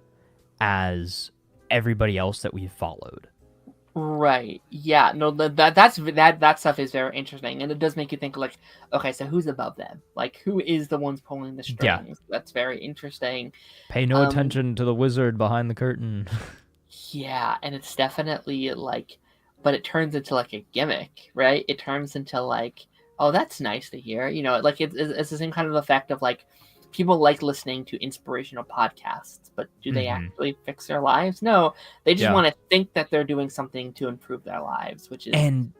as everybody else that we've followed. Right. Yeah. No. That stuff is very interesting, and it does make you think. Like, okay, so who's above them? Like, who is the ones pulling the strings? Yeah. That's very interesting. Pay no attention to the wizard behind the curtain. Yeah, and it's definitely like, but it turns into like a gimmick, right? It turns into like, oh, that's nice to hear. Like it's the same kind of effect of like, people like listening to inspirational podcasts, but do they actually fix their lives? No, they just want to think that they're doing something to improve their lives, which is... And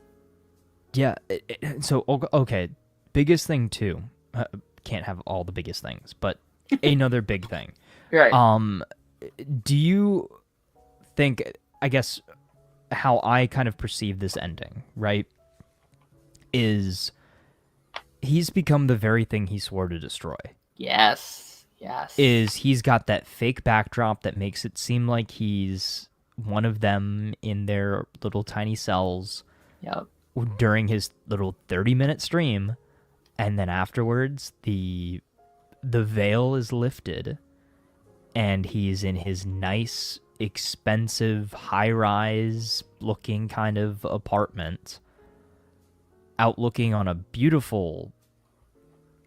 so, okay, biggest thing too, can't have all the biggest things, but another big thing. Right. Do you think, I guess, how I kind of perceive this ending, right, is he's become the very thing he swore to destroy. Yes. Is he's got that fake backdrop that makes it seem like he's one of them in their little tiny cells. Yep. during his little 30-minute stream, and then afterwards the veil is lifted and he's in his nice, expensive, high-rise looking kind of apartment, out looking on a beautiful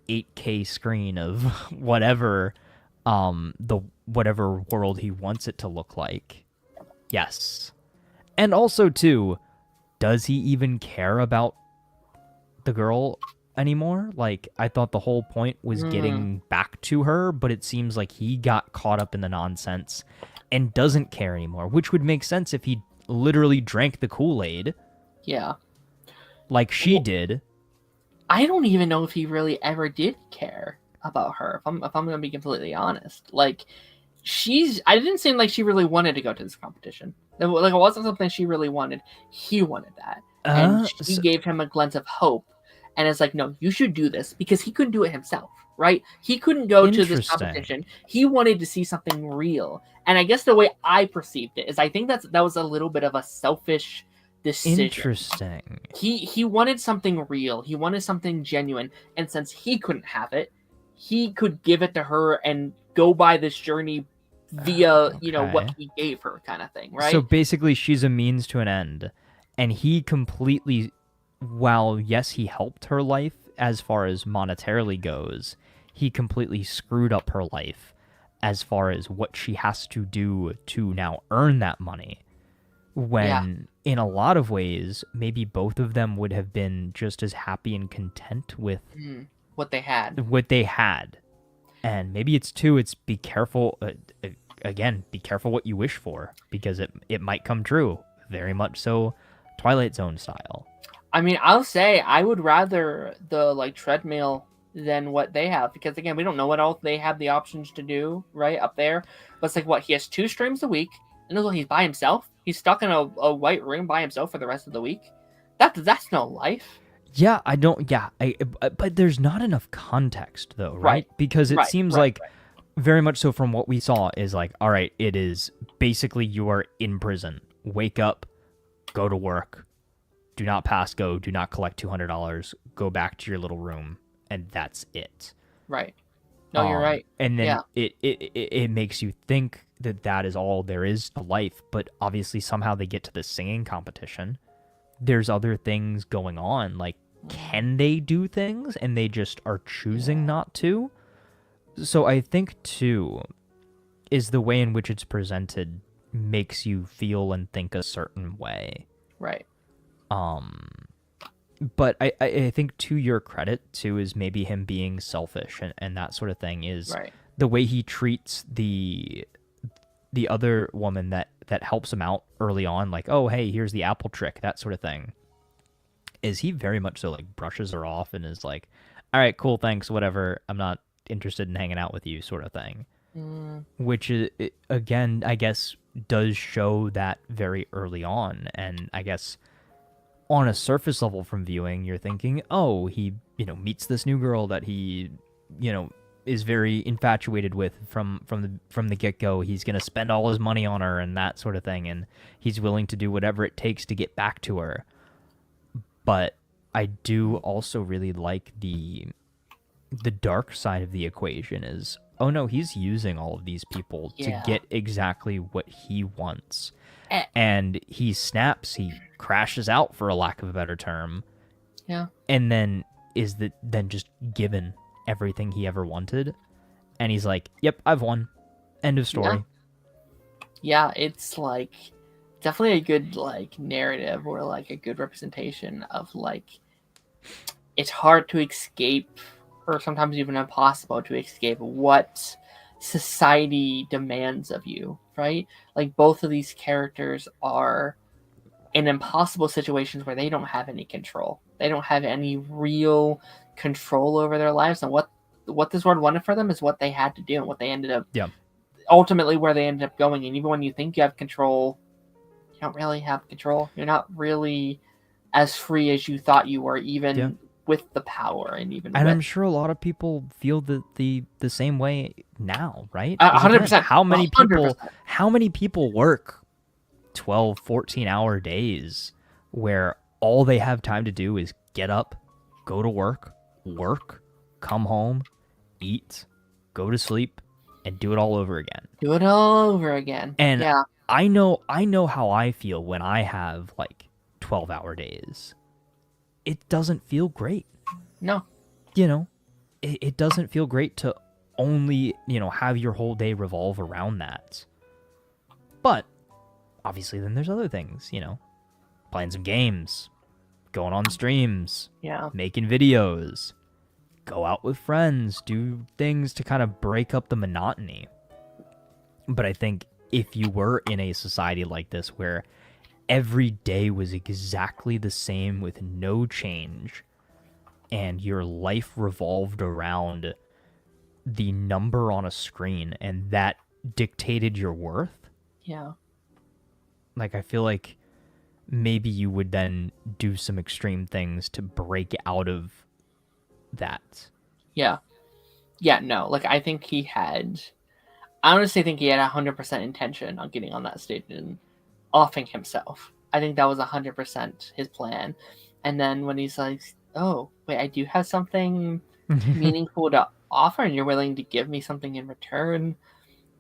8K screen of whatever whatever world he wants it to look like. Yes. And also too, does he even care about the girl anymore? Like, I thought the whole point was getting back to her, but it seems like he got caught up in the nonsense and doesn't care anymore, which would make sense if he literally drank the Kool-Aid. Yeah. Like she did. I don't even know if he really ever did care about her, if I'm going to be completely honest. Like, I didn't seem like she really wanted to go to this competition. Like, it wasn't something she really wanted. He wanted that. And she gave him a glint of hope. And it's like, no, you should do this, because he couldn't do it himself, right? He couldn't go to this competition. He wanted to see something real. And I guess the way I perceived it is, I think that was a little bit of a selfish decision. Interesting. He wanted something real. He wanted something genuine. And since he couldn't have it, he could give it to her and go by this journey via, what he gave her, kind of thing, right? So basically she's a means to an end. And he completely, while yes, he helped her life as far as monetarily goes, he completely screwed up her life as far as what she has to do to now earn that money. When in a lot of ways, maybe both of them would have been just as happy and content with what they had. And maybe it's be careful, again, be careful what you wish for, because it might come true. Very much so Twilight Zone style. I mean, I'll say I would rather the treadmill than what they have, because again, we don't know what else they have the options to do right up there. But it's like, he has 2 streams a week, and he's by himself. He's stuck in a white room by himself for the rest of the week. That's no life. Yeah, but there's not enough context though, right? Because it seems like very much so from what we saw is like, all right, it is basically you are in prison. Wake up, go to work, do not pass go, do not collect $200, go back to your little room, and that's it. Right. No, you're right. And then it makes you think that is all there is to life, but obviously somehow they get to the singing competition. There's other things going on, like can they do things and they just are choosing not to? So I think too is the way in which it's presented makes you feel and think a certain way. Right. But I think to your credit too is maybe him being selfish and that sort of thing is the way he treats the other woman that helps him out early on, like, oh, hey, here's the apple trick, that sort of thing, is he very much so like brushes her off and is like, all right, cool, thanks, whatever, I'm not interested in hanging out with you, sort of thing. Which is, again, I guess does show that very early on. And I guess on a surface level from viewing, you're thinking, oh, he, meets this new girl that he, is very infatuated with from the get-go. He's going to spend all his money on her and that sort of thing, and he's willing to do whatever it takes to get back to her. But I do also really like the dark side of the equation is, oh no, he's using all of these people to get exactly what he wants. And he snaps, he crashes out, for a lack of a better term. Yeah. And then then just given everything he ever wanted. And he's like, yep, I've won. End of story. Yeah, it's like definitely a good narrative, or a good representation of it's hard to escape, or sometimes even impossible to escape what society demands of you, right? Like, both of these characters are in impossible situations where they don't have any control. They don't have any real control over their lives, and what this world wanted for them is what they had to do, and what they ended up ultimately where they ended up going. And even when you think you have control, you don't really have control. You're not really as free as you thought you were, even with the power, and I'm sure a lot of people feel the same way now, right? 100%. How many people work 12, 14-hour days where all they have time to do is get up, go to work, come home, eat, go to sleep, and do it all over again. Do it all over again. And yeah. I know how I feel when I have like 12-hour days. It doesn't feel great. No. You know, it doesn't feel great to only, have your whole day revolve around that. But obviously then there's other things, playing some games, going on streams, making videos, go out with friends, do things to kind of break up the monotony. But I think if you were in a society like this where every day was exactly the same with no change, and your life revolved around the number on a screen and that dictated your worth. Yeah. Like, I feel like maybe you would then do some extreme things to break out of that. Yeah. Yeah, no. Like, I honestly think he had 100% intention on getting on that stage and offing himself. I think that was 100% his plan. And then when he's like, oh, wait, I do have something meaningful to offer and you're willing to give me something in return,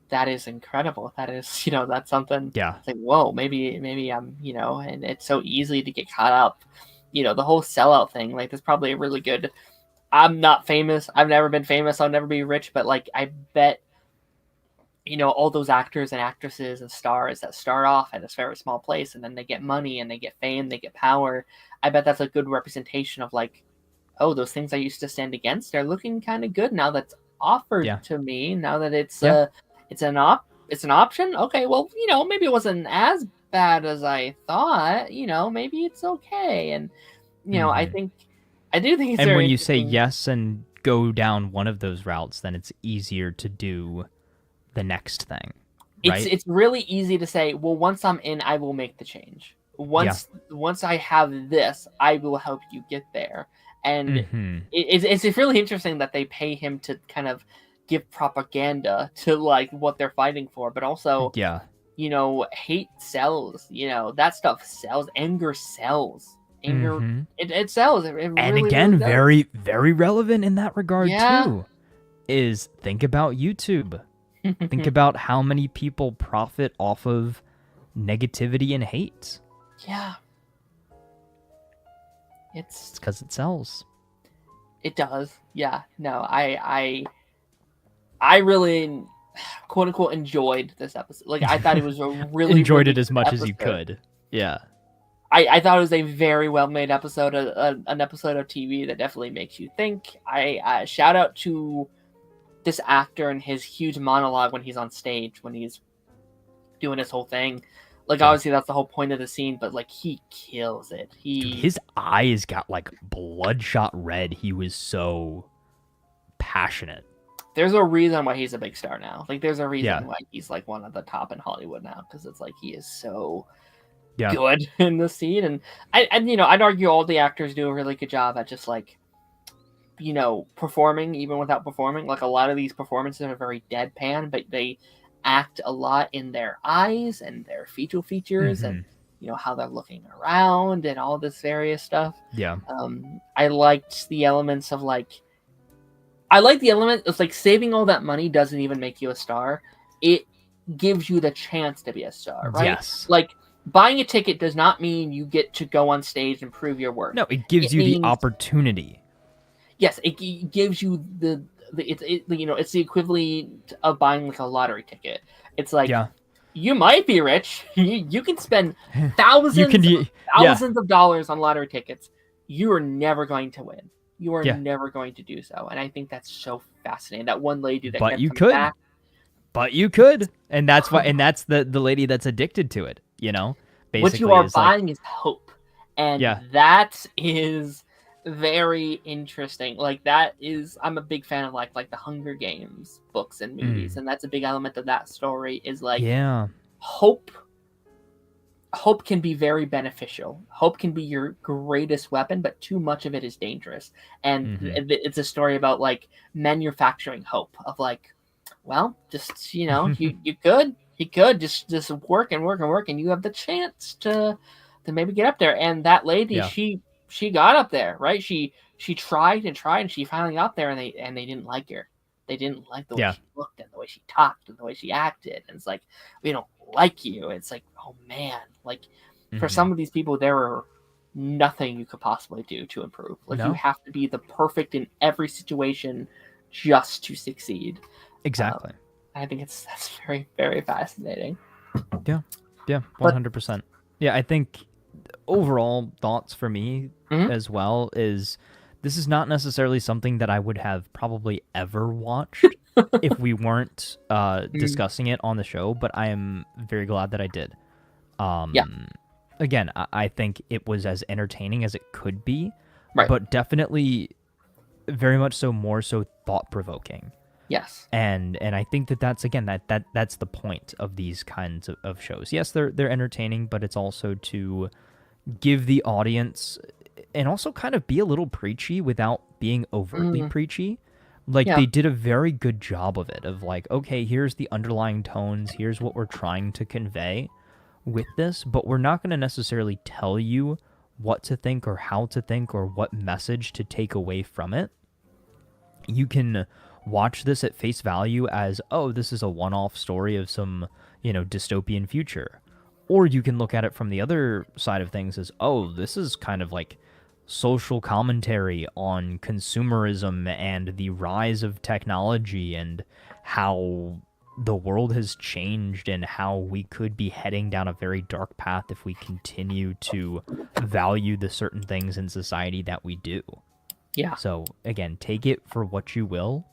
that is incredible. That is, that's something. Yeah. It's like, whoa, maybe I'm, and it's so easy to get caught up. The whole sellout thing, like, there's probably a really good, I'm not famous. I've never been famous. I'll never be rich. But, like, I bet, all those actors and actresses and stars that start off at a very small place and then they get money and they get fame, they get power. I bet that's a good representation of, like, oh, those things I used to stand against are looking kind of good now that's offered to me. Now that it's an option. Okay, well, maybe it wasn't as bad as I thought. Maybe it's okay. And I do think it's and very when you say yes and go down one of those routes, then it's easier to do the next thing. Right? It's really easy to say, well, once I'm in, I will make the change. Once I have this, I will help you get there. And it's really interesting that they pay him to kind of give propaganda to, like, what they're fighting for, but also hate sells. That stuff sells. Anger sells. It sells. It really, and again, really very, very relevant in that regard too. Is think about YouTube. Think about how many people profit off of negativity and hate. Yeah. It's because it sells. It does. Yeah. No, I really, quote unquote, enjoyed this episode. Like, I thought it was a really enjoyed really it as much episode. as you could. Yeah. I thought it was a very well made episode, an episode of TV that definitely makes you think. I shout out to this actor and his huge monologue when he's on stage, when he's doing his whole thing. Like, obviously that's the whole point of the scene, but, like, he kills it. Dude, his eyes got, like, bloodshot red. He was so passionate. There's a reason why he's a big star now. Like, there's a reason why he's, like, one of the top in Hollywood now, because it's like he is so good in the scene. And I'd argue all the actors do a really good job at just, like, performing even without performing. Like, a lot of these performances are very deadpan, but they act a lot in their eyes and their facial features and how they're looking around and all this various stuff. I liked the elements of, like, saving all that money doesn't even make you a star. It gives you the chance to be a star, right? Yes. Like, buying a ticket does not mean you get to go on stage and prove your worth. No, it gives you the opportunity. Yes, it gives you it's the equivalent of buying, like, a lottery ticket. It's like, you might be rich. You can spend thousands of dollars on lottery tickets. You are never going to win. You are never going to do so. And I think that's so fascinating. That one lady that But you could. And that's why, and that's the lady that's addicted to it, Basically, what you are buying is hope. And that is very interesting. Like, I'm a big fan of, like the Hunger Games books and movies, and that's a big element of that story is, like, hope can be very beneficial. Hope can be your greatest weapon, but too much of it is dangerous. And it's a story about, like, manufacturing hope of, like, well, just you could just work and work and work, and you have the chance to to maybe get up there. And that lady, she got up there, right? She tried and tried, and she finally got there, and they didn't like her. They didn't like the way she looked and the way she talked and the way she acted. And it's like, we don't like you. It's like, oh man, like for some of these people, there are nothing you could possibly do to improve. Like you have to be the perfect in every situation just to succeed. Exactly. I think that's very, very fascinating. Yeah, 100%. Yeah, I think overall thoughts for me as well is this is not necessarily something that I would have probably ever watched if we weren't discussing it on the show, but I am very glad that I did. Again, I think it was as entertaining as it could be, but definitely very much so, more so thought-provoking. Yes. And I think that's again that's the point of these kinds of shows. Yes, they're entertaining, but it's also to give the audience and also kind of be a little preachy without being overtly preachy. Like they did a very good job of it, of like, okay, here's the underlying tones, here's what we're trying to convey with this, but we're not going to necessarily tell you what to think or how to think or what message to take away from it. You can watch this at face value as, oh, this is a one-off story of some, dystopian future. Or you can look at it from the other side of things as, oh, this is kind of like social commentary on consumerism and the rise of technology and how the world has changed and how we could be heading down a very dark path if we continue to value the certain things in society that we do. Yeah. So again, take it for what you will.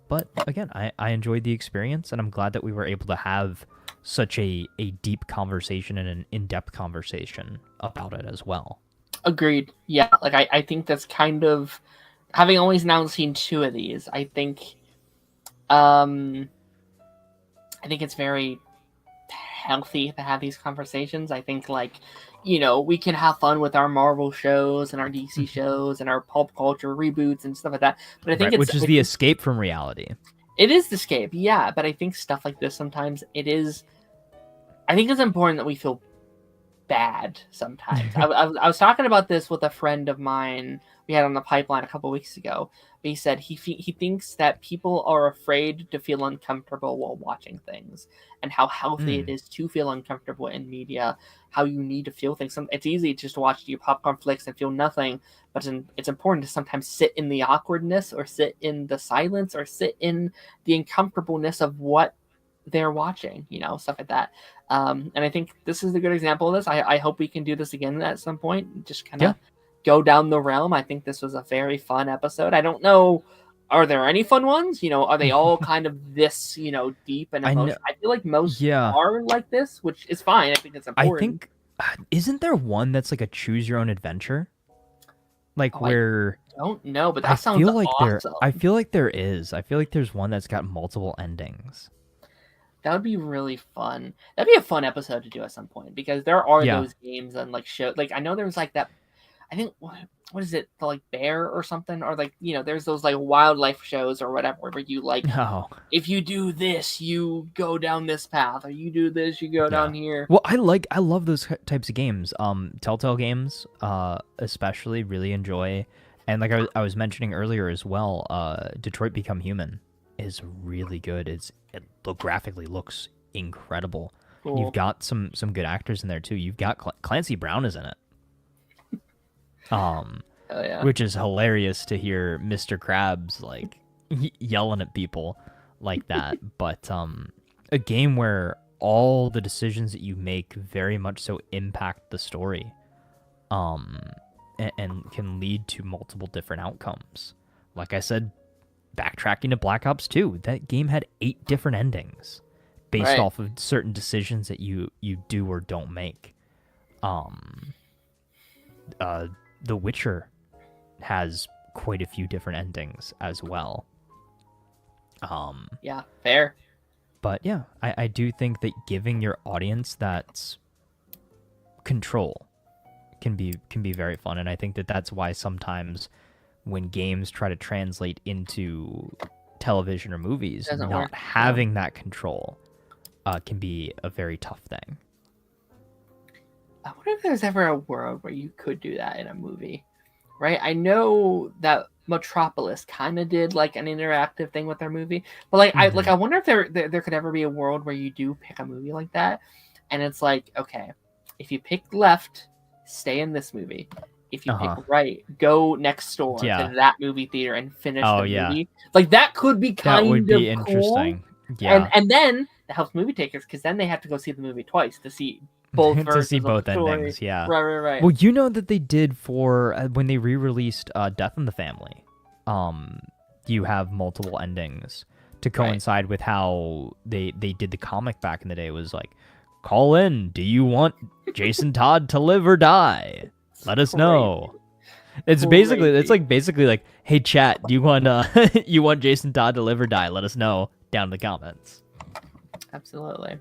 But again, I enjoyed the experience, and I'm glad that we were able to have such a deep conversation and an in-depth conversation about it as well. Agreed. Yeah, like I think that's kind of, having always now seen 2 of these, I think it's very healthy to have these conversations. I think, like, we can have fun with our Marvel shows and our DC shows and our pulp culture reboots and stuff like that. But I think which is the escape from reality. It is the escape, yeah. But I think stuff like this sometimes I think it's important that we feel bad sometimes. I was talking about this with a friend of mine we had on the pipeline a couple weeks ago. But he said he thinks that people are afraid to feel uncomfortable while watching things, and how healthy it is to feel uncomfortable in media, how you need to feel things. It's easy just to watch your popcorn flicks and feel nothing, but it's important to sometimes sit in the awkwardness, or sit in the silence, or sit in the uncomfortableness of what they're watching, stuff like that. And I think this is a good example of this. I hope we can do this again at some point, just kind of go down the realm. I think this was a very fun episode. I don't know, are there any fun ones? Are they all kind of this, deep and emotional? I feel like most are like this, which is fine. I think it's important. I think, isn't there one that's like a choose your own adventure? Like where... I don't know, but that sounds awesome. I feel like there is. I feel like there's one that's got multiple endings. That would be really fun. That'd be a fun episode to do at some point, because there are those games and like show. Like I know there was like that. I think what is it? The like bear or something, or like there's those like wildlife shows or whatever where you like if you do this you go down this path, or you do this you go down here. Well, I love those types of games. Telltale games, especially really enjoy, and like I was mentioning earlier as well. Detroit Become Human is really good. It graphically looks incredible. Cool. You've got some good actors in there too. You've got Clancy Brown is in it. Which is hilarious to hear Mr. Krabs like yelling at people like that. But a game where all the decisions that you make very much so impact the story, and can lead to multiple different outcomes. Like I said, backtracking to Black Ops 2, that game had 8 different endings based off of certain decisions that you do or don't make. The Witcher has quite a few different endings as well. Yeah, fair. But yeah, I do think that giving your audience that control can be very fun, and I think that that's why sometimes when games try to translate into television or movies, not having that control can be a very tough thing. I wonder if there's ever a world where you could do that in a movie, right? I know that Metropolis kind of did like an interactive thing with their movie, but like I wonder if there could ever be a world where you do pick a movie like that, and it's like, okay, if you pick left, stay in this movie. If you pick right, go next door to that movie theater and finish the movie. Like that could be that would be cool. Interesting. Yeah, and then it helps movie takers because then they have to go see the movie twice to see both to see both endings. Yeah, right. Well, you know that they did for when they re-released Death in the Family. You have multiple endings to coincide with how they did the comic back in the day. It was like, call in. Do you want Jason Todd to live or die? Let us know. It's basically like, hey chat, do you want you want Jason Todd to live or die? Let us know down in the comments. Absolutely.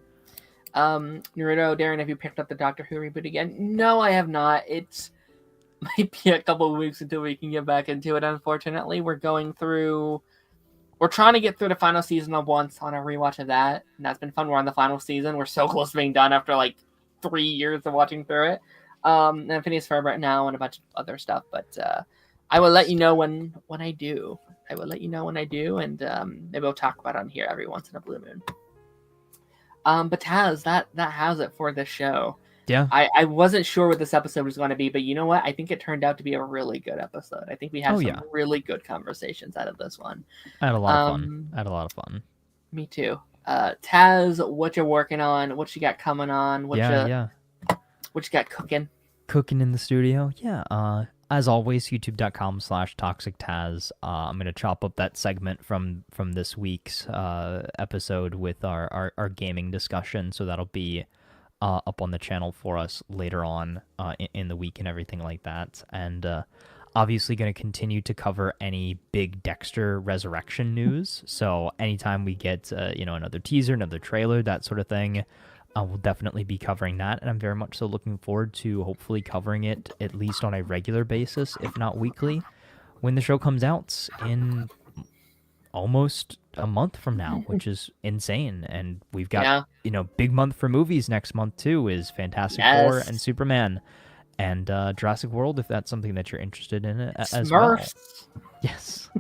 Naruto, Darren, have you picked up the Doctor Who reboot again? No, I have not. It's might be a couple of weeks until we can get back into it. Unfortunately, we're trying to get through the final season of Once on a rewatch of that, and that's been fun. We're on the final season. We're so close to being done after like 3 years of watching through it. And Phineas Ferb right now and a bunch of other stuff, but I will let you know when I do. And maybe we'll talk about it on here every once in a blue moon. But Taz, that has it for this show. Yeah. I wasn't sure what this episode was going to be, but you know what? I think it turned out to be a really good episode. I think we had some really good conversations out of this one. I had a lot of fun. Me too. Taz, what you're working on? What you got coming on? What you got cooking? Cooking in the studio. Yeah. As always, youtube.com/ToxicTaz. I'm going to chop up that segment from this week's episode with our gaming discussion. So that'll be up on the channel for us later on in the week and everything like that. And obviously going to continue to cover any big Dexter Resurrection news. So anytime we get another teaser, another trailer, that sort of thing, we'll definitely be covering that, and I'm very much so looking forward to hopefully covering it at least on a regular basis, if not weekly, when the show comes out in almost a month from now, which is insane. And we've got, big month for movies next month too, is Fantastic Four and Superman and Jurassic World, if that's something that you're interested in as well. Yes.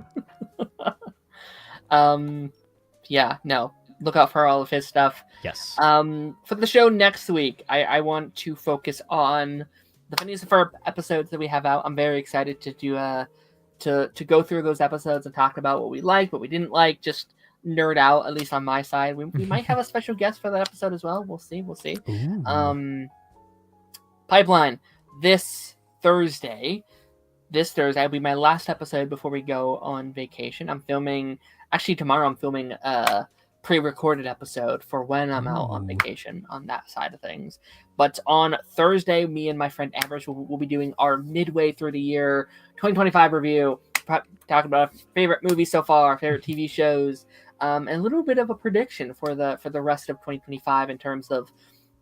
Look out for all of his stuff. Yes. For the show next week, I want to focus on the Phineas and Ferb episodes that we have out. I'm very excited to do to go through those episodes and talk about what we liked, what we didn't like, just nerd out, at least on my side. We might have a special guest for that episode as well. We'll see. Ooh. Pipeline. This Thursday will be my last episode before we go on vacation. Tomorrow I'm filming pre-recorded episode for when I'm out on vacation on that side of things. But on Thursday, me and my friend Amber's will be doing our midway through the year 2025 review, talking about our favorite movies so far, our favorite TV shows, and a little bit of a prediction for the rest of 2025 in terms of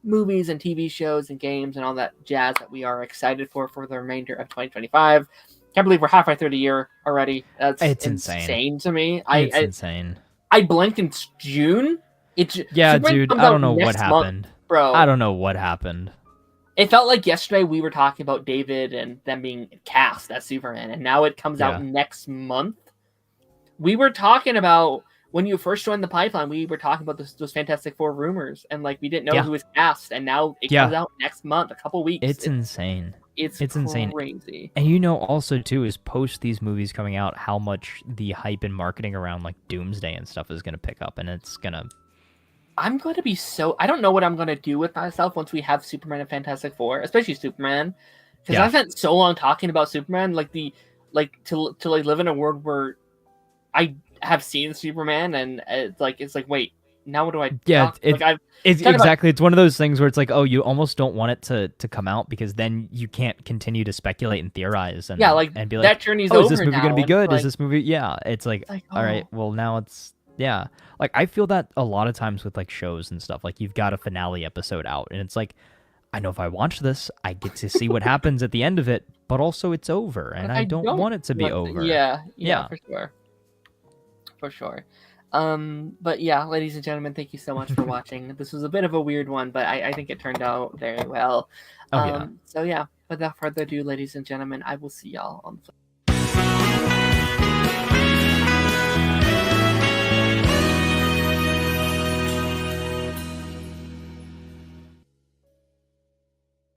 movies and TV shows and games and all that jazz that we are excited for the remainder of 2025. Can't believe we're halfway through the year already. It's insane to me. It's insane. I blinked in June. Dude, I don't know what happened. Bro. I don't know what happened. It felt like yesterday we were talking about David and them being cast as Superman, and now it comes out next month. We were talking about, when you first joined the pipeline, we were talking about those Fantastic Four rumors, and like we didn't know who was cast, and now it comes out next month, a couple weeks. It's insane. It's insane. Crazy. And also too is post these movies coming out, how much the hype and marketing around like Doomsday and stuff is going to pick up, and I'm going to be I don't know what I'm going to do with myself once we have Superman and Fantastic Four, especially Superman, because I've spent so long talking about Superman, to live in a world where I have seen Superman, and it's like wait, now what do I? Yeah, it's exactly. It's one of those things where it's like, oh, you almost don't want it to come out because then you can't continue to speculate and theorize and and be like, that journey's over. Is this movie now? Gonna be good? Is this movie? Yeah, it's like all right, well now it's like I feel that a lot of times with like shows and stuff. Like you've got a finale episode out, and it's like, I know if I watch this, I get to see what happens at the end of it, but also it's over, and I don't want it to be over. Yeah, for sure. But yeah, ladies and gentlemen, thank you so much for watching. This was a bit of a weird one, but I think it turned out very well. Oh yeah. So yeah, without further ado, ladies and gentlemen, I will see y'all on the